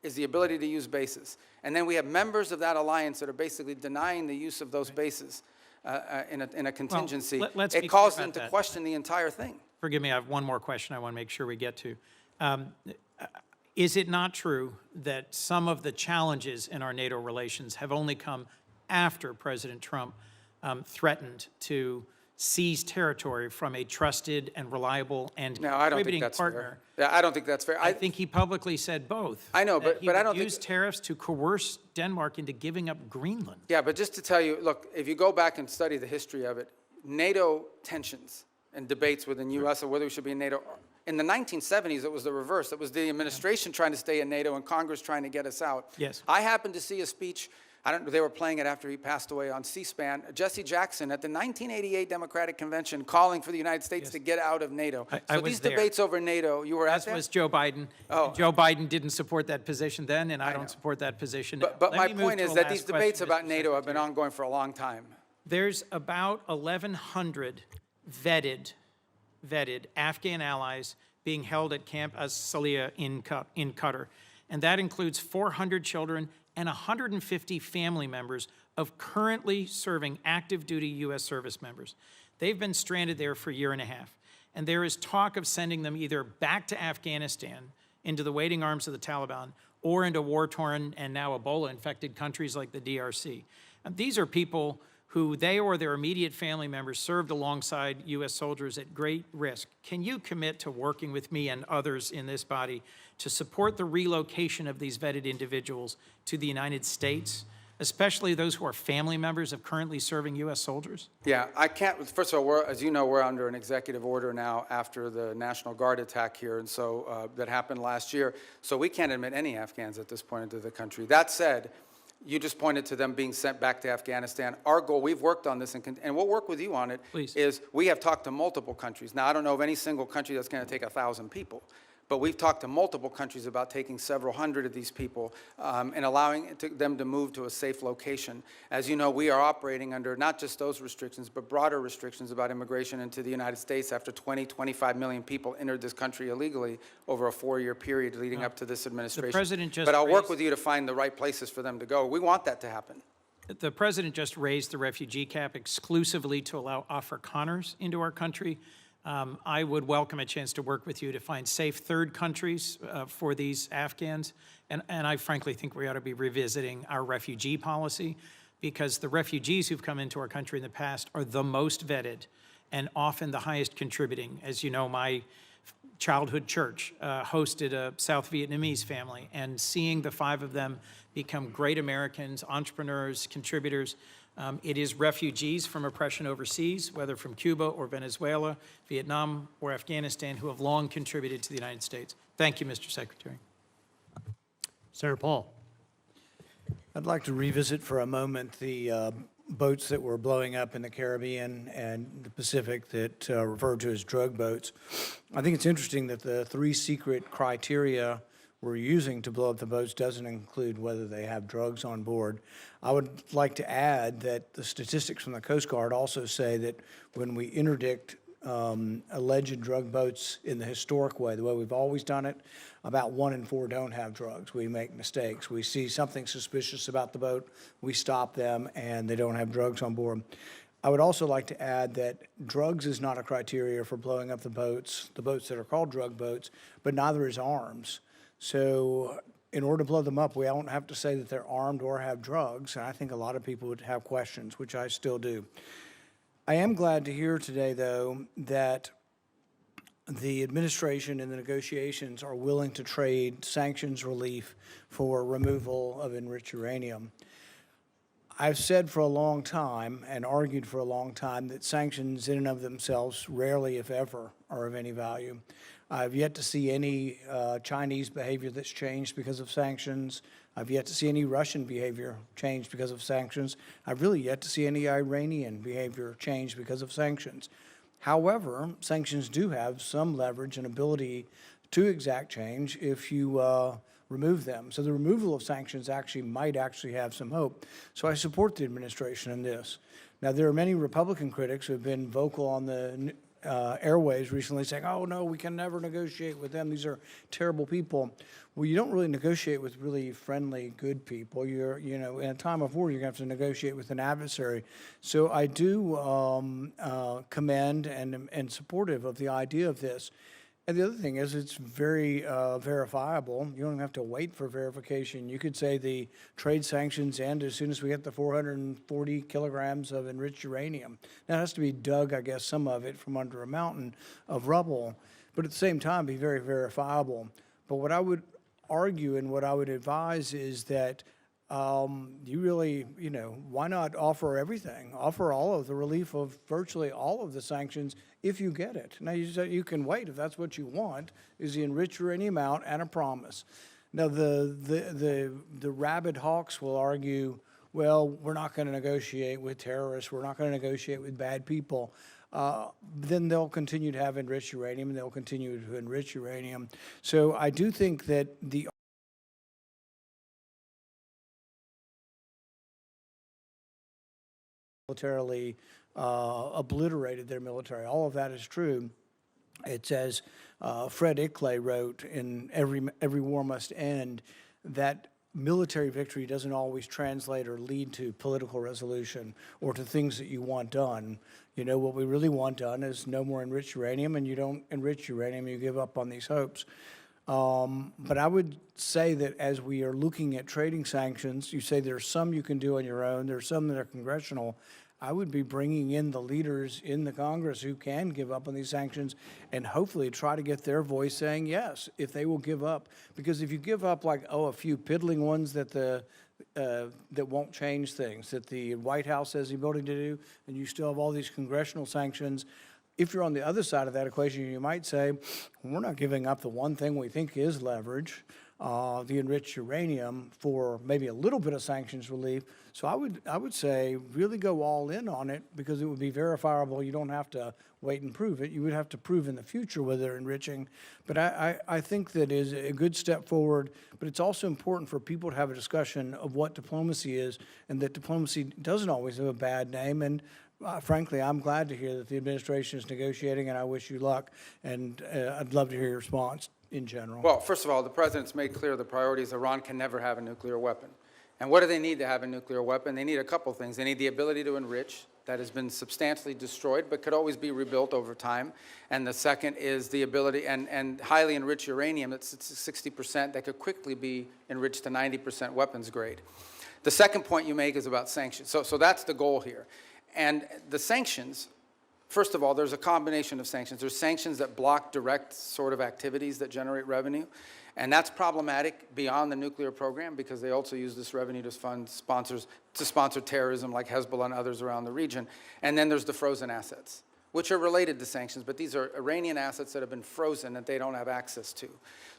is the ability to use bases, and then we have members of that alliance that are basically denying the use of those bases in a contingency, let's be it calls clear them about to that. question the entire thing. Forgive me, I have one more question I want to make sure we get to. Is it not true that some of the challenges in our NATO relations have only come after President Trump threatened to seize territory from a trusted and reliable and No, I don't think contributing that's partner? fair. Yeah, I don't think that's fair. I think he publicly said both. I know, that but I don't he would use think- tariffs to coerce Denmark into giving up Greenland. Yeah, but just to tell you, look, if you go back and study the history of it, NATO tensions and debates within U.S. or whether we should be in NATO, in the 1970s, it was the reverse. It was the administration trying to stay in NATO and Congress trying to get us out. Yes. I happened to see a speech, they were playing it after he passed away on C-SPAN, Jesse Jackson at the 1988 Democratic Convention calling for the United States to get out of NATO. I So was these there. debates over NATO, you were at As that? was Joe Biden. Oh. And Joe Biden didn't support that position then, and I know. don't support that position now. But Let my me move point to is a that last these debates question, about Mr. NATO have been Secretary. ongoing for a long time. There's about 1,100 vetted Afghan allies being held at Camp As-Salih in Qatar. And that includes 400 children and 150 family members of currently serving active duty U.S. service members. They've been stranded there for a year and a half. And there is talk of sending them either back to Afghanistan into the waiting arms of the Taliban or into war-torn and now Ebola-infected countries like the DRC. And these are people who they or their immediate family members served alongside U.S. soldiers at great risk. Can you commit to working with me and others in this body to support the relocation of these vetted individuals to the United States, especially those who are family members of currently serving U.S. soldiers? Yeah, I can't, first of all, as you know, we're under an executive order now after the National Guard attack here, and so that happened last year. So we can't admit any Afghans at this point into the country. That said, you just pointed to them being sent back to Afghanistan. Our goal, we've worked on this, and we'll work with you on it, Please. is we have talked to multiple countries. Now, I don't know of any single country that's going to take 1,000 people, but we've talked to multiple countries about taking several hundred of these people and allowing them to move to a safe location. As you know, we are operating under not just those restrictions, but broader restrictions about immigration into the United States after 25 million people entered this country illegally over a 4-year period leading up to this administration. president just but I'll work raised- with you to find the right places for them to go. We want that to happen. The president just raised the refugee cap exclusively to allow Afrikaners into our country. I would welcome a chance to work with you to find safe third countries for these Afghans. And I frankly think we ought to be revisiting our refugee policy, because the refugees who've come into our country in the past are the most vetted and often the highest contributing. As you know, my childhood church hosted a South Vietnamese family, and seeing the 5 of them become great Americans, entrepreneurs, contributors. It is refugees from oppression overseas, whether from Cuba or Venezuela, Vietnam or Afghanistan, who have long contributed to the United States. Thank you, Mr. Secretary. Senator Paul. I'd like to revisit for a moment the boats that were blowing up in the Caribbean and the Pacific that referred to as drug boats. I think it's interesting that the 3 secret criteria we're using to blow up the boats doesn't include whether they have drugs on board. I would like to add that the statistics from the Coast Guard also say that when we interdict alleged drug boats in the historic way, the way we've always done it, about 1 in 4 don't have drugs. We make mistakes. We see something suspicious about the boat, we stop them, and they don't have drugs on board. I would also like to add that drugs is not a criteria for blowing up the boats that are called drug boats, but neither is arms. So in order to blow them up, we don't have to say that they're armed or have drugs, and I think a lot of people would have questions, which I still do. I am glad to hear today, though, that the administration and the negotiations are willing to trade sanctions relief for removal of enriched uranium. I've said for a long time and argued for a long time that sanctions in and of themselves rarely, if ever, are of any value. I've yet to see any Chinese behavior that's changed because of sanctions. I've yet to see any Russian behavior change because of sanctions. I've really yet to see any Iranian behavior change because of sanctions. However, sanctions do have some leverage and ability to exact change if you remove them. So the removal of sanctions might actually have some hope. So I support the administration in this. Now, there are many Republican critics who have been vocal on the airwaves recently saying, oh, no, we can never negotiate with them. These are terrible people. Well, you don't really negotiate with really friendly, good people. You know, in a time of war, you're going to have to negotiate with an adversary. So I do commend and supportive of the idea of this. And the other thing is it's very verifiable. You don't have to wait for verification. You could say the trade sanctions end as soon as we get the 440 kilograms of enriched uranium. Now, it has to be dug, I guess, some of it from under a mountain of rubble, but at the same time, be very verifiable. But what I would argue and what I would advise is that you really, you know, why not offer everything? Offer all of the relief of virtually all of the sanctions if you get it. Now, you can wait if that's what you want, is the enriched uranium out and a promise. Now, the rabid hawks will argue, well, we're not going to negotiate with terrorists. We're not going to negotiate with bad people. Then they'll continue to have enriched uranium, and they'll continue to enrich uranium. So I do think that the militarily obliterated their military. All of that is true. It's as Fred Ickley wrote in Every War Must End, that military victory doesn't always translate or lead to political resolution or to things that you want done. You know, what we really want done is no more enriched uranium, and you don't enrich uranium, you give up on these hopes. But I would say that as we are looking at trading sanctions, you say there's some you can do on your own, there's some that are congressional. I would be bringing in the leaders in the Congress who can give up on these sanctions and hopefully try to get their voice saying yes, if they will give up. Because if you give up like, a few piddling ones that that won't change things, that the White House has the ability to do, and you still have all these congressional sanctions, if you're on the other side of that equation, you might say, we're not giving up the one thing we think is leverage, the enriched uranium, for maybe a little bit of sanctions relief. So I would say really go all in on it, because it would be verifiable. You don't have to wait and prove it. You would have to prove in the future whether they're enriching. But I think that is a good step forward. But it's also important for people to have a discussion of what diplomacy is, and that diplomacy doesn't always have a bad name. And frankly, I'm glad to hear that the administration is negotiating, and I wish you luck. And I'd love to hear your response in general. Well, first of all, the president's made clear the priority is Iran can never have a nuclear weapon. And what do they need to have a nuclear weapon? They need a couple things. They need the ability to enrich. That has been substantially destroyed, but could always be rebuilt over time. And the second is the ability, and highly enriched uranium, that's 60%, that could quickly be enriched to 90% weapons grade. The second point you make is about sanctions. So that's the goal here. And the sanctions, first of all, there's a combination of sanctions. There's sanctions that block direct sort of activities that generate revenue. And that's problematic beyond the nuclear program, because they also use this revenue to fund sponsor terrorism like Hezbollah and others around the region. And then there's the frozen assets, which are related to sanctions, but these are Iranian assets that have been frozen that they don't have access to.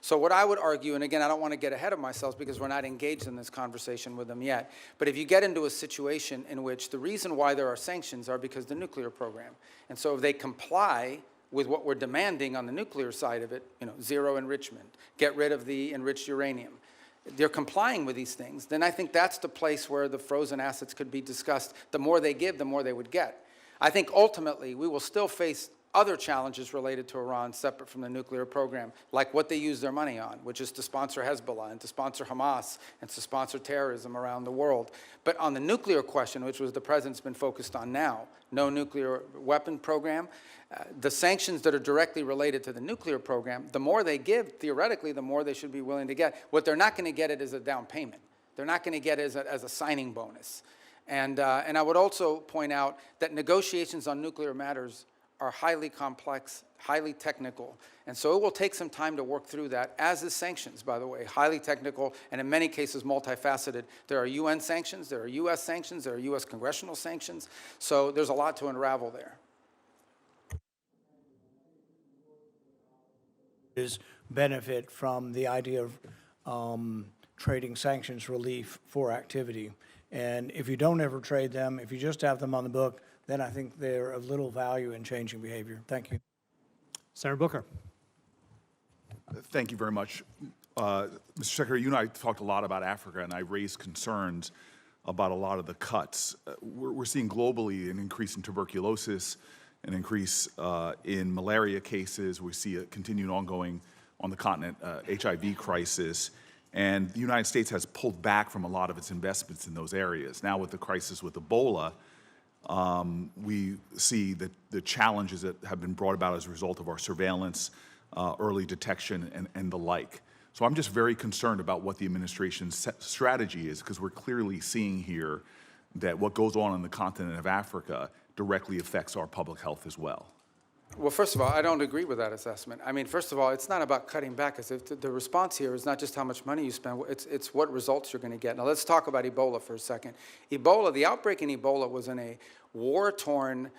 So what I would argue, and again, I don't want to get ahead of myself because we're not engaged in this conversation with them yet, but if you get into a situation in which the reason why there are sanctions are because of the nuclear program, and so if they comply with what we're demanding on the nuclear side of it, zero enrichment, get rid of the enriched uranium, they're complying with these things, then I think that's the place where the frozen assets could be discussed. The more they give, the more they would get. I think ultimately we will still face other challenges related to Iran separate from the nuclear program, like what they use their money on, which is to sponsor Hezbollah and to sponsor Hamas and to sponsor terrorism around the world. But on the nuclear question, which was the president's been focused on now, no nuclear weapon program, the sanctions that are directly related to the nuclear program, the more they give, theoretically, the more they should be willing to get. What they're not going to get it as a down payment. They're not going to get it as a signing bonus. And I would also point out that negotiations on nuclear matters are highly complex, highly technical. And so it will take some time to work through that, as is sanctions, by the way, highly technical, and in many cases multifaceted. There are UN sanctions, there are US sanctions, there are US congressional sanctions. So there's a lot to unravel there. Is benefit from the idea of trading sanctions relief for activity. And if you don't ever trade them, if you just have them on the book, then I think they're of little value in changing behavior. Thank you. Senator Booker. Thank you very much. Mr. Secretary, you and I talked a lot about Africa, and I raised concerns about a lot of the cuts. We're seeing globally an increase in tuberculosis, an increase in malaria cases. We see a continued ongoing on the continent HIV crisis. And the United States has pulled back from a lot of its investments in those areas. Now with the crisis with Ebola, we see that the challenges that have been brought about as a result of our surveillance, early detection, and the like. So I'm just very concerned about what the administration's strategy is, because we're clearly seeing here that what goes on the continent of Africa directly affects our public health as well. Well, first of all, I don't agree with that assessment. I mean, first of all, it's not about cutting back. The response here is not just how much money you spend, it's what results you're going to get. Now, let's talk about Ebola for a second. Ebola, the outbreak in Ebola was in a war-torn,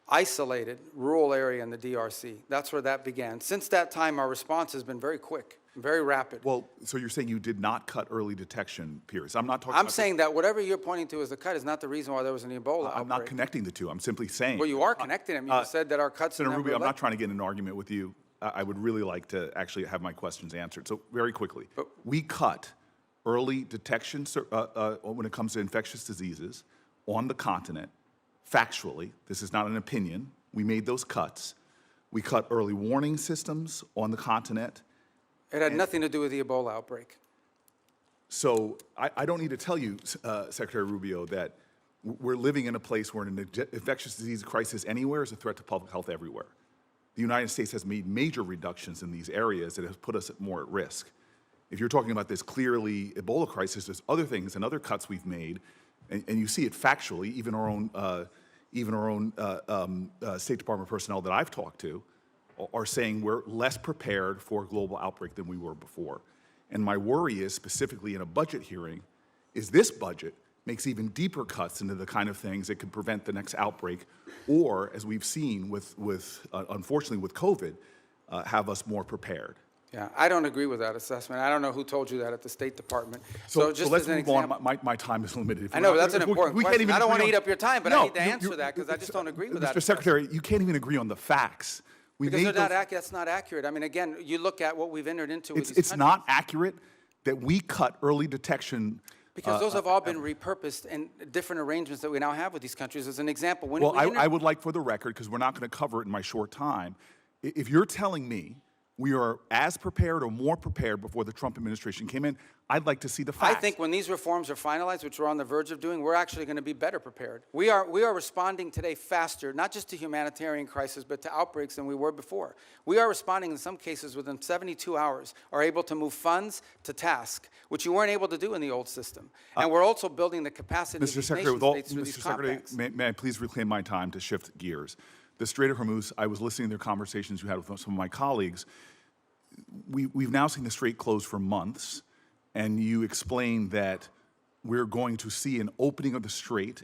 isolated rural area in the DRC. That's where that began. Since that time, our response has been very quick, very rapid. Well, so you're saying you did not cut early detection periods. I'm not talking I'm about saying that whatever you're pointing to as the cut is not the reason why there was an Ebola outbreak. I'm not connecting the two. I'm simply saying. Well, you are connecting them. You said that our cuts... Senator Rubio, I'm not trying to get in an argument with you. I would really like to actually have my questions answered. So very quickly, we cut early detection when it comes to infectious diseases on the continent. Factually, this is not an opinion. We made those cuts. We cut early warning systems on the continent. It had nothing to do with the Ebola outbreak. So I don't need to tell you, Secretary Rubio, that we're living in a place where an infectious disease crisis anywhere is a threat to public health everywhere. The United States has made major reductions in these areas that have put us more at risk. If you're talking about this clearly Ebola crisis, there's other things and other cuts we've made, and you see it factually. Even our own State Department personnel that I've talked to are saying we're less prepared for a global outbreak than we were before. And my worry is, specifically in a budget hearing, is this budget makes even deeper cuts into the kind of things that could prevent the next outbreak, or, as we've seen unfortunately with COVID, have us more prepared. Yeah, I don't agree with that assessment. I don't know who told you that at the State Department. So just let's as an move example, on. My time is limited. I know, but that's an important we can't question. even I don't want to agree eat on- up your time, but No, I need to answer that because I just don't agree with that. Mr. Secretary, you can't even agree on the facts. Because that's not accurate. I mean, again, you look at what we've entered into with these It's countries. not accurate that we cut early detection. Because those have all been repurposed in different arrangements that we now have with these countries. As an example, when Well, we I would like, for the record, because we're not going to cover it in my short time, if you're telling me we are as prepared or more prepared before the Trump administration came in, I'd like to see the facts. I think when these reforms are finalized, which we're on the verge of doing, we're actually going to be better prepared. We are responding today faster, not just to humanitarian crisis, but to outbreaks than we were before. We are responding in some cases within 72 hours, are able to move funds to task, which you weren't able to do in the old system. And we're also building the capacity of Mr. these Secretary, nation states through Mr. these Secretary, compacts. may I please reclaim my time to shift gears? The Strait of Hormuz, I was listening to their conversations you had with some of my colleagues. We've now seen the strait closed for months, and you explained that we're going to see an opening of the strait,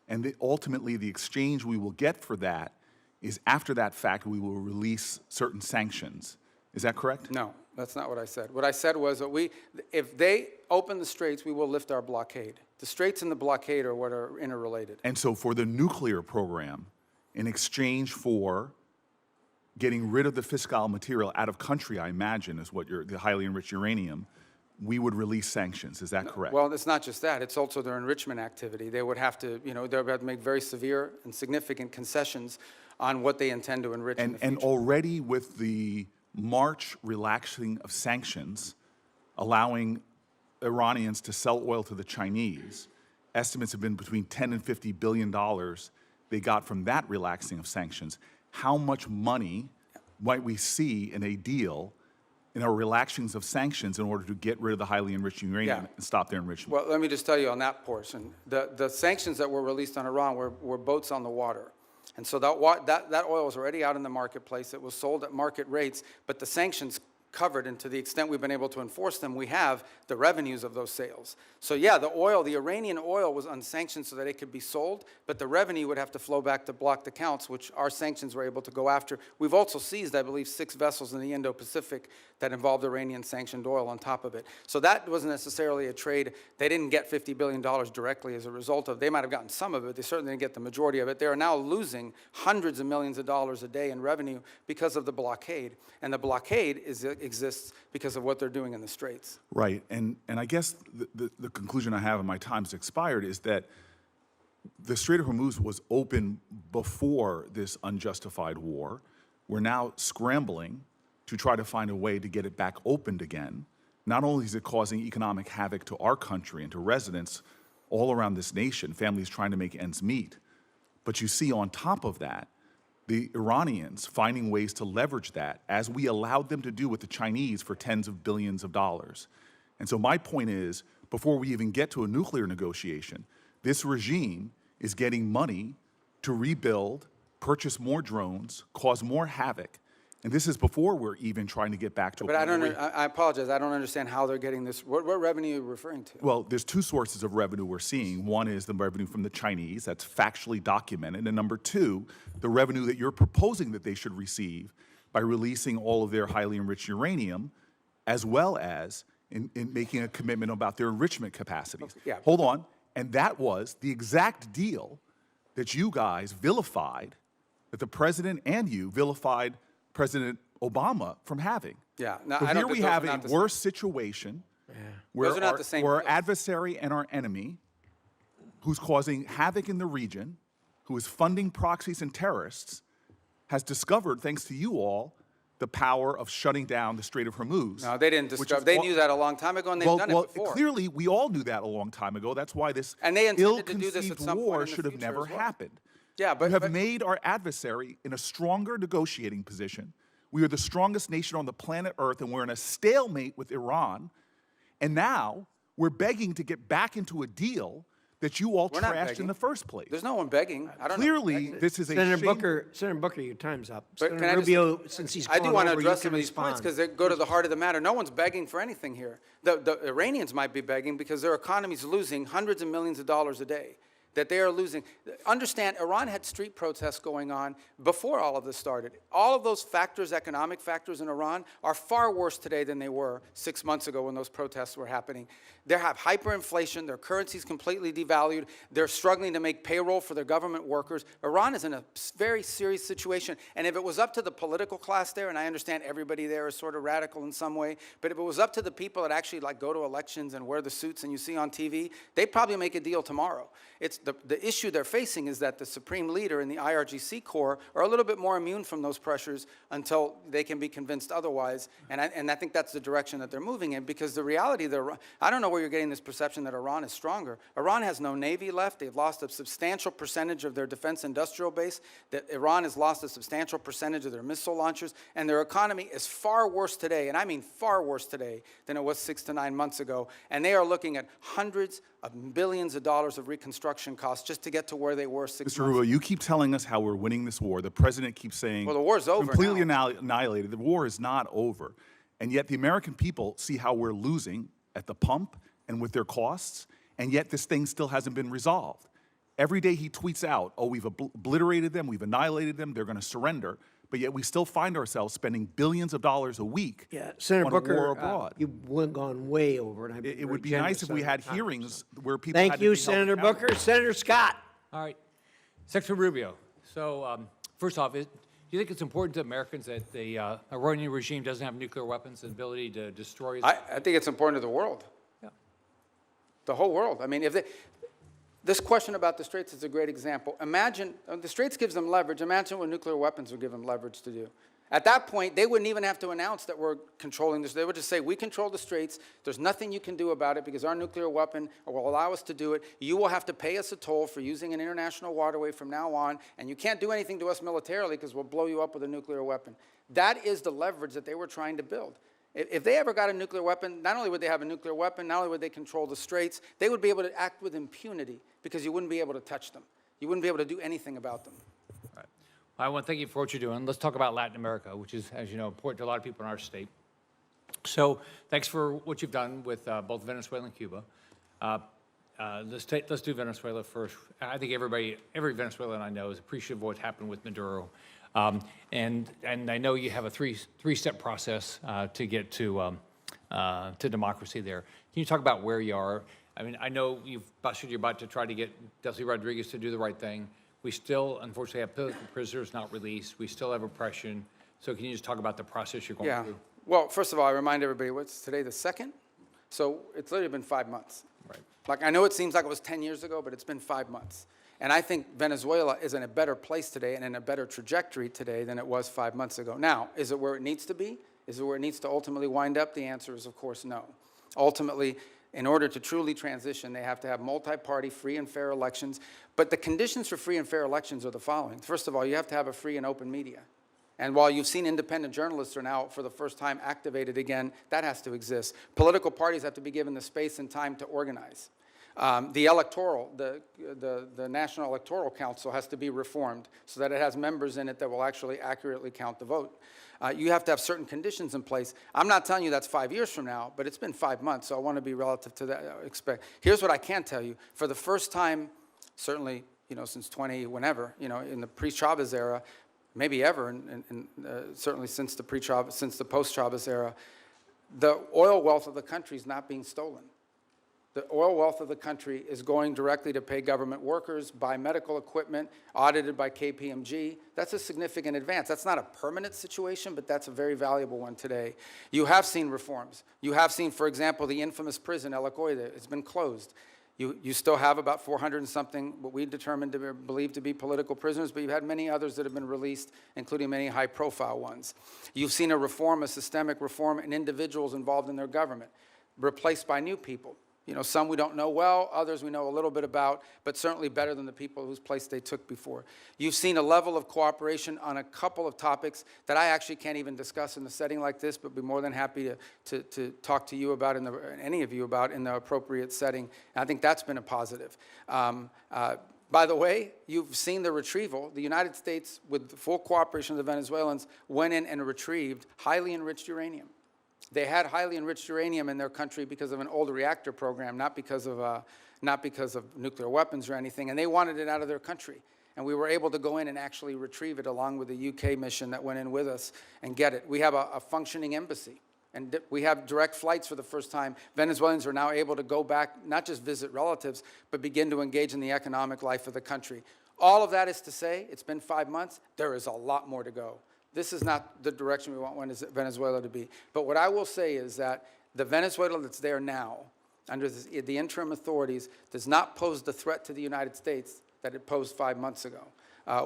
and ultimately the exchange we will get for that is, after that fact, we will release certain sanctions. Is that correct? No, that's not what I said. What I said was that if they open the straits, we will lift our blockade. The straits and the blockade are what are interrelated. And so for the nuclear program, in exchange for getting rid of the fiscal material out of country, I imagine, is what the highly enriched uranium, we would release sanctions. Is that correct? Well, it's not just that. It's also their enrichment activity. They would have to, they would have to make very severe and significant concessions on what they intend to enrich in the future. And already with the March relaxing of sanctions, allowing Iranians to sell oil to the Chinese, estimates have been between $10 and $50 billion they got from that relaxing of sanctions. How much money might we see in a deal in our relaxings of sanctions in order to get rid of the highly enriched uranium and stop their enrichment? Well, let me just tell you on that portion. The sanctions that were released on Iran were boats on the water. And so that oil was already out in the marketplace. It was sold at market rates, but the sanctions covered, and to the extent we've been able to enforce them, we have the revenues of those sales. So yeah, the Iranian oil was unsanctioned so that it could be sold, but the revenue would have to flow back to blocked accounts, which our sanctions were able to go after. We've also seized, I believe, 6 vessels in the Indo-Pacific that involved Iranian sanctioned oil on top of it. So that wasn't necessarily a trade. They didn't get $50 billion directly as a result of. They might have gotten some of it. They certainly didn't get the majority of it. They are now losing hundreds of millions of dollars a day in revenue because of the blockade. And the blockade exists because of what they're doing in the straits. Right, and I guess the conclusion I have, and my time's expired, is that the Strait of Hormuz was open before this unjustified war. We're now scrambling to try to find a way to get it back opened again. Not only is it causing economic havoc to our country and to residents all around this nation, families trying to make ends meet, but you see on top of that, the Iranians finding ways to leverage that, as we allowed them to do with the Chinese for tens of billions of dollars. And so my point is, before we even get to a nuclear negotiation, this regime is getting money to rebuild, purchase more drones, cause more havoc. And this is before we're even trying to get back to a But I point don't, where I apologize, I don't understand how they're getting this. What revenue are you referring to? well, there's two sources of revenue we're seeing. One is the revenue from the Chinese, that's factually documented. And number two, the revenue that you're proposing that they should receive by releasing all of their highly enriched uranium, as well as in making a commitment about their enrichment capacities. Okay, yeah. Hold on. And that was the exact deal that you guys vilified, that the president and you vilified President Obama from having. Yeah, no, So I don't here think we those are have not a the same. worse situation where Those are not the same where our deals. adversary and our enemy, who's causing havoc in the region, who is funding proxies and terrorists, has discovered, thanks to you all, the power of shutting down the Strait of Hormuz. No, they didn't which discover, is they all- knew that a long time ago, and they've done it before. Clearly, we all knew that a long time ago. That's why this And they intended to do this at ill-conceived some point war in the should have future never as well. happened. Yeah, but- you have but- made our adversary in a stronger negotiating position. We are the strongest nation on the planet Earth, and we're in a stalemate with Iran. And now we're begging to get back into a deal that you all We're not trashed begging. in the first place. There's no one begging. I don't know. Clearly, this is a Senator shameful- Booker, your time's up. But can Senator I just- Rubio, since he's I do gone want to over, you address can some of these points respond. because they go to the heart of the matter. No one's begging for anything here. The Iranians might be begging because their economy's losing hundreds of millions of dollars a day, that they are losing. Understand, Iran had street protests going on before all of this started. All of those factors, economic factors in Iran, are far worse today than they were 6 months ago when those protests were happening. They have hyperinflation, their currency's completely devalued, they're struggling to make payroll for their government workers. Iran is in a very serious situation, and if it was up to the political class there, and I understand everybody there is sort of radical in some way, but if it was up to the people that actually like go to elections and wear the suits and you see on TV, they'd probably make a deal tomorrow. It's the issue they're facing is that the supreme leader and the IRGC Corps are a little bit more immune from those pressures until they can be convinced otherwise, and I think that's the direction that they're moving in, because the reality, I don't know where you're getting this perception that Iran is stronger. Iran has no navy left. They've lost a substantial percentage of their defense industrial base. That Iran has lost a substantial percentage of their missile launchers, and their economy is far worse today, and I mean far worse today, than it was 6 to 9 months ago. And they are looking at hundreds of billions of dollars of reconstruction costs just to get to where they were 6 Mr. months Rubio, ago. you keep telling us how we're winning this war. The president keeps saying, Well, the war's over completely now. annihilated. The war is not over. And yet the American people see how we're losing at the pump and with their costs, and yet this thing still hasn't been resolved. Every day he tweets out, oh, we've obliterated them, we've annihilated them, they're going to surrender, but yet we still find ourselves spending billions of dollars a week Senator on Booker, a war abroad. you've gone way over, and I've been It would be very nice if we generous had on the time, hearings so. where people had Thank to you, be held Senator accountable. Booker. Senator Scott. All right. Secretary Rubio, so first off, do you think it's important to Americans that the Iranian regime doesn't have nuclear weapons and ability to destroy? I think it's important to the world. Yeah. The whole world. I mean, this question about the Straits is a great example. Imagine, the Straits gives them leverage. Imagine what nuclear weapons would give them leverage to do. At that point, they wouldn't even have to announce that we're controlling this. They would just say, we control the Straits. There's nothing you can do about it because our nuclear weapon will allow us to do it. You will have to pay us a toll for using an international waterway from now on, and you can't do anything to us militarily because we'll blow you up with a nuclear weapon. That is the leverage that they were trying to build. If they ever got a nuclear weapon, not only would they have a nuclear weapon, not only would they control the Straits, they would be able to act with impunity because you wouldn't be able to touch them. You wouldn't be able to do anything about them. I want to thank you for what you're doing. Let's talk about Latin America, which is, as you know, important to a lot of people in our state. So thanks for what you've done with both Venezuela and Cuba. Let's do Venezuela first. I think every Venezuelan I know is appreciative of what happened with Maduro. And I know you have a three-step process to get to democracy there. Can you talk about where you are? I mean, I know you've busted your butt to try to get Delcy Rodriguez to do the right thing. We still, unfortunately, have political prisoners not released. We still have oppression. So can you just talk about the process you're going through? Well, first of all, I remind everybody, what's today, the 2nd? So it's literally been 5 months. Right. Like, I know it seems like it was 10 years ago, but it's been 5 months. And I think Venezuela is in a better place today and in a better trajectory today than it was 5 months ago. Now, is it where it needs to be? Is it where it needs to ultimately wind up? The answer is, of course, no. Ultimately, in order to truly transition, they have to have multi-party, free and fair elections. But the conditions for free and fair elections are the following. First of all, you have to have a free and open media. And while you've seen independent journalists are now, for the first time, activated again, that has to exist. Political parties have to be given the space and time to organize. The National Electoral Council has to be reformed so that it has members in it that will actually accurately count the vote. You have to have certain conditions in place. I'm not telling you that's 5 years from now, but it's been 5 months, so I want to be relative to that. Here's what I can tell you. For the first time, certainly, since whenever, in the pre-Chavez era, maybe ever, and certainly since the post-Chavez era, the oil wealth of the country is not being stolen. The oil wealth of the country is going directly to pay government workers, buy medical equipment, audited by KPMG. That's a significant advance. That's not a permanent situation, but that's a very valuable one today. You have seen reforms. You have seen, for example, the infamous prison, El Acoide. It's been closed. You still have about 400 and something, what we determined to believe to be political prisoners, but you've had many others that have been released, including many high-profile ones. You've seen a systemic reform in individuals involved in their government, replaced by new people. Some we don't know well, others we know a little bit about, but certainly better than the people whose place they took before. You've seen a level of cooperation on a couple of topics that I actually can't even discuss in a setting like this, but be more than happy to talk to you about, any of you about, in the appropriate setting. And I think that's been a positive. By the way, you've seen the retrieval. The United States, with the full cooperation of the Venezuelans, went in and retrieved highly enriched uranium. They had highly enriched uranium in their country because of an old reactor program, not because of nuclear weapons or anything, and they wanted it out of their country. And we were able to go in and actually retrieve it along with the UK mission that went in with us and get it. We have a functioning embassy, and we have direct flights for the first time. Venezuelans are now able to go back, not just visit relatives, but begin to engage in the economic life of the country. All of that is to say, it's been 5 months, there is a lot more to go. This is not the direction we want Venezuela to be. But what I will say is that the Venezuela that's there now, under the interim authorities, does not pose the threat to the United States that it posed 5 months ago,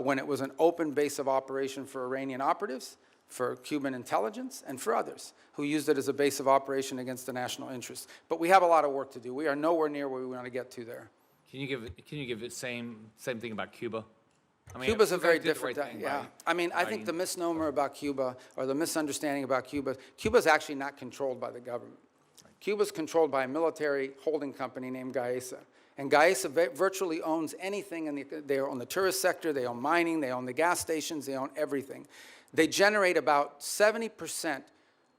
when it was an open base of operation for Iranian operatives, for Cuban intelligence, and for others who used it as a base of operation against the national interest. But we have a lot of work to do. We are nowhere near where we want to get to there. Can you give the same thing about Cuba? I mean, Cuba's a very did the different right thing, thing yeah. by I mean, I think the misnomer about Cuba, or the misunderstanding about Cuba, Cuba's actually not controlled by the government. Cuba's controlled by a military holding company named Gaesa. And Gaesa virtually owns anything, they own the tourist sector, they own mining, they own the gas stations, they own everything. They generate about 70%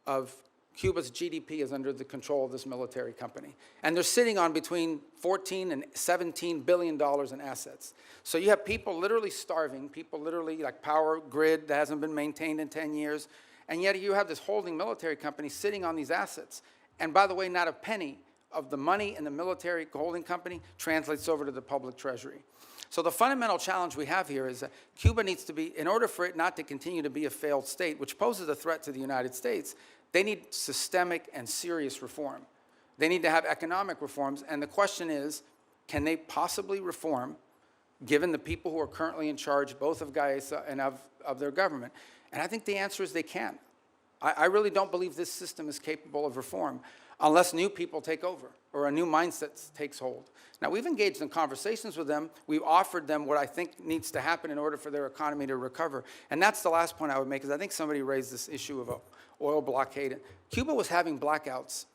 of Cuba's GDP is under the control of this military company. And they're sitting on between $14 and $17 billion in assets. So you have people literally starving, people literally like power grid that hasn't been maintained in 10 years. And yet you have this holding military company sitting on these assets. And by the way, not a penny of the money in the military holding company translates over to the public treasury. So the fundamental challenge we have here is that Cuba needs to be, in order for it not to continue to be a failed state, which poses a threat to the United States, they need systemic and serious reform. They need to have economic reforms, and the question is, can they possibly reform, given the people who are currently in charge, both of Gaesa and of their government? And I think the answer is they can. I really don't believe this system is capable of reform unless new people take over or a new mindset takes hold. Now, we've engaged in conversations with them. We've offered them what I think needs to happen in order for their economy to recover. And that's the last point I would make, because I think somebody raised this issue of oil blockade. Cuba was having blackouts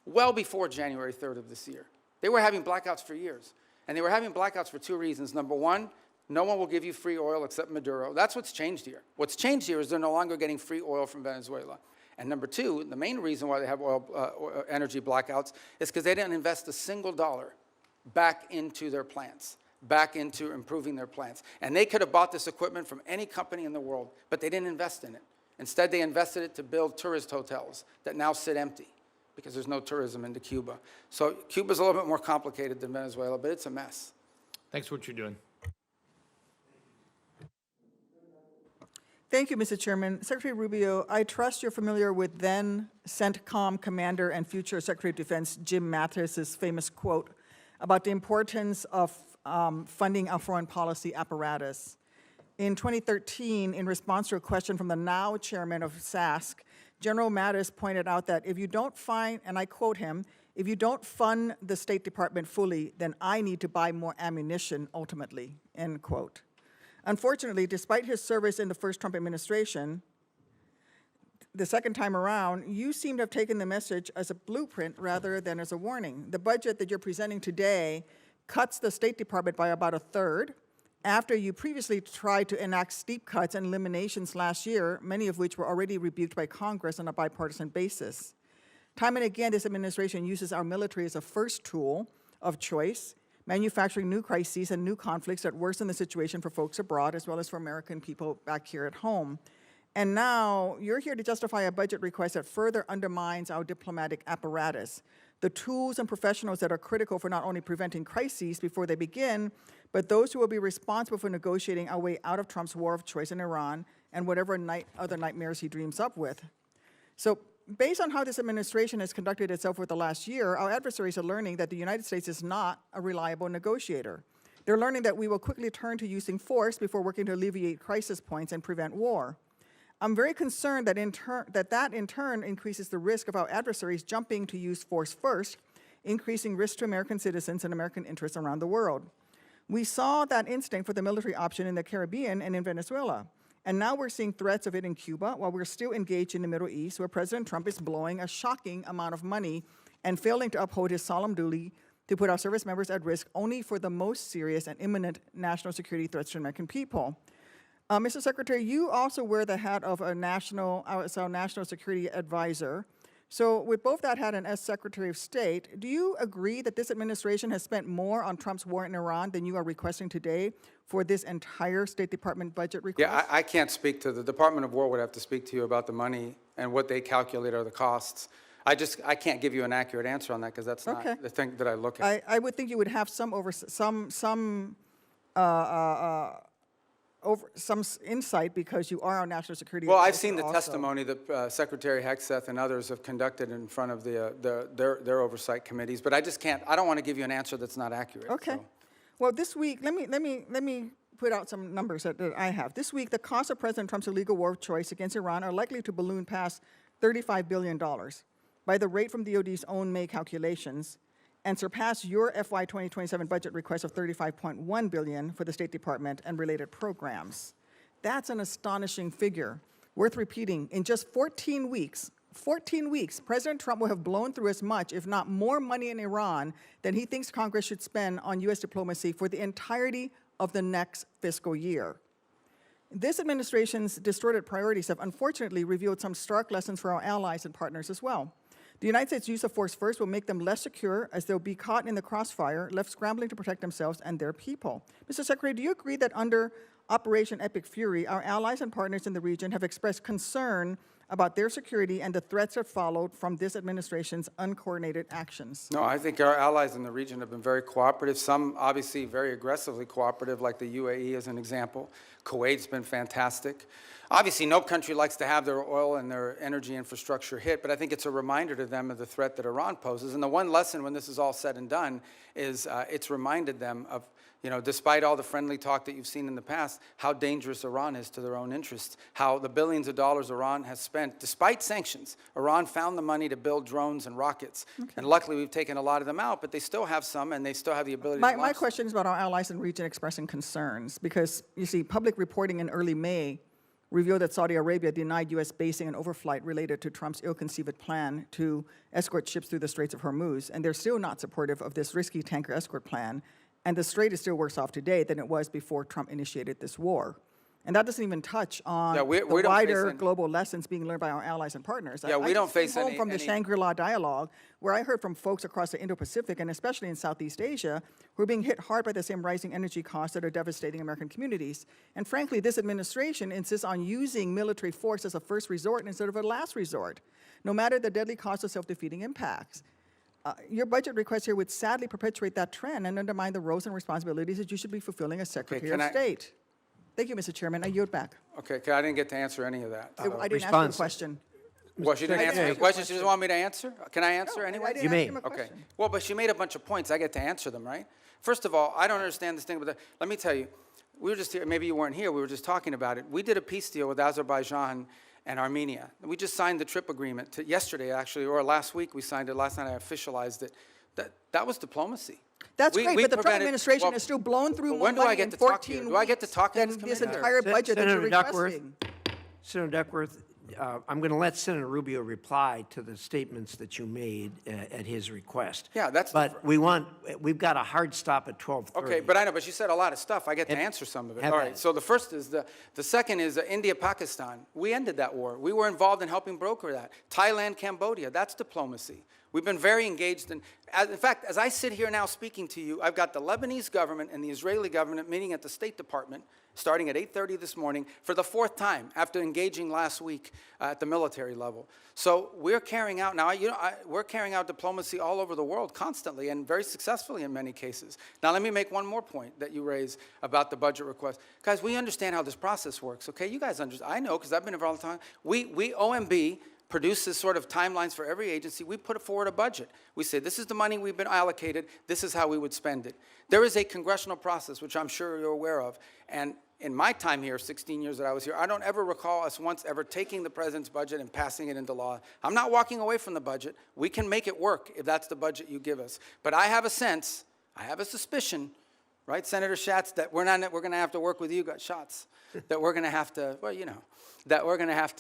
well before January 3rd of this year. They were having blackouts for years. And they were having blackouts for two reasons. Number one, no one will give you free oil except Maduro. That's what's changed here. What's changed here is they're no longer getting free oil from Venezuela. And number two, the main reason why they have energy blackouts is because they didn't invest a single dollar back into their plants, back into improving their plants. And they could have bought this equipment from any company in the world, but they didn't invest in it. Instead, they invested it to build tourist hotels that now sit empty because there's no tourism into Cuba. So Cuba's a little bit more complicated than Venezuela, but it's a mess. Thanks for what you're doing. Thank you, Mr. Chairman. Secretary Rubio, I trust you're familiar with then CENTCOM commander and future Secretary of Defense Jim Mathis's famous quote about the importance of funding our foreign policy apparatus. In 2013, in response to a question from the now chairman of SASC, General Mattis pointed out that if you don't find, and I quote him, if you don't fund the State Department fully, then I need to buy more ammunition ultimately, end quote. Unfortunately, despite his service in the first Trump administration, the second time around, you seem to have taken the message as a blueprint rather than as a warning. The budget that you're presenting today cuts the State Department by about a third, after you previously tried to enact steep cuts and eliminations last year, many of which were already rebuked by Congress on a bipartisan basis. Time and again, this administration uses our military as a first tool of choice, manufacturing new crises and new conflicts that worsen the situation for folks abroad as well as for American people back here at home. And now you're here to justify a budget request that further undermines our diplomatic apparatus, the tools and professionals that are critical for not only preventing crises before they begin, but those who will be responsible for negotiating our way out of Trump's war of choice in Iran and whatever other nightmares he dreams up with. So based on how this administration has conducted itself over the last year, our adversaries are learning that the United States is not a reliable negotiator. They're learning that we will quickly turn to using force before working to alleviate crisis points and prevent war. I'm very concerned that that in turn increases the risk of our adversaries jumping to use force first, increasing risk to American citizens and American interests around the world. We saw that instinct for the military option in the Caribbean and in Venezuela. And now we're seeing threats of it in Cuba while we're still engaged in the Middle East, where President Trump is blowing a shocking amount of money and failing to uphold his solemn duty to put our service members at risk only for the most serious and imminent national security threats to American people. Mr. Secretary, you also wear the hat of a national security advisor. So with both that hat and as Secretary of State, do you agree that this administration has spent more on Trump's war in Iran than you are requesting today for this entire State Department budget request? Yeah, I can't speak to the Department of War would have to speak to you about the money and what they calculate are the costs. I can't give you an accurate answer on that because that's not the thing that I look at. I would think you would have some insight because you are our national security Well, advisor I've seen the also. testimony that Secretary Hegseth and others have conducted in front of their oversight committees, but I just can't. I don't want to give you an answer that's not accurate. Okay. So. Well, this week, let me put out some numbers that I have. This week, the cost of President Trump's illegal war of choice against Iran are likely to balloon past $35 billion by the rate from DOD's own May calculations, and surpass your FY 2027 budget request of $35.1 billion for the State Department and related programs. That's an astonishing figure, worth repeating. In just 14 weeks, President Trump will have blown through as much, if not more money in Iran than he thinks Congress should spend on U.S. diplomacy for the entirety of the next fiscal year. This administration's distorted priorities have unfortunately revealed some stark lessons for our allies and partners as well. The United States' use of force first will make them less secure as they'll be caught in the crossfire, left scrambling to protect themselves and their people. Mr. Secretary, do you agree that under Operation Epic Fury, our allies and partners in the region have expressed concern about their security and the threats that followed from this administration's uncoordinated actions? No, I think our allies in the region have been very cooperative, some obviously very aggressively cooperative, like the UAE as an example. Kuwait's been fantastic. Obviously, no country likes to have their oil and their energy infrastructure hit, but I think it's a reminder to them of the threat that Iran poses. And the one lesson when this is all said and done is it's reminded them of, despite all the friendly talk that you've seen in the past, how dangerous Iran is to their own interests, how the billions of dollars Iran has spent, despite sanctions, Iran found the money to build drones and rockets. Okay. And luckily, we've taken a lot of them out, but they still have some, and they still have the ability to launch My question is about our allies in the region expressing concerns, because, you see, public reporting in early May revealed that Saudi Arabia denied U.S. basing and overflight related to Trump's ill-conceived plan to escort ships through the Straits of Hormuz, and they're still not supportive of this risky tanker escort plan, and the Strait is still worse off today than it was before Trump initiated this war. And that doesn't even touch on the wider global lessons being learned by our allies and partners. Yeah, we don't face any from the Shangri-La dialogue, where I heard from folks across the Indo-Pacific and especially in Southeast Asia, who are being hit hard by the same rising energy costs that are devastating American communities. And frankly, this administration insists on using military force as a first resort instead of a last resort, no matter the deadly cost of self-defeating impacts. Your budget request here would sadly perpetuate that trend and undermine the roles and responsibilities that you should be fulfilling as Secretary of State. Thank you, Mr. Chairman. I yield back. Okay, I didn't get to answer any of that. I didn't ask you a question. Well, she didn't answer Secretary, the question. She doesn't want me to answer? Can I answer No, I anyway? didn't You ask may. him a Okay. question. Well, but she made a bunch of points. I get to answer them, right? First of all, I don't understand this thing with let me tell you, we were just here, maybe you weren't here, we were just talking about it. We did a peace deal with Azerbaijan and Armenia. We just signed the TRIP agreement yesterday, actually, or last week we signed it. Last night I officialized it. That was diplomacy. That's great, but the Trump prevented- administration well, has still blown through well, more when do I money get in to talk to 14 you? weeks Do I get to talk in than this this committee? entire budget that you're Senator Duckworth, requesting. Senator Duckworth, I'm going to let Senator Rubio reply to the statements that you made at his request. Yeah, that's the But we've got a hard stop at 12:30. Okay, but I know, but you said a lot of stuff. I get to answer some of it. have All at right, it. so the first is the second is India-Pakistan. We ended that war. We were involved in helping broker that. Thailand, Cambodia, that's diplomacy. We've been very engaged in fact, as I sit here now speaking to you, I've got the Lebanese government and the Israeli government meeting at the State Department starting at 8:30 this morning for the fourth time after engaging last week at the military level. So we're carrying out, now, we're carrying out diplomacy all over the world constantly and very successfully in many cases. Now, let me make one more point that you raised about the budget request. Guys, we understand how this process works, okay? You guys understand. I know because I've been involved all the time. We OMB, produces sort of timelines for every agency. We put forward a budget. We say, this is the money we've been allocated. This is how we would spend it. There is a congressional process, which I'm sure you're aware of. And in my time here, 16 years that I was here, I don't ever recall us once ever taking the president's budget and passing it into law. I'm not walking away from the budget. We can make it work if that's the budget you give us. But I have a sense, I have a suspicion, right, Senator Schatz, that we're going to have to work with you, that we're going to have to, well, you know, that we're going to have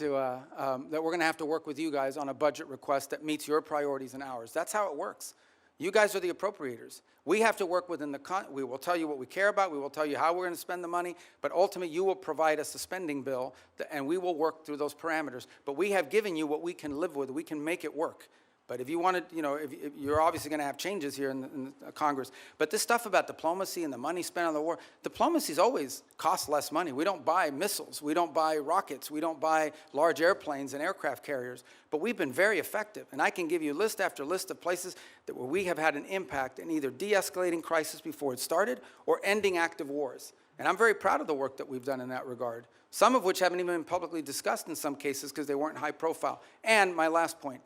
to work with you guys on a budget request that meets your priorities and ours. That's how it works. You guys are the appropriators. We have to work within we will tell you what we care about. We will tell you how we're going to spend the money. But ultimately, you will provide us a spending bill, and we will work through those parameters. But we have given you what we can live with. We can make it work. But if you wanted, you know, if you're obviously going to have changes here in Congress. But this stuff about diplomacy and the money spent on the war, diplomacy's always cost less money. We don't buy missiles. We don't buy rockets. We don't buy large airplanes and aircraft carriers. But we've been very effective. And I can give you list after list of places where we have had an impact in either de-escalating crisis before it started or ending active wars. And I'm very proud of the work that we've done in that regard, some of which haven't even been publicly discussed in some cases because they weren't high profile. And my last point.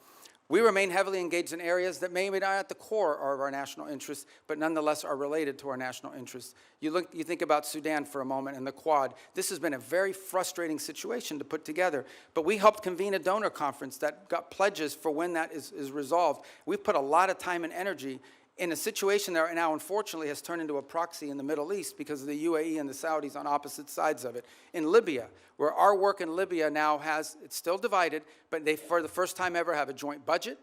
We remain heavily engaged in areas that may be not at the core of our national interests, but nonetheless are related to our national interests. You think about Sudan for a moment and the Quad. This has been a very frustrating situation to put together, but we helped convene a donor conference that got pledges for when that is resolved. We've put a lot of time and energy in a situation that now, unfortunately, has turned into a proxy in the Middle East because of the UAE and the Saudis on opposite sides of it. In Libya, where our work in Libya now it's still divided, but they, for the first time ever, have a joint budget.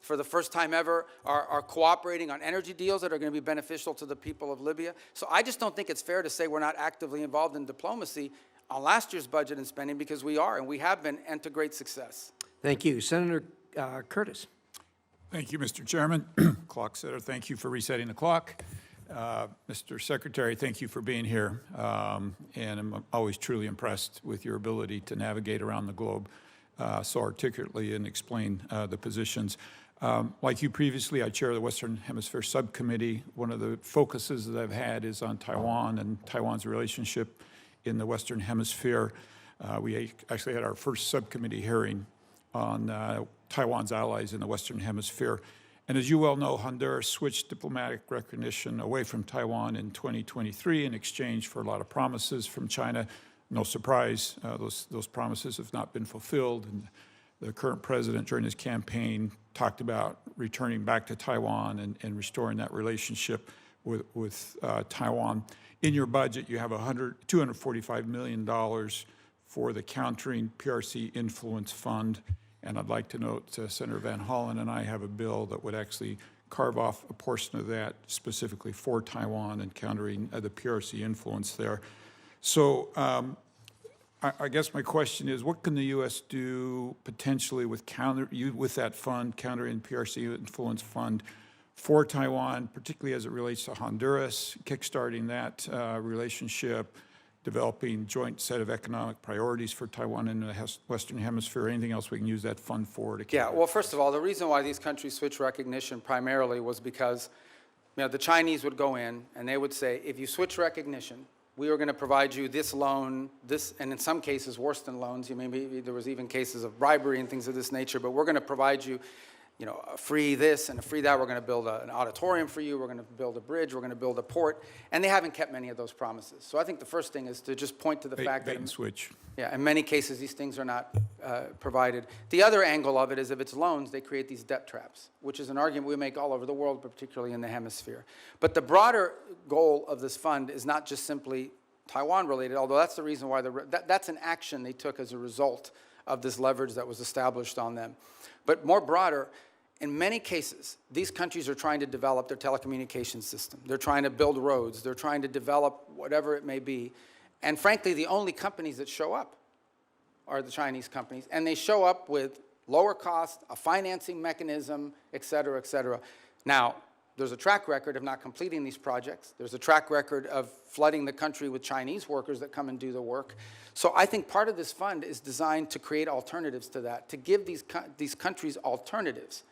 For the first time ever, are cooperating on energy deals that are going to be beneficial to the people of Libya. So I just don't think it's fair to say we're not actively involved in diplomacy on last year's budget and spending, because we are, and we have been, and to great success. Thank you. Senator Curtis. Thank you, Mr. Chairman. Clock setter, thank you for resetting the clock. Mr. Secretary, thank you for being here. And I'm always truly impressed with your ability to navigate around the globe so articulately and explain the positions. Like you previously, I chair the Western Hemisphere Subcommittee. One of the focuses that I've had is on Taiwan and Taiwan's relationship in the Western Hemisphere. We actually had our first subcommittee hearing on Taiwan's allies in the Western Hemisphere. And as you well know, Honduras switched diplomatic recognition away from Taiwan in 2023 in exchange for a lot of promises from China. No surprise, those promises have not been fulfilled. And the current president, during his campaign, talked about returning back to Taiwan and restoring that relationship with Taiwan. In your budget, you have $245 million for the Countering PRC Influence Fund. And I'd like to note Senator Van Hollen and I have a bill that would actually carve off a portion of that specifically for Taiwan and countering the PRC influence there. So I guess my question is, what can the U.S. do potentially with that fund, Countering PRC Influence Fund, for Taiwan, particularly as it relates to Honduras, kickstarting that relationship, developing joint set of economic priorities for Taiwan and the Western Hemisphere, anything else we can use that fund for? Yeah, well, first of all, the reason why these countries switched recognition primarily was because, you know, the Chinese would go in and they would say, if you switch recognition, we are going to provide you this loan, this, and in some cases worse than loans. Maybe there was even cases of bribery and things of this nature, but we're going to provide you, a free this and a free that. We're going to build an auditorium for you. We're going to build a bridge. We're going to build a port. And they haven't kept many of those promises. So I think the first thing is to just point to the fact that, switch. yeah, in many cases these things are not provided. The other angle of it is if it's loans, they create these debt traps, which is an argument we make all over the world, but particularly in the hemisphere. But the broader goal of this fund is not just simply Taiwan related, although that's the reason why that's an action they took as a result of this leverage that was established on them. But more broader, in many cases, these countries are trying to develop their telecommunications system. They're trying to build roads. They're trying to develop whatever it may be. And frankly, the only companies that show up are the Chinese companies. And they show up with lower cost, a financing mechanism, et cetera, et cetera. Now, there's a track record of not completing these projects. There's a track record of flooding the country with Chinese workers that come and do the work. So I think part of this fund is designed to create alternatives to that, to give these countries alternatives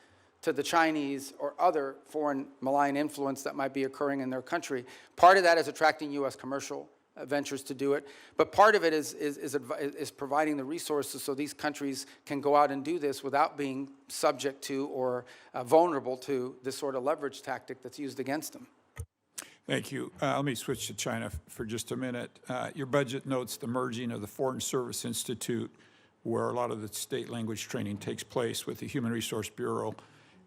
to the Chinese or other foreign malign influence that might be occurring in their country. Part of that is attracting U.S. commercial ventures to do it, but part of it is providing the resources so these countries can go out and do this without being subject to or vulnerable to this sort of leverage tactic that's used against them. Thank you. Let me switch to China for just a minute. Your budget notes the merging of the Foreign Service Institute, where a lot of the state language training takes place, with the Human Resource Bureau,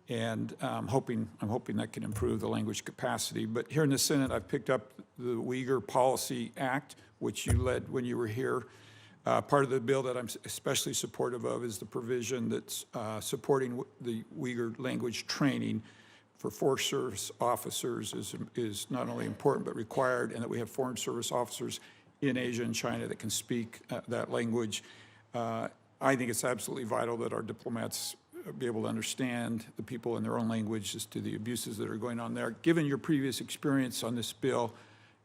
and I'm hoping that can improve the language capacity. But here in the Senate, I've picked up the Uyghur Policy Act, which you led when you were here. Part of the bill that I'm especially supportive of is the provision that's supporting the Uyghur language training for Forest Service officers is not only important but required, and that we have Foreign Service officers in Asia and China that can speak that language. I think it's absolutely vital that our diplomats be able to understand the people in their own language as to the abuses that are going on there. Given your previous experience on this bill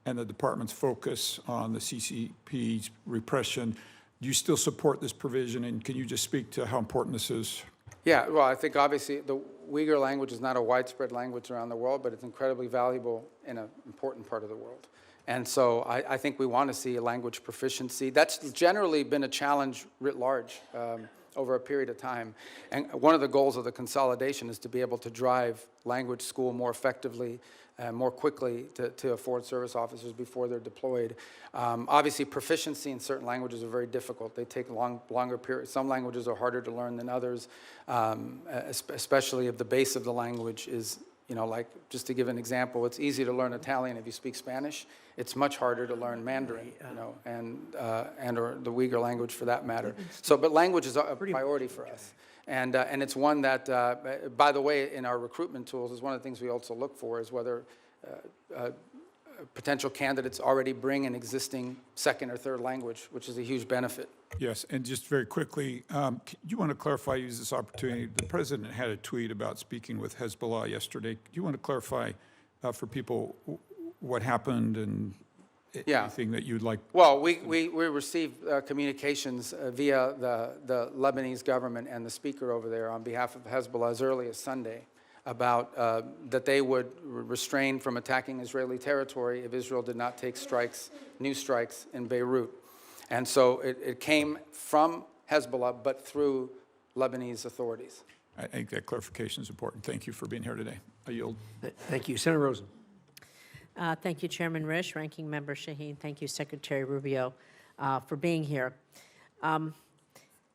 and the department's focus on the CCP's repression, do you still support this provision, and can you just speak to how important this is? Yeah, well, I think obviously the Uyghur language is not a widespread language around the world, but it's incredibly valuable in an important part of the world. And so I think we want to see a language proficiency. That's generally been a challenge writ large over a period of time. And one of the goals of the consolidation is to be able to drive language school more effectively, more quickly to Foreign Service officers before they're deployed. Obviously, proficiency in certain languages are very difficult. They take longer periods. Some languages are harder to learn than others, especially if the base of the language is, like, just to give an example, it's easy to learn Italian if you speak Spanish. It's much harder to learn Mandarin, and or the Uyghur language for that matter. So, but language is a priority for us. And it's one that, by the way, in our recruitment tools, is one of the things we also look for is whether potential candidates already bring an existing second or third language, which is a huge benefit. Yes, and just very quickly, you want to clarify, use this opportunity, the president had a tweet about speaking with Hezbollah yesterday. Do you want to clarify for people what happened and anything that you'd like? Well, we received communications via the Lebanese government and the speaker over there on behalf of Hezbollah as early as Sunday about that they would restrain from attacking Israeli territory if Israel did not take new strikes in Beirut. And so it came from Hezbollah, but through Lebanese authorities. I think that clarification is important. Thank you for being here today. I yield. Thank you. Senator Rosen. Thank you, Chairman Risch, Ranking Member Shaheen. Thank you, Secretary Rubio, for being here.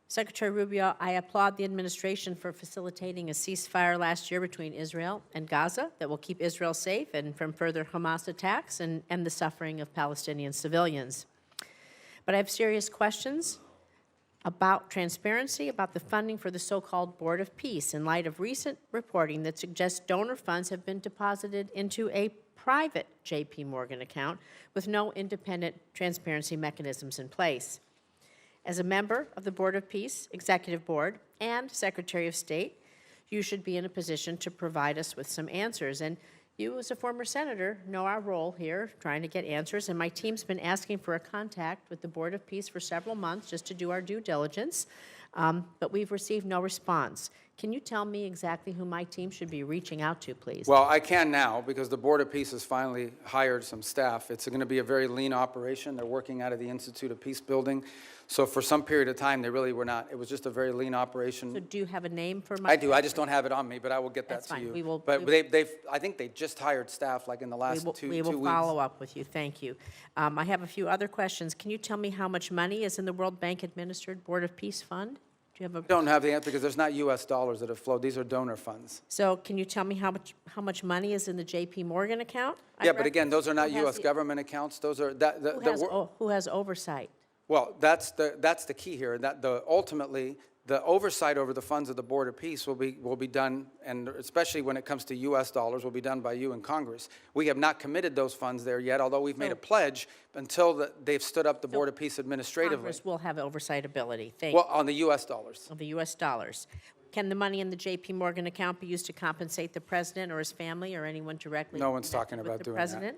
Secretary Rubio, I applaud the administration for facilitating a ceasefire last year between Israel and Gaza that will keep Israel safe and from further Hamas attacks and the suffering of Palestinian civilians. But I have serious questions about transparency, about the funding for the so-called Board of Peace in light of recent reporting that suggests donor funds have been deposited into a private J.P. Morgan account with no independent transparency mechanisms in place. As a member of the Board of Peace, Executive Board, and Secretary of State, you should be in a position to provide us with some answers. And you, as a former senator, know our role here, trying to get answers. And my team's been asking for a contact with the Board of Peace for several months just to do our due diligence, but we've received no response. Can you tell me exactly who my team should be reaching out to, please? Well, I can now because the Board of Peace has finally hired some staff. It's going to be a very lean operation. They're working out of the Institute of Peace Building. So for some period of time, they really were not. It was just a very lean operation. So do you have a name for my? I do. I just don't have it on me, but I will get that That's to fine. you. We will- But we- I think they just hired staff like in the last two We weeks. will follow up with you. Thank you. I have a few other questions. Can you tell me how much money is in the World Bank administered Board of Peace Fund? Do you have a? Don't have the answer because there's not U.S. dollars that have flowed. These are donor funds. So can you tell me how much money is in the J.P. Morgan account? Yeah, but again, those are not Who has U.S. the- government accounts. Those are Who has oversight? Well, that's the key here. That ultimately the oversight over the funds of the Board of Peace will be done, and especially when it comes to U.S. dollars, will be done by you in Congress. We have not committed those funds there yet, although we've made a pledge until they've stood up the Board of Peace administratively. Congress will have oversight ability. Thank you. Well, on the U.S. dollars. Of the U.S. dollars. Can the money in the J.P. Morgan account be used to compensate the president or his family or anyone directly? No one's talking connected about with doing the president?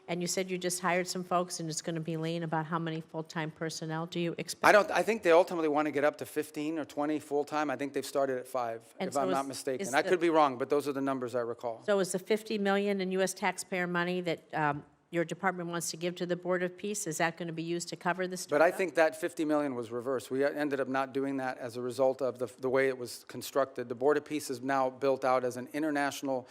And you said you just hired some folks and it's going to be lean. About how many full-time personnel do you expect? I think they ultimately want to get up to 15 or 20 full-time. I think they've started at 5, And if so I'm is- not mistaken. is I the- could be wrong, but those are the numbers I recall. So is the $50 million in U.S. taxpayer money that your department wants to give to the Board of Peace, is that going to be used to cover this? But I think that 50 million was reversed. We ended up not doing that as a result of the way it was constructed. The Board of Peace is now built out as an international,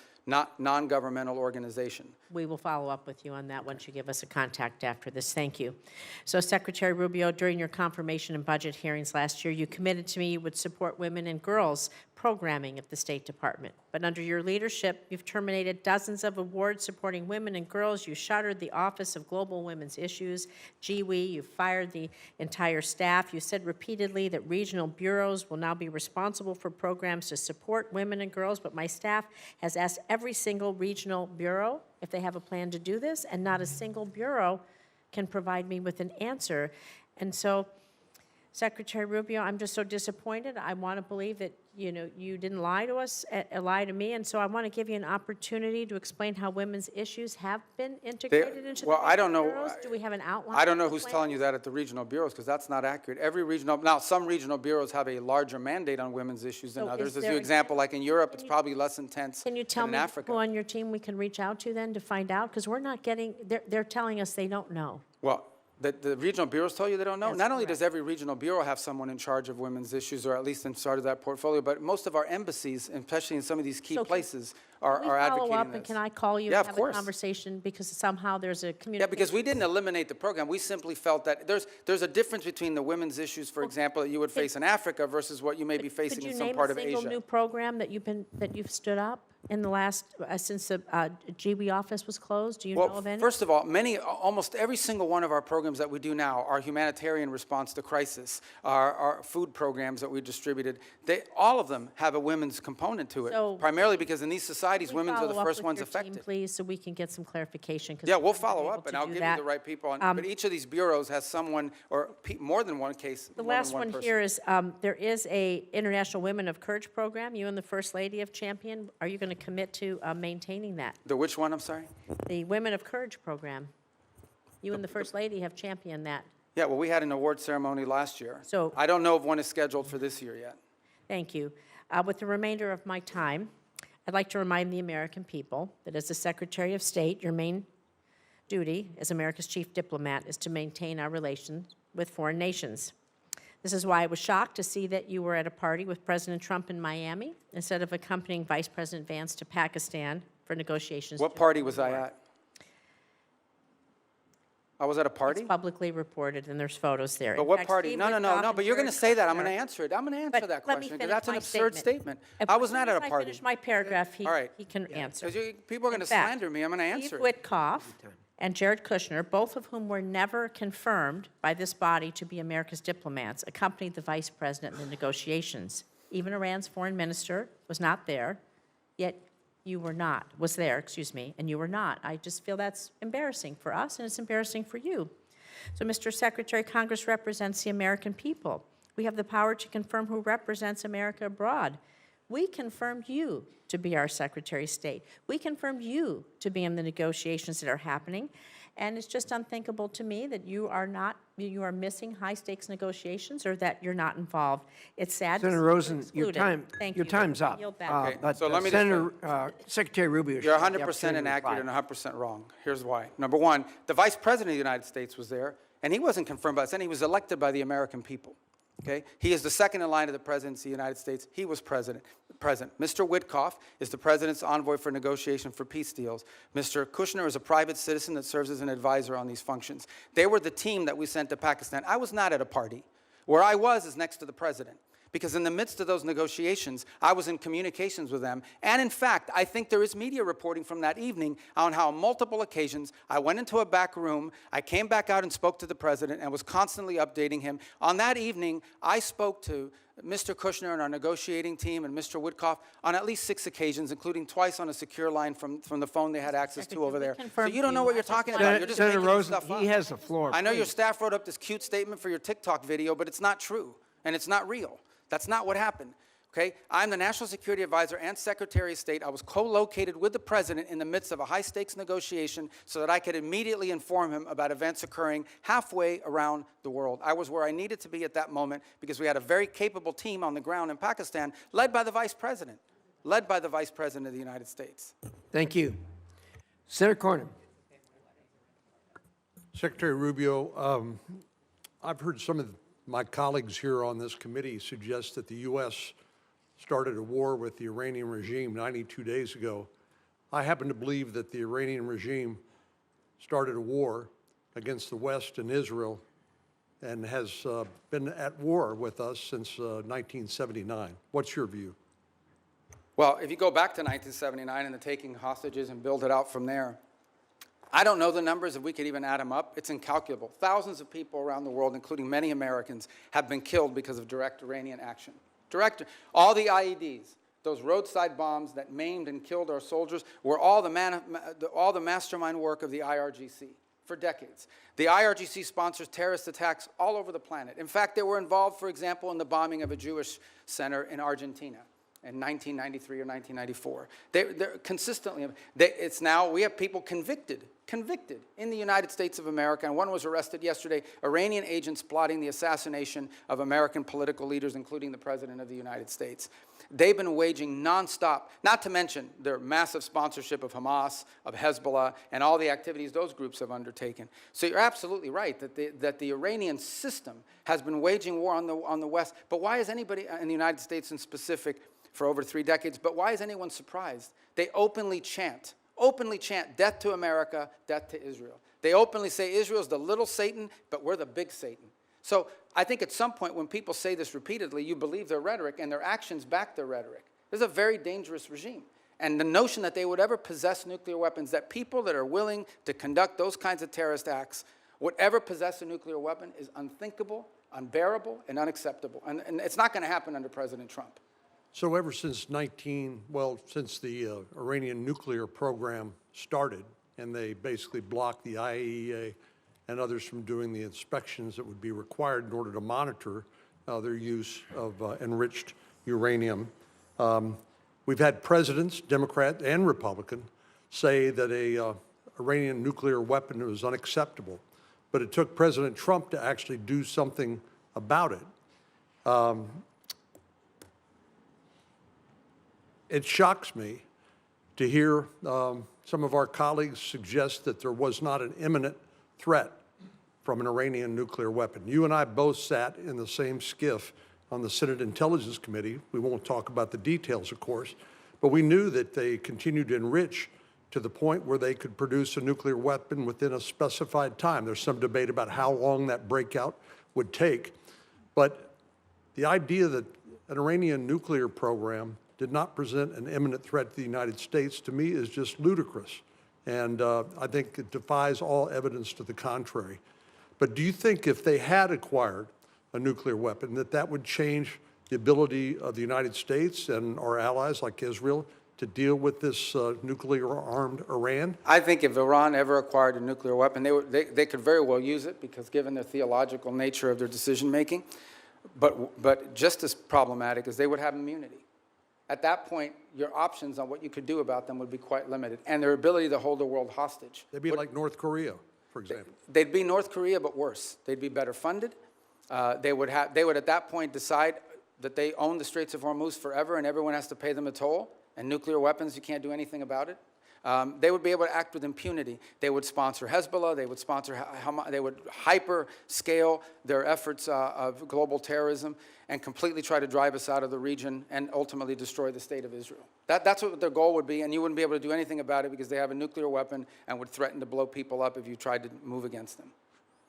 non-governmental organization. We will follow up with you on that once you give us a contact after this. Thank you. So Secretary Rubio, during your confirmation and budget hearings last year, you committed to me you would support women and girls programming at the State Department. But under your leadership, you've terminated dozens of awards supporting women and girls. You shuttered the Office of Global Women's Issues, GWE. You fired the entire staff. You said repeatedly that regional bureaus will now be responsible for programs to support women and girls, but my staff has asked every single regional bureau if they have a plan to do this, and not a single bureau can provide me with an answer. And so, Secretary Rubio, I'm just so disappointed. I want to believe that, you know, you didn't lie to us, lie to me, and so I want to give you an opportunity to explain how women's issues have been integrated into the I don't know. bureaus. Do we have an outline? I don't know of the who's plan? telling you that at the regional bureaus, because that's not accurate. Now, some regional bureaus have a larger mandate on women's issues than So is others. As there you a- example, like in Europe, it's probably less intense Can you than tell in me Africa. who on your team we can reach out to then to find out? Because we're not getting, they're telling us they don't know. Well, the regional bureaus tell you they don't know? That's Not only correct. does every regional bureau have someone in charge of women's issues, or at least in charge of that portfolio, but most of our embassies, especially in some of these key So can- places, Can are we follow advocating up, this. and can I call you Yeah, and of have a course. conversation? Because somehow there's a Yeah, communication. because we didn't eliminate the program. We simply felt that there's a difference between the women's issues, for example, that you would face in Africa versus what you may be facing in some part of Could you name a single new Asia. program that you've stood up in the last, since the GWE office was closed? Do you know Well, of any? first of all, almost every single one of our programs that we do now, our humanitarian response to crisis, our food programs that we distributed, all of them have a women's component to it. So- Primarily because in these societies, Can we women are the follow up first with ones your team, affected. please, so we can get some clarification? 'Cause Yeah, we we'll haven't been follow able up, to and I'll do give that. you the right people. But each of these bureaus has someone, or more than one case, The more than last one person. here is, there is a International Women of Courage program. You and the First Lady have championed. Are you going to commit to maintaining that? The which one, I'm sorry? The Women of Courage program. You and the First Lady have championed that. Yeah, well, we had an award ceremony last year. So- I don't know if one is scheduled for this year yet. Thank you. With the remainder of my time, I'd like to remind the American people that as the Secretary of State, your main duty as America's chief diplomat is to maintain our relations with foreign nations. This is why I was shocked to see that you were at a party with President Trump in Miami instead of accompanying Vice President Vance to Pakistan for negotiations. What to party end was the I war. at? I was at a party? It's publicly reported, and there's photos there. But In what fact, party? Steve No, Witkoff but and you're going to Jared say that. I'm going to Kushner- answer it. I'm going to answer But that let me question, because finish that's an my absurd statement. I was not at a As party. I finish my paragraph, All right. he can answer. 'Cause people are going to In fact, slander me. I'm going to answer Steve it. Witkoff and Jared Kushner, both of whom were never confirmed by this body to be America's diplomats, accompanied the vice president in the negotiations. Even Iran's foreign minister was not there, yet you were not, was there, excuse me, and you were not. I just feel that's embarrassing for us, and it's embarrassing for you. So, Mr. Secretary, Congress represents the American people. We have the power to confirm who represents America abroad. We confirmed you to be our Secretary of State. We confirmed you to be in the negotiations that are happening. And it's just unthinkable to me that you are missing high-stakes negotiations or that you're not involved. It's sad. Senator Rosen, your time's up. Yield back. Okay, But so let me just Senator, Secretary Rubio. You're should have the 100% opportunity to inaccurate reply. and 100% wrong. Here's why. Number one, the Vice President of the United States was there, and he wasn't confirmed by the Senate. He was elected by the American people. Okay? He is the second in line to the presidency of the United States. He was present. Mr. Witkoff is the president's envoy for negotiation for peace deals. Mr. Kushner is a private citizen that serves as an advisor on these functions. They were the team that we sent to Pakistan. I was not at a party. Where I was is next to the president. Because in the midst of those negotiations, I was in communications with them. And in fact, I think there is media reporting from that evening on how on multiple occasions I went into a back room, I came back out and spoke to the president and was constantly updating him. On that evening, I spoke to Mr. Kushner and our negotiating team and Mr. Witkoff on at least 6 occasions, including twice on a secure line from the phone they had access to over there. So you don't know what you're talking about. You're just Senator making Rosen, stuff up. he has the floor. I know your please. staff wrote up this cute statement for your TikTok video, but it's not true, and it's not real. That's not what happened, okay? I'm the National Security Advisor and Secretary of State. I was co-located with the President in the midst of a high-stakes negotiation so that I could immediately inform him about events occurring halfway around the world. I was where I needed to be at that moment because we had a very capable team on the ground in Pakistan led by the Vice President of the United States. Thank you. Senator Cornyn. Secretary Rubio, I've heard some of my colleagues here on this committee suggest that the U.S. started a war with the Iranian regime 92 days ago. I happen to believe that the Iranian regime started a war against the West and Israel and has been at war with us since 1979. What's your view? Well, if you go back to 1979 and the taking hostages and build it out from there, I don't know the numbers, if we could even add them up. It's incalculable. Thousands of people around the world, including many Americans, have been killed because of direct Iranian action. All the IEDs, those roadside bombs that maimed and killed our soldiers, were all the mastermind work of the IRGC for decades. The IRGC sponsors terrorist attacks all over the planet. In fact, they were involved, for example, in the bombing of a Jewish center in Argentina in 1993 or 1994. They're consistently, it's now, we have people convicted in the United States of America, and one was arrested yesterday, Iranian agents plotting the assassination of American political leaders, including the President of the United States. They've been waging nonstop, not to mention their massive sponsorship of Hamas, of Hezbollah, and all the activities those groups have undertaken. So you're absolutely right that the Iranian system has been waging war on the West. But why is anybody in the United States in specific for over 3 decades, but why is anyone surprised? They openly chant, death to America, death to Israel. They openly say Israel's the little Satan, but we're the big Satan. So I think at some point when people say this repeatedly, you believe their rhetoric and their actions back their rhetoric. This is a very dangerous regime. And the notion that they would ever possess nuclear weapons, that people that are willing to conduct those kinds of terrorist acts would ever possess a nuclear weapon is unthinkable, unbearable, and unacceptable. And it's not going to happen under President Trump. So ever since since the Iranian nuclear program started, and they basically blocked the IAEA and others from doing the inspections that would be required in order to monitor their use of enriched uranium. We've had presidents, Democrat and Republican, say that a Iranian nuclear weapon was unacceptable, but it took President Trump to actually do something about it. It shocks me to hear some of our colleagues suggest that there was not an imminent threat from an Iranian nuclear weapon. You and I both sat in the same skiff on the Senate Intelligence Committee. We won't talk about the details, of course, but we knew that they continued to enrich to the point where they could produce a nuclear weapon within a specified time. There's some debate about how long that breakout would take, but the idea that an Iranian nuclear program did not present an imminent threat to the United States, to me, is just ludicrous. And I think it defies all evidence to the contrary. But do you think if they had acquired a nuclear weapon, that would change the ability of the United States and our allies like Israel to deal with this nuclear-armed Iran? I think if Iran ever acquired a nuclear weapon, they could very well use it because given the theological nature of their decision-making. But just as problematic is they would have immunity. At that point, your options on what you could do about them would be quite limited, and their ability to hold the world hostage. They'd be like North Korea for example? They'd be North Korea, but worse. They'd be better funded. They would at that point decide that they own the Straits of Hormuz forever and everyone has to pay them a toll, and nuclear weapons, you can't do anything about it. They would be able to act with impunity. They would sponsor Hezbollah. They would sponsor Hamas. They would hyper-scale their efforts of global terrorism and completely try to drive us out of the region and ultimately destroy the state of Israel. That's what their goal would be, and you wouldn't be able to do anything about it because they have a nuclear weapon and would threaten to blow people up if you tried to move against them.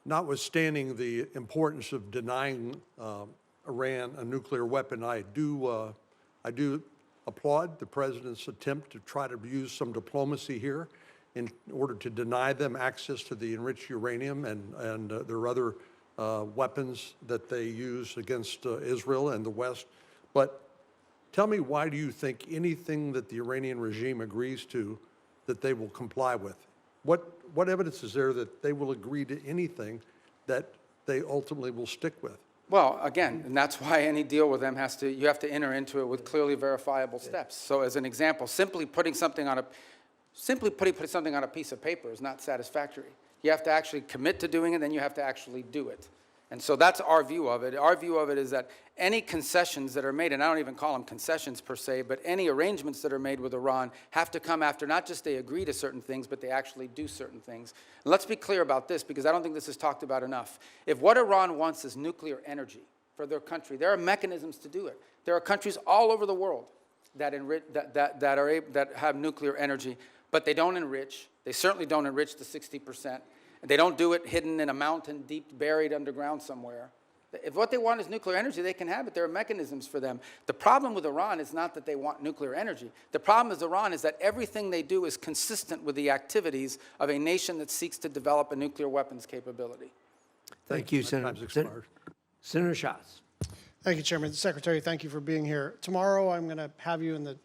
Notwithstanding the importance of denying Iran a nuclear weapon, I do applaud the president's attempt to try to use some diplomacy here in order to deny them access to the enriched uranium and their other weapons that they use against Israel and the West. But tell me, why do you think anything that the Iranian regime agrees to that they will comply with? What evidence is there that they will agree to anything that they ultimately will stick with? Well, again, and that's why any deal with them you have to enter into it with clearly verifiable steps. So as an example, simply putting something on a piece of paper is not satisfactory. You have to actually commit to doing it, then you have to actually do it. And so that's our view of it. Our view of it is that any concessions that are made, and I don't even call them concessions per se, but any arrangements that are made with Iran have to come after not just they agree to certain things, but they actually do certain things. And let's be clear about this, because I don't think this is talked about enough. If what Iran wants is nuclear energy for their country, there are mechanisms to do it. There are countries all over the world that have nuclear energy, but they don't enrich. They certainly don't enrich the 60%. They don't do it hidden in a mountain, deep buried underground somewhere. If what they want is nuclear energy, they can have it. There are mechanisms for them. The problem with Iran is not that they want nuclear energy. The problem with Iran is that everything they do is consistent with the activities of a nation that seeks to develop a nuclear weapons capability. Thank you, Senator. Senator Schatz. Thank you, Chairman. Secretary, thank you for being here. Tomorrow, I'm going to have you in the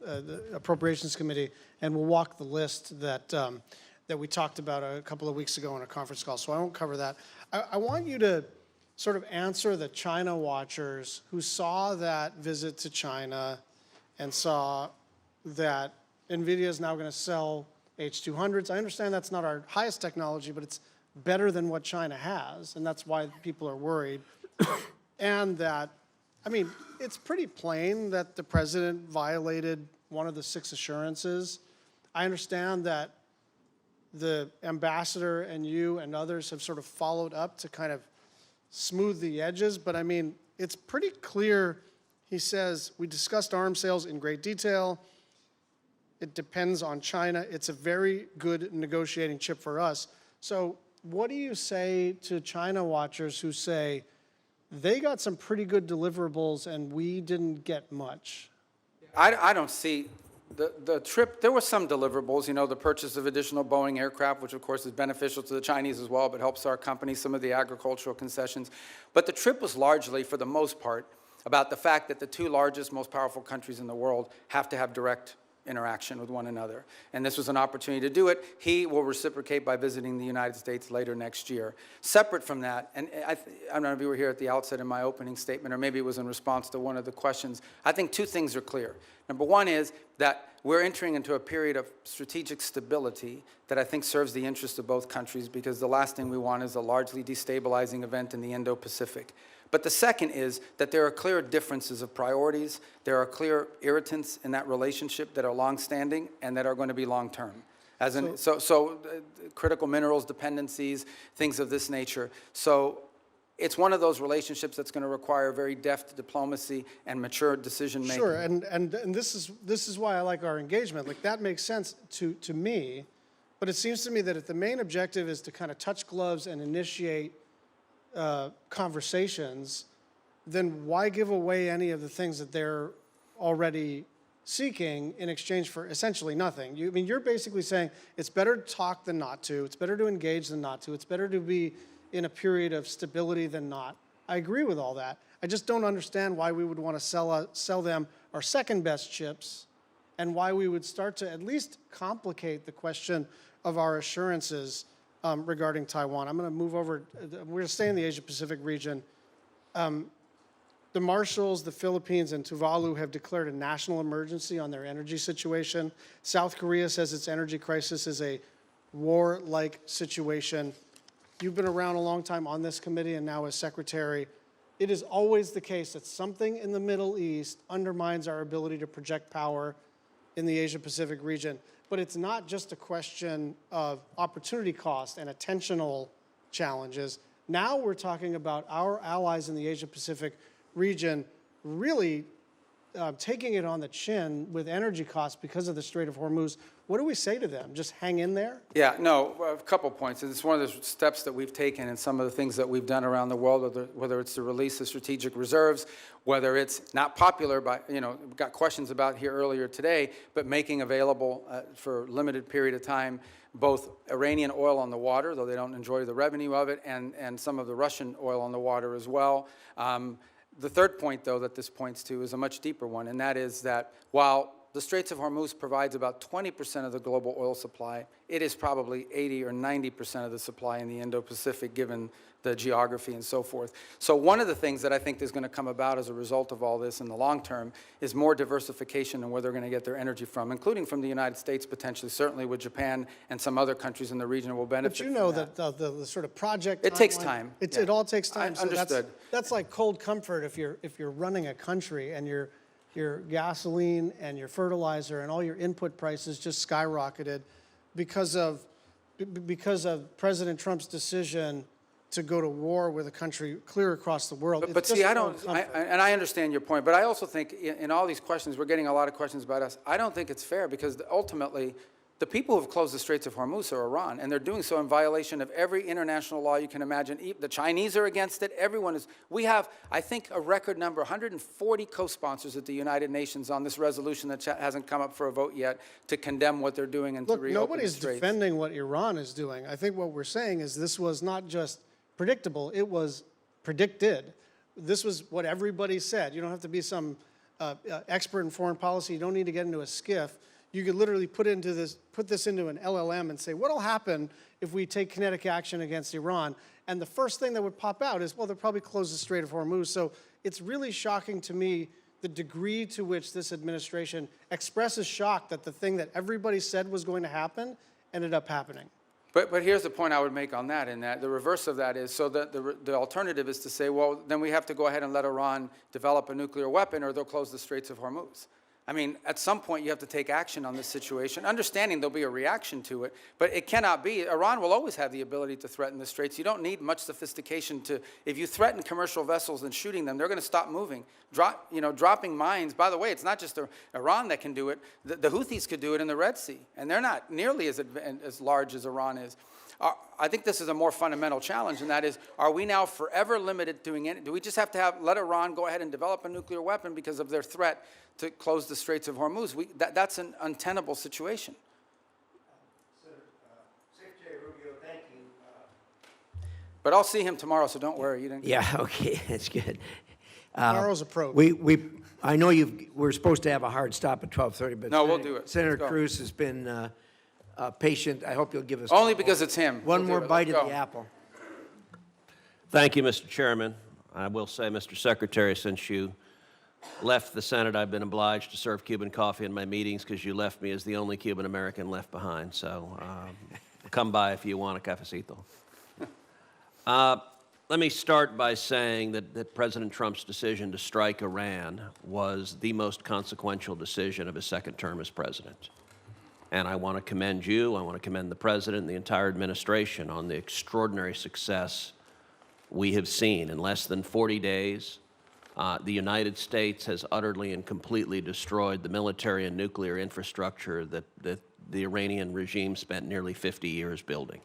Appropriations Committee, and we'll walk the list that we talked about a couple of weeks ago on a conference call, so I won't cover that. I want you to sort of answer the China watchers who saw that visit to China and saw that NVIDIA is now going to sell H200s. I understand that's not our highest technology, but it's better than what China has, and that's why people are worried. And that, I mean, it's pretty plain that the president violated one of the 6 assurances. I understand that the ambassador and you and others have sort of followed up to kind of smooth the edges, but I mean, it's pretty clear. He says, we discussed arms sales in great detail. It depends on China. It's a very good negotiating chip for us. So what do you say to China watchers who say they got some pretty good deliverables and we didn't get much? I don't see the trip. There were some deliverables, you know, the purchase of additional Boeing aircraft, which of course is beneficial to the Chinese as well, but helps our company, some of the agricultural concessions. But the trip was largely, for the most part, about the fact that the 2 largest, most powerful countries in the world have to have direct interaction with one another. And this was an opportunity to do it. He will reciprocate by visiting the United States later next year. Separate from that, and I don't know if you were here at the outset in my opening statement, or maybe it was in response to one of the questions, I think 2 things are clear. Number one is that we're entering into a period of strategic stability that I think serves the interests of both countries, because the last thing we want is a largely destabilizing event in the Indo-Pacific. But the second is that there are clear differences of priorities. There are clear irritants in that relationship that are longstanding and that are going to be long-term. Critical minerals dependencies, things of this nature. So it's one of those relationships that's going to require very deft diplomacy and mature decision-making. Sure, and this is why I like our engagement. Like, that makes sense to me, but it seems to me that if the main objective is to kind of touch gloves and initiate conversations, then why give away any of the things that they're already seeking in exchange for essentially nothing? I mean, you're basically saying it's better to talk than not to, it's better to engage than not to, it's better to be in a period of stability than not. I agree with all that. I just don't understand why we would want to sell them our second best chips, and why we would start to at least complicate the question of our assurances regarding Taiwan. I'm going to move over. We're going to stay in the Asia-Pacific region. The Marshalls, the Philippines, and Tuvalu have declared a national emergency on their energy situation. South Korea says its energy crisis is a war-like situation. you've been around a long time on this committee and now as secretary. It is always the case that something in the Middle East undermines our ability to project power in the Asia-Pacific region. But it's not just a question of opportunity cost and attentional challenges. Now we're talking about our allies in the Asia-Pacific region really taking it on the chin with energy costs because of the Strait of Hormuz. What do we say to them? Just hang in there? Yeah, no, a couple points. It's one of the steps that we've taken and some of the things that we've done around the world, whether it's the release of strategic reserves, whether it's not popular, but, we got questions about here earlier today, but making available for a limited period of time both Iranian oil on the water, though they don't enjoy the revenue of it, and some of the Russian oil on the water as well. The third point, though, that this points to is a much deeper one, and that is that while the Straits of Hormuz provides about 20% of the global oil supply, it is probably 80 or 90% of the supply in the Indo-Pacific, given the geography and so forth. So one of the things that I think is going to come about as a result of all this in the long term is more diversification in where they're going to get their energy from, including from the United States potentially, certainly with Japan and some other countries in the region will benefit But you know that the sort of project It takes timeline- time. It all takes time. So Understood. That's like cold comfort if you're running a country and your gasoline and your fertilizer and all your input prices just skyrocketed because of President Trump's decision to go to war with a country clear across the world. But see, I understand your point, but I also think in all these questions, we're getting a lot of questions about us. I don't think it's fair because ultimately, the people who have closed the Straits of Hormuz are Iran, and they're doing so in violation of every international law you can imagine. The Chinese are against it. Everyone is. We have, I think, a record number, 140 co-sponsors at the United Nations on this resolution that hasn't come up for a vote yet to condemn what they're doing and to reopen the Nobody's Straits. defending what Iran is doing. I think what we're saying is this was not just predictable, it was predicted. This was what everybody said. You don't have to be some expert in foreign policy. You don't need to get into a skiff. You could literally put this into an LLM and say, what'll happen if we take kinetic action against Iran? And the first thing that would pop out is, well, they'll probably close the Strait of Hormuz. So it's really shocking to me the degree to which this administration expresses shock that the thing that everybody said was going to happen ended up happening. But here's the point I would make on that, in that the reverse of that is, so that the alternative is to say, well, then we have to go ahead and let Iran develop a nuclear weapon or they'll close the Straits of Hormuz. I mean, at some point you have to take action on this situation, understanding there'll be a reaction to it, but it cannot be. Iran will always have the ability to threaten the Straits. You don't need much sophistication to, if you threaten commercial vessels and shooting them, they're going to stop moving. Dropping mines, by the way, it's not just Iran that can do it. The Houthis could do it in the Red Sea, and they're not nearly as large as Iran is. I think this is a more fundamental challenge, and that is, are we now forever limited doing it? Do we just have to let Iran go ahead and develop a nuclear weapon because of their threat to close the Straits of Hormuz? That's an untenable situation. Secretary Rubio, thank you. But I'll see him tomorrow, so don't worry. Yeah, okay, that's good. Tomorrow's a probe. I know we're supposed to have a hard stop at 12:30, but No, we'll do it. Senator Let's go. Cruz has been patient. I hope you'll give us Only because it's him. one We'll more do it. bite Let's of the go. apple. Thank you, Mr. Chairman. I will say, Mr. Secretary, since you left the Senate, I've been obliged to serve Cuban coffee in my meetings because you left me as the only Cuban American left behind. So come by if you want a cafecito. Let me start by saying that President Trump's decision to strike Iran was the most consequential decision of his second term as president. And I want to commend you, I want to commend the president and the entire administration on the extraordinary success we have seen. In less than 40 days, the United States has utterly and completely destroyed the military and nuclear infrastructure that the Iranian regime spent nearly 50 years building.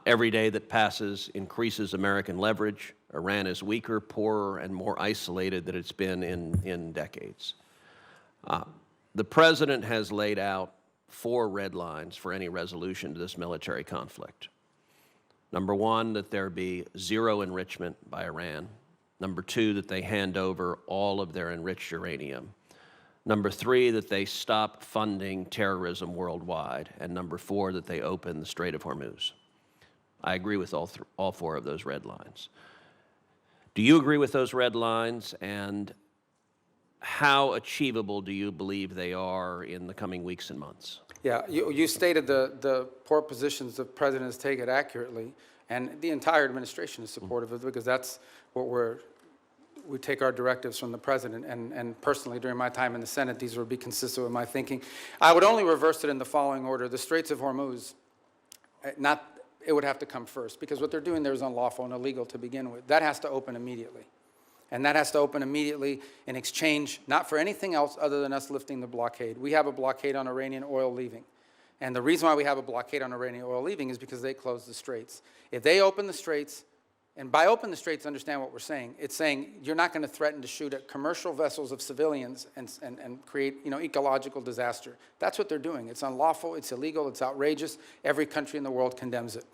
Every day that passes increases American leverage. Iran is weaker, poorer, and more isolated than it's been in decades. The president has laid out 4 red lines for any resolution to this military conflict. Number 1, that there be zero enrichment by Iran. Number 2, that they hand over all of their enriched uranium. Number 3, that they stop funding terrorism worldwide. And number 4, that they open the Strait of Hormuz. I agree with all 4 of those red lines. Do you agree with those red lines, and how achievable do you believe they are in the coming weeks and months? Yeah, you stated the poor positions the president has taken accurately. And the entire administration is supportive of it because that's what we take our directives from the president. And personally, during my time in the Senate, these would be consistent with my thinking. I would only reverse it in the following order. The Straits of Hormuz, it would have to come first because what they're doing there is unlawful and illegal to begin with. That has to open immediately. And that has to open immediately in exchange, not for anything else other than us lifting the blockade. We have a blockade on Iranian oil leaving. And the reason why we have a blockade on Iranian oil leaving is because they closed the straits. If they open the straits, and by open the straits, understand what we're saying. It's saying you're not going to threaten to shoot at commercial vessels of civilians and create ecological disaster. That's what they're doing. It's unlawful, it's illegal, it's outrageous. Every country in the world condemns it.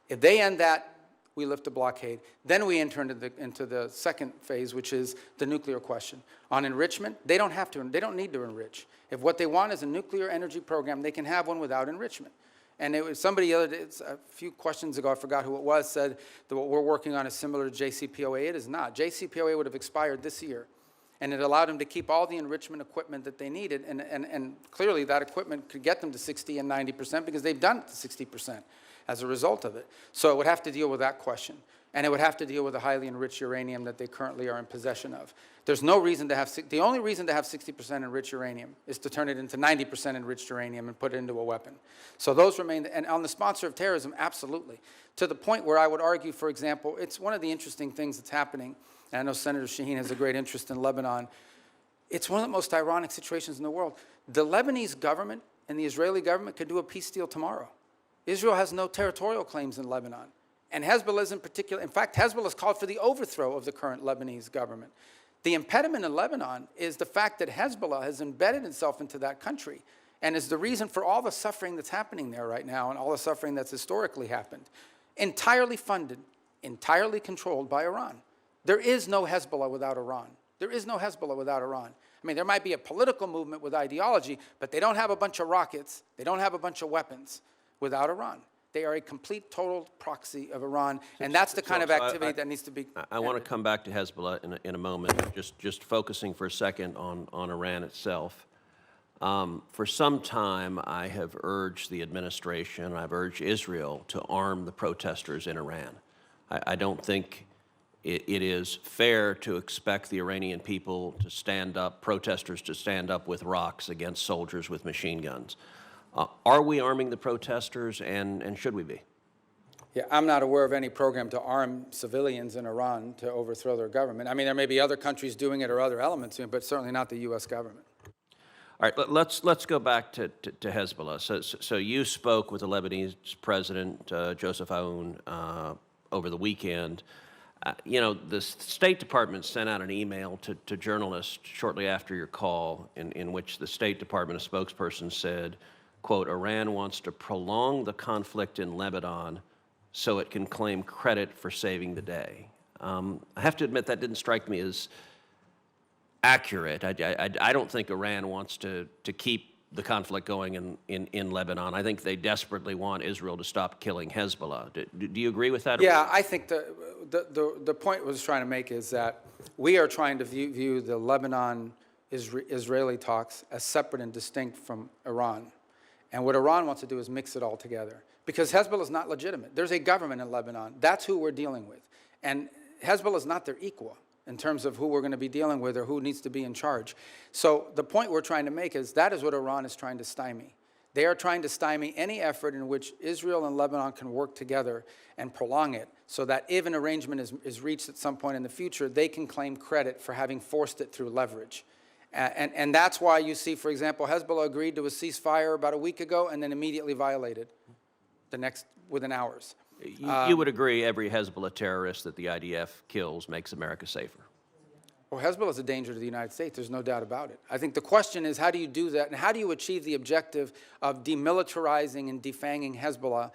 If they end that, we lift the blockade. Then we enter into the second phase, which is the nuclear question. On enrichment, they don't need to enrich. If what they want is a nuclear energy program, they can have one without enrichment. And it was somebody the other day, a few questions ago, I forgot who it was, said that what we're working on is similar to JCPOA. It is not. JCPOA would have expired this year. And it allowed them to keep all the enrichment equipment that they needed. And clearly that equipment could get them to 60 and 90% because they've done it to 60%. As a result of it. So it would have to deal with that question. And it would have to deal with the highly enriched uranium that they currently are in possession of. There's no reason to have, the only reason to have 60% enriched uranium is to turn it into 90% enriched uranium and put it into a weapon. So those remain, and on the sponsor of terrorism, absolutely. To the point where I would argue, for example, it's one of the interesting things that's happening, and I know Senator Shaheen has a great interest in Lebanon. It's one of the most ironic situations in the world. The Lebanese government and the Israeli government could do a peace deal tomorrow. Israel has no territorial claims in Lebanon. And Hezbollah is in particular, in fact, Hezbollah has called for the overthrow of the current Lebanese government. The impediment in Lebanon is the fact that Hezbollah has embedded itself into that country and is the reason for all the suffering that's happening there right now and all the suffering that's historically happened. Entirely funded, entirely controlled by Iran. There is no Hezbollah without Iran. There is no Hezbollah without Iran. I mean, there might be a political movement with ideology, but they don't have a bunch of rockets. They don't have a bunch of weapons without Iran. They are a complete, total proxy of Iran, and that's the kind of activity that needs to be. I want to come back to Hezbollah in a moment, just focusing for a second on Iran itself. For some time, I have urged the administration, I've urged Israel to arm the protesters in Iran. I don't think it is fair to expect the Iranian people to stand up, protesters to stand up with rocks against soldiers with machine guns. Are we arming the protesters, and should we be? Yeah, I'm not aware of any program to arm civilians in Iran to overthrow their government. I mean, there may be other countries doing it or other elements, but certainly not the U.S. government. All right, let's go back to Hezbollah. So you spoke with the Lebanese president, Joseph Aoun, over the weekend. You know, the State Department sent out an email to journalists shortly after your call in which the State Department, a spokesperson, said, quote, Iran wants to prolong the conflict in Lebanon so it can claim credit for saving the day. I have to admit that didn't strike me as accurate. I don't think Iran wants to keep the conflict going in Lebanon. I think they desperately want Israel to stop killing Hezbollah. Do you agree with that? Yeah, I think the point I was trying to make is that we are trying to view the Lebanon-Israeli talks as separate and distinct from Iran. And what Iran wants to do is mix it all together. Because Hezbollah is not legitimate. There's a government in Lebanon. That's who we're dealing with. And Hezbollah is not their equal in terms of who we're going to be dealing with or who needs to be in charge. So the point we're trying to make is that is what Iran is trying to stymie. They are trying to stymie any effort in which Israel and Lebanon can work together and prolong it so that if an arrangement is reached at some point in the future, they can claim credit for having forced it through leverage. And that's why you see, for example, Hezbollah agreed to a ceasefire about a week ago and then immediately violated within hours. You would agree every Hezbollah terrorist that the IDF kills makes America safer? Well, Hezbollah is a danger to the United States. There's no doubt about it. I think the question is, how do you do that? And how do you achieve the objective of demilitarizing and defanging Hezbollah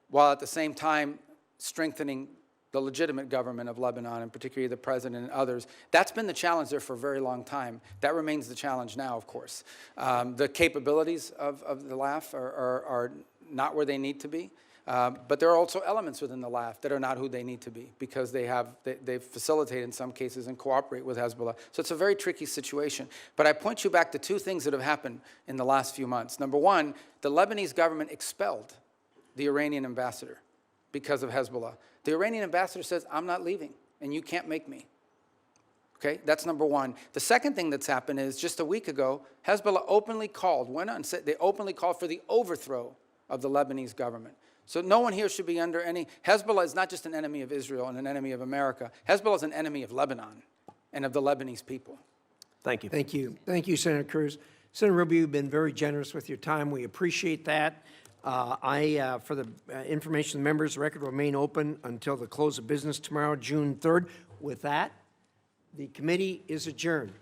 while at the same time strengthening the legitimate government of Lebanon, and particularly the president and others? That's been the challenge there for a very long time. That remains the challenge now, of course. The capabilities of the LAF are not where they need to be. But there are also elements within the LAF that are not who they need to be because they facilitate in some cases and cooperate with Hezbollah. So it's a very tricky situation. But I point you back to two things that have happened in the last few months. Number one, the Lebanese government expelled the Iranian ambassador. because of Hezbollah. The Iranian ambassador says, I'm not leaving, and you can't make me. Okay, that's number one. The second thing that's happened is just a week ago, Hezbollah openly called, went on and said, they openly called for the overthrow of the Lebanese government. So no one here should be under any, Hezbollah is not just an enemy of Israel and an enemy of America. Hezbollah is an enemy of Lebanon and of the Lebanese people. Thank you. Thank you. Thank you, Senator Cruz. Senator Rubio, you've been very generous with your time. We appreciate that. For the information of the members, the record will remain open until the close of business tomorrow, June 3rd. With that, the committee is adjourned.